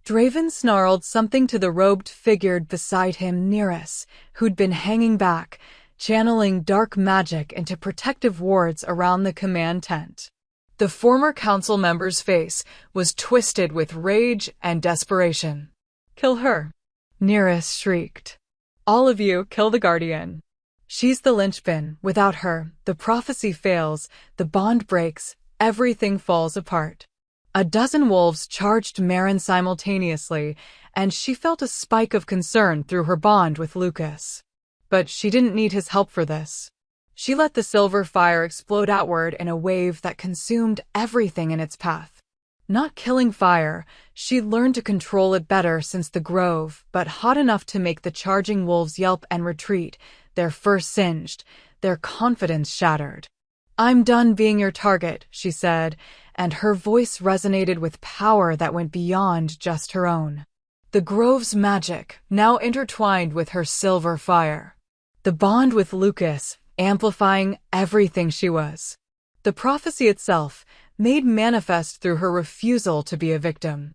Draven snarled something to the robed figure beside him, Nearest, who'd been hanging back, channeling dark magic into protective wards around the command tent. The former council member's face was twisted with rage and desperation. Kill her, Nearest shrieked. All of you, kill the guardian. She's the linchpin. Without her, the prophecy fails, the bond breaks, everything falls apart. A dozen wolves charged Maren simultaneously, and she felt a spike of concern through her bond with Lucas. But she didn't need his help for this. She let the silver fire explode outward in a wave that consumed everything in its path. Not killing fire, she'd learned to control it better since the grove, but hot enough to make the charging wolves yelp and retreat, their fur singed, their confidence shattered. "I'm done being your target," she said, and her voice resonated with power that went beyond just her own. The grove's magic, now intertwined with her silver fire. The bond with Lucas, amplifying everything she was. The prophecy itself, made manifest through her refusal to be a victim.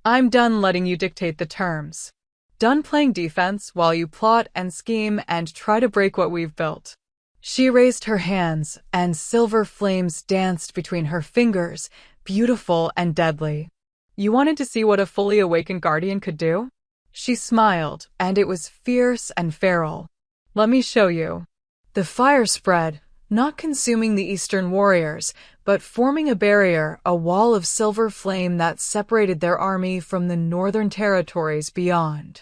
"I'm done letting you dictate the terms. Done playing defense while you plot and scheme and try to break what we've built." She raised her hands, and silver flames danced between her fingers, beautiful and deadly. "You wanted to see what a fully awakened guardian could do?" She smiled, and it was fierce and feral. "Let me show you." The fire spread, not consuming the eastern warriors, but forming a barrier, a wall of silver flame that separated their army from the northern territories beyond.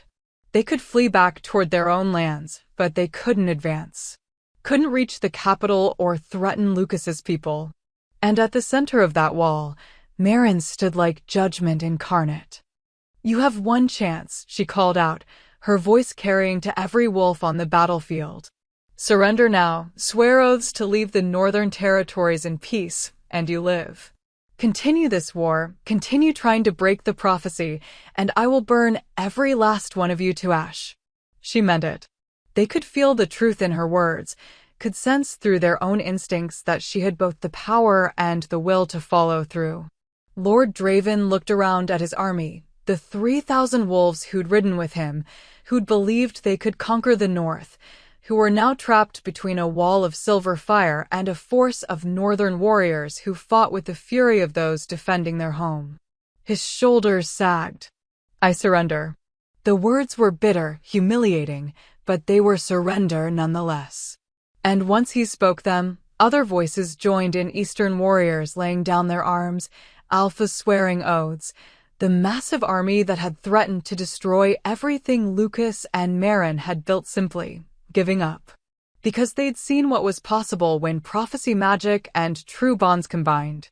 They could flee back toward their own lands, but they couldn't advance. Couldn't reach the capital or threaten Lucas's people. And at the center of that wall, Maren stood like judgment incarnate. "You have one chance," she called out, her voice carrying to every wolf on the battlefield. "Surrender now, swear oaths to leave the northern territories in peace, and you live. Continue this war, continue trying to break the prophecy, and I will burn every last one of you to ash." She meant it. They could feel the truth in her words, could sense through their own instincts that she had both the power and the will to follow through. Lord Draven looked around at his army, the 3,000 wolves who'd ridden with him, who'd believed they could conquer the north, who were now trapped between a wall of silver fire and a force of northern warriors who fought with the fury of those defending their home. His shoulders sagged. "I surrender." The words were bitter, humiliating, but they were surrender nonetheless. And once he spoke them, other voices joined in, eastern warriors laying down their arms, alphas swearing oaths, the massive army that had threatened to destroy everything Lucas and Maren had built simply giving up. Because they'd seen what was possible when prophecy magic and true bonds combined.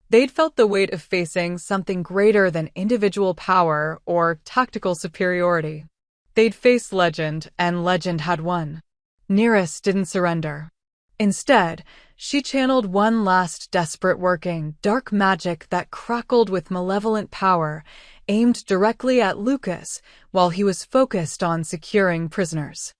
They'd felt the weight of facing something greater than individual power or tactical superiority. They'd faced legend, and legend had won. Nearest didn't surrender. Instead, she channeled one last desperate working, dark magic that crackled with malevolent power, aimed directly at Lucas while he was focused on securing prisoners.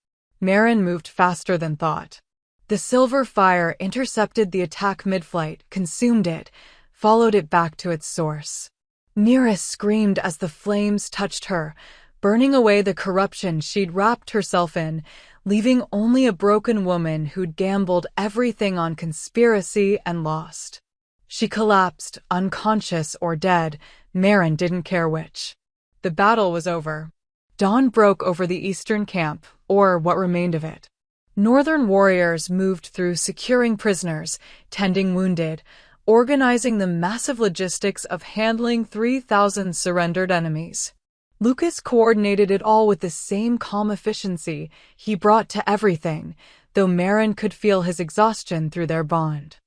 Maren moved faster than thought. The silver fire intercepted the attack mid-flight, consumed it, followed it back to its source. Nearest screamed as the flames touched her, burning away the corruption she'd wrapped herself in, leaving only a broken woman who'd gambled everything on conspiracy and lost. She collapsed, unconscious or dead. Maren didn't care which. The battle was over. Dawn broke over the eastern camp, or what remained of it. Northern warriors moved through securing prisoners, tending wounded, organizing the massive logistics of handling 3,000 surrendered enemies. Lucas coordinated it all with the same calm efficiency he brought to everything, though Maren could feel his exhaustion through their bond.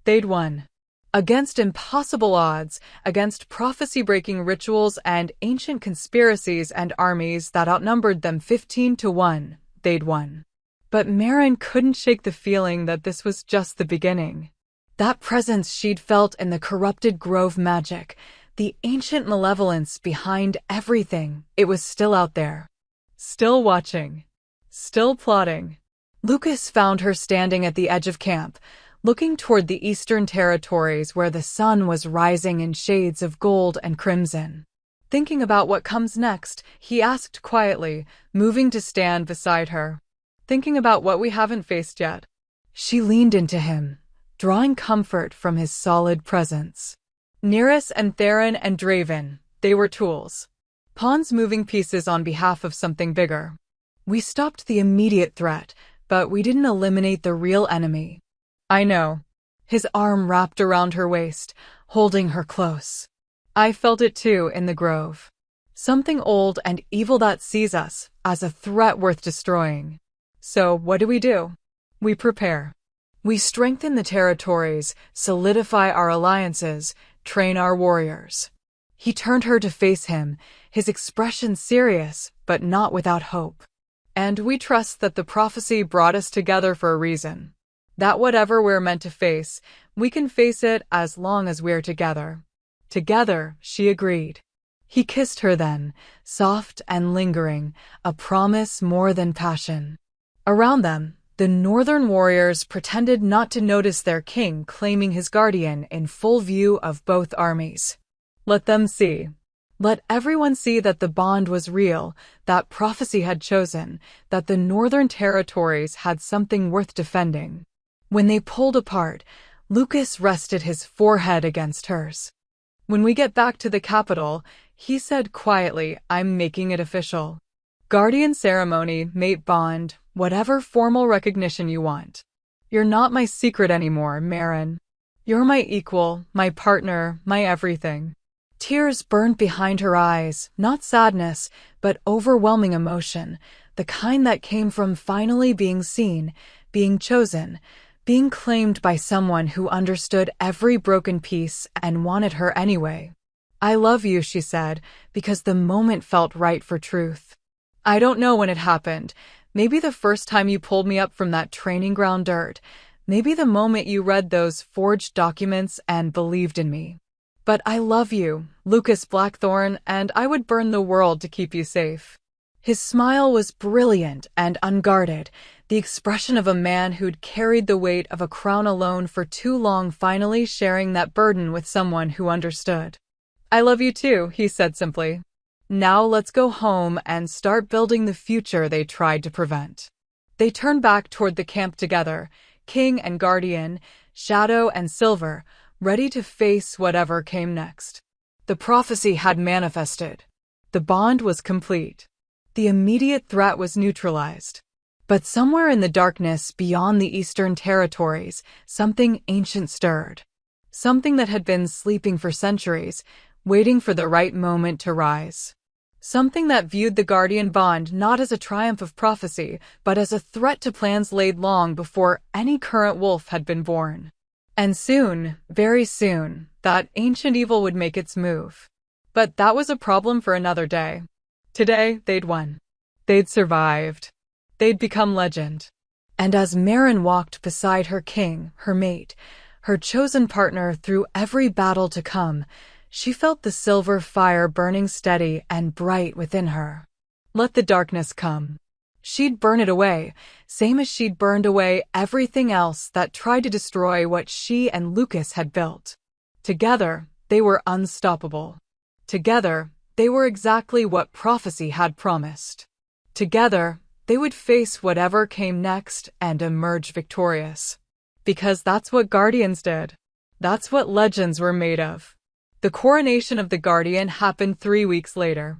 They'd won. Against impossible odds, against prophecy-breaking rituals and ancient conspiracies and armies that outnumbered them 15-1, they'd won. But Maren couldn't shake the feeling that this was just the beginning. That presence she'd felt in the corrupted grove magic, the ancient malevolence behind everything, it was still out there. Still watching. Still plotting. Lucas found her standing at the edge of camp, looking toward the eastern territories where the sun was rising in shades of gold and crimson. Thinking about what comes next, he asked quietly, moving to stand beside her. "Thinking about what we haven't faced yet." She leaned into him, drawing comfort from his solid presence. Nearest and Theron and Draven, they were tools. Pawns moving pieces on behalf of something bigger. "We stopped the immediate threat, but we didn't eliminate the real enemy." "I know." his arm wrapped around her waist, holding her close. I felt it too in the grove. Something old and evil that sees us as a threat worth destroying. So what do? We prepare. We strengthen the territories, solidify our alliances, train our warriors. He turned her to face him, his expression serious, but not without hope. And we trust that the prophecy brought us together for a reason. That whatever we're meant to face, we can face it as long as we're together. Together, she agreed. He kissed her then, soft and lingering, a promise more than passion. Around them, the northern warriors pretended not to notice their king claiming his guardian in full view of both armies. Let them see. Let everyone see that the bond was real, that prophecy had chosen, that the northern territories had something worth defending. When they pulled apart, Lucas rested his forehead against hers. When we get back to the capital, he said quietly, I'm making it official. Guardian ceremony, mate bond, whatever formal recognition you want. You're not my secret anymore, Marin. You're my equal, my partner, my everything. Tears burned behind her eyes, not sadness, but overwhelming emotion, the kind that came from finally being seen, being chosen, being claimed by someone who understood every broken piece and wanted her anyway. I love you, she said, because the moment felt right for truth. I don't know when it happened. Maybe the first time you pulled me up from that training ground dirt. Maybe the moment you read those forged documents and believed in me. But I love you, Lucas Blackthorne, and I would burn the world to keep you safe. His smile was brilliant and unguarded, the expression of a man who'd carried the weight of a crown alone for too long, finally sharing that burden with someone who understood. I love you too, he said simply. Now let's go home and start building the future they tried to prevent. They turned back toward the camp together, King and Guardian, Shadow and Silver, ready to face whatever came next. The prophecy had manifested. The bond was complete. The immediate threat was neutralized. But somewhere in the darkness beyond the Eastern Territories, something ancient stirred. Something that had been sleeping for centuries, waiting for the right moment to rise. Something that viewed the Guardian Bond not as a triumph of prophecy, but as a threat to plans laid long before any current wolf had been born. And soon, very soon, that ancient evil would make its move. But that was a problem for another day. Today, they'd won. They'd survived. They'd become legend. And as Marin walked beside her king, her mate, her chosen partner through every battle to come, she felt the silver fire burning steady and bright within her. Let the darkness come. She'd burn it away, same as she'd burned away everything else that tried to destroy what she and Lucas had built. Together, they were unstoppable. Together, they were exactly what prophecy had promised. Together, they would face whatever came next and emerge victorious. Because that's what Guardians did. That's what legends were made of. The coronation of the Guardian happened 3 weeks later.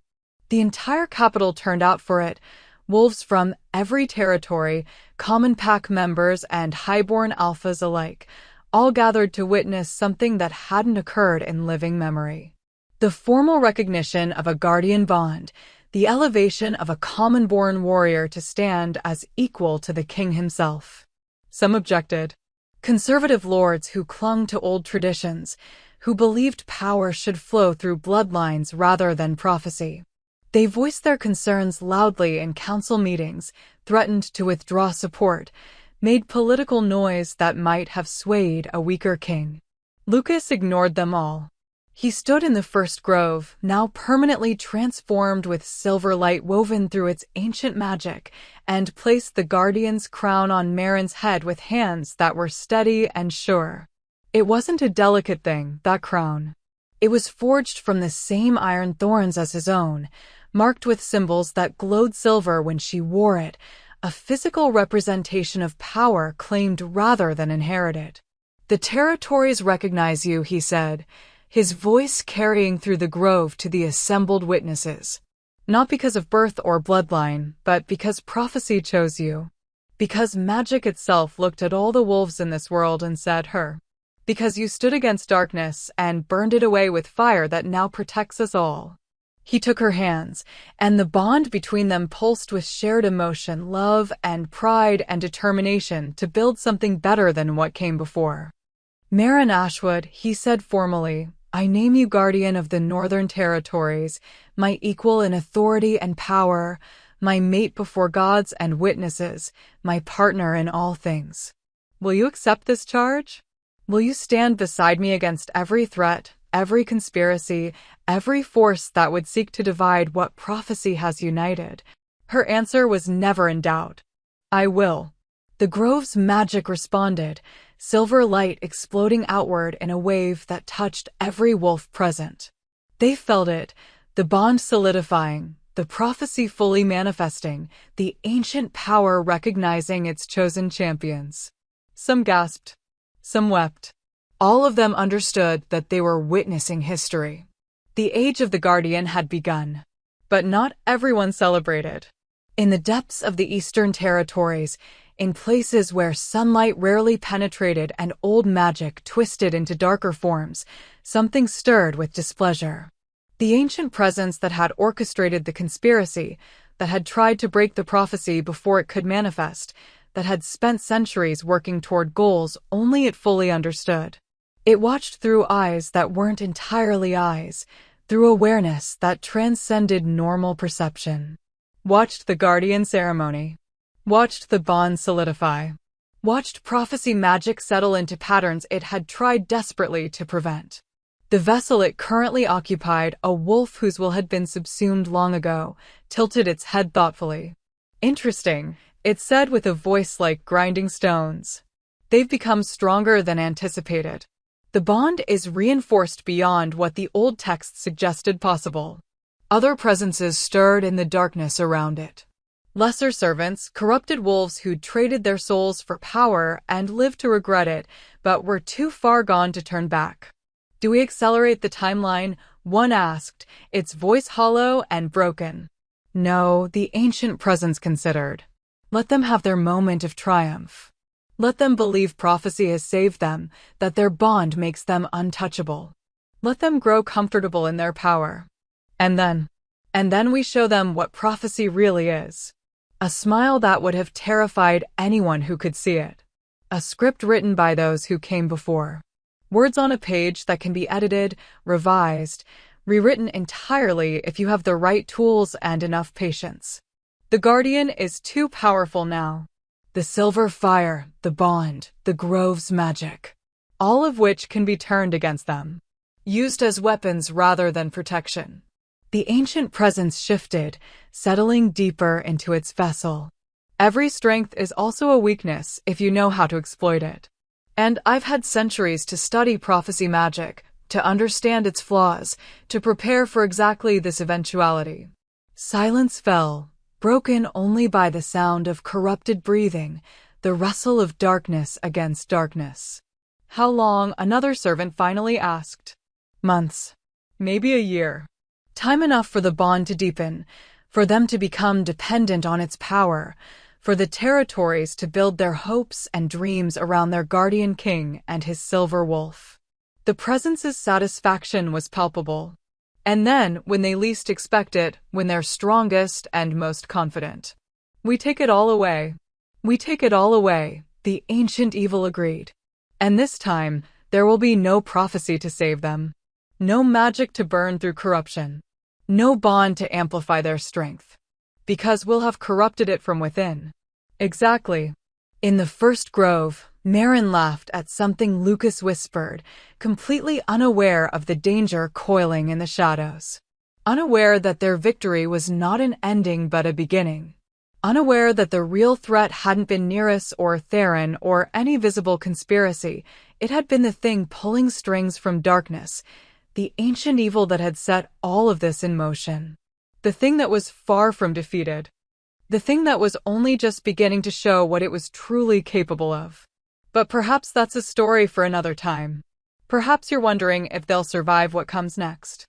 The entire capital turned out for it. Wolves from every territory, common pack members and highborn alphas alike, all gathered to witness something that hadn't occurred in living memory. The formal recognition of a Guardian bond, the elevation of a common-born warrior to stand as equal to the king himself. Some objected. Conservative lords who clung to old traditions, who believed power should flow through bloodlines rather than prophecy. They voiced their concerns loudly in council meetings, threatened to withdraw support, made political noise that might have swayed a weaker king. Lucas ignored them all. He stood in the first grove, now permanently transformed with silver light woven through its ancient magic, and placed the Guardian's crown on Marin's head with hands that were steady and sure. It wasn't a delicate thing, that crown. It was forged from the same iron thorns as his own, marked with symbols that glowed silver when she wore it, a physical representation of power claimed rather than inherited. The territories recognize you, he said, his voice carrying through the grove to the assembled witnesses. Not because of birth or bloodline, but because prophecy chose you. Because magic itself looked at all the wolves in this world and said, her. Because you stood against darkness and burned it away with fire that now protects us all. He took her hands, and the bond between them pulsed with shared emotion, love, and pride and determination to build something better than what came before. Maren Ashwood, he said formally, I name you guardian of the Northern Territories, my equal in authority and power, my mate before gods and witnesses, my partner in all things. Will you accept this charge? Will you stand beside me against every threat, every conspiracy, every force that would seek to divide what prophecy has united? Her answer was never in doubt. I will. The grove's magic responded, silver light exploding outward in a wave that touched every wolf present. They felt it, the bond solidifying, the prophecy fully manifesting, the ancient power recognizing its chosen champions. Some gasped. Some wept. All of them understood that they were witnessing history. The age of the Guardian had begun. But not everyone celebrated. In the depths of the Eastern Territories, in places where sunlight rarely penetrated and old magic twisted into darker forms, something stirred with displeasure. The ancient presence that had orchestrated the conspiracy, that had tried to break the prophecy before it could manifest, that had spent centuries working toward goals only it fully understood. It watched through eyes that weren't entirely eyes, through awareness that transcended normal perception. Watched the Guardian ceremony. Watched the bond solidify. Watched prophecy magic settle into patterns it had tried desperately to prevent. The vessel it currently occupied, a wolf whose will had been subsumed long ago, tilted its head thoughtfully. Interesting, it said with a voice like grinding stones. They've become stronger than anticipated. The bond is reinforced beyond what the old text suggested possible. Other presences stirred in the darkness around it. Lesser servants, corrupted wolves who'd traded their souls for power and lived to regret it, but were too far gone to turn back. Do we accelerate the timeline? One asked, its voice hollow and broken. No, the ancient presence considered. Let them have their moment of triumph. Let them believe prophecy has saved them, that their bond makes them untouchable. Let them grow comfortable in their power. And then we show them what prophecy really is. A smile that would have terrified anyone who could see it. A script written by those who came before. Words on a page that can be edited, revised, rewritten entirely if you have the right tools and enough patience. The Guardian is too powerful now. The silver fire, the bond, the grove's magic. All of which can be turned against them. Used as weapons rather than protection. The ancient presence shifted, settling deeper into its vessel. Every strength is also a weakness if you know how to exploit it. And I've had centuries to study prophecy magic, to understand its flaws, to prepare for exactly this eventuality. Silence fell, broken only by the sound of corrupted breathing, the wrestle of darkness against darkness. How long? Another servant finally asked. Months. Maybe a year. Time enough for the bond to deepen, for them to become dependent on its power, for the territories to build their hopes and dreams around their guardian king and his silver wolf. The presence's satisfaction was palpable. And then, when they least expect it, when they're strongest and most confident. We take it all away. We take it all away, the ancient evil agreed. And this time, there will be no prophecy to save them. No magic to burn through corruption. No bond to amplify their strength. Because we'll have corrupted it from within. Exactly. In the first grove, Maren laughed at something Lucas whispered, completely unaware of the danger coiling in the shadows. Unaware that their victory was not an ending but a beginning. Unaware that the real threat hadn't been Nereus or Theron or any visible conspiracy, it had been the thing pulling strings from darkness, the ancient evil that had set all of this in motion. The thing that was far from defeated. The thing that was only just beginning to show what it was truly capable of. But perhaps that's a story for another time. Perhaps you're wondering if they'll survive what comes next.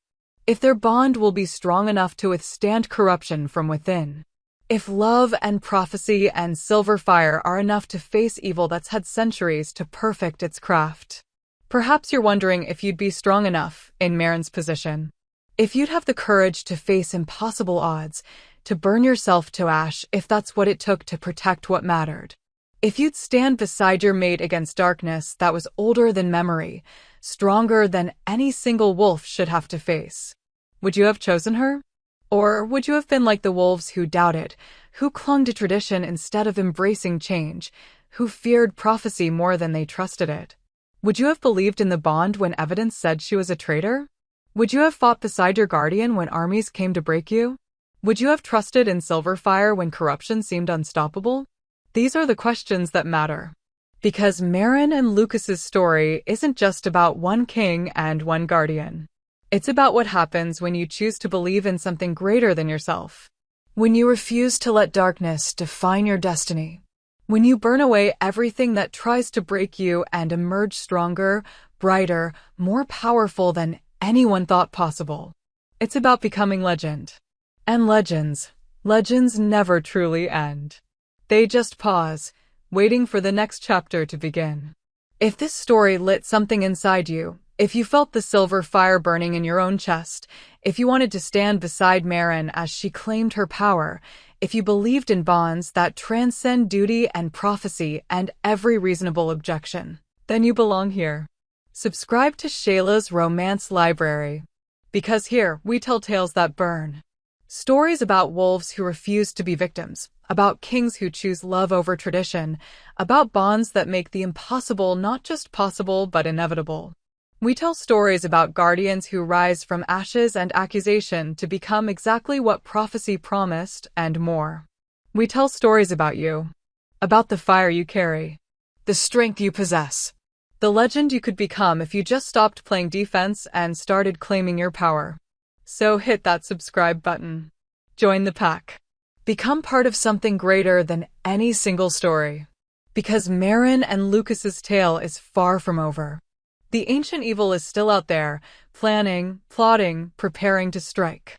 If their bond will be strong enough to withstand corruption from within. If love and prophecy and silver fire are enough to face evil that's had centuries to perfect its craft. Perhaps you're wondering if you'd be strong enough in Marin's position. If you'd have the courage to face impossible odds, to burn yourself to ash if that's what it took to protect what mattered. If you'd stand beside your mate against darkness that was older than memory, stronger than any single wolf should have to face. Would you have chosen her? Or would you have been like the wolves who doubted, who clung to tradition instead of embracing change, who feared prophecy more than they trusted it? Would you have believed in the bond when evidence said she was a traitor? Would you have fought beside your guardian when armies came to break you? Would you have trusted in Silverfire when corruption seemed unstoppable? These are the questions that matter. Because Marin and Lucas's story isn't just about one king and one guardian. It's about what happens when you choose to believe in something greater than yourself. When you refuse to let darkness define your destiny. When you burn away everything that tries to break you and emerge stronger, brighter, more powerful than anyone thought possible. It's about becoming legend. And legends never truly end. They just pause, waiting for the next chapter to begin. If this story lit something inside you, if you felt the silver fire burning in your own chest, if you wanted to stand beside Marin as she claimed her power, if you believed in bonds that transcend duty and prophecy and every reasonable objection, then you belong here. Subscribe to Shayla's Romance Library. Because here, we tell tales that burn. Stories about wolves who refuse to be victims, about kings who choose love over tradition, about bonds that make the impossible not just possible but inevitable. We tell stories about guardians who rise from ashes and accusation to become exactly what prophecy promised and more. We tell stories about you, about the fire you carry, the strength you possess, the legend you could become if you just stopped playing defense and started claiming your power. So hit that subscribe button. Join the pack. Become part of something greater than any single story. Because Marin and Lucas's tale is far from over. The ancient evil is still out there, planning, plotting, preparing to strike.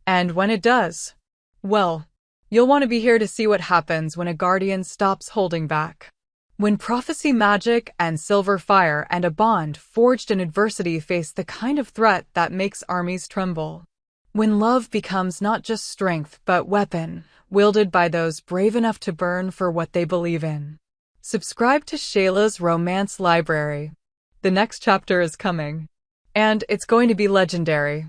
And when it does, well, you'll want to be here to see what happens when a guardian stops holding back. When prophecy magic and silver fire and a bond forged in adversity face the kind of threat that makes armies tremble. When love becomes not just strength but weapon, wielded by those brave enough to burn for what they believe in. Subscribe to Shayla's Romance Library. The next chapter is coming. And it's going to be legendary.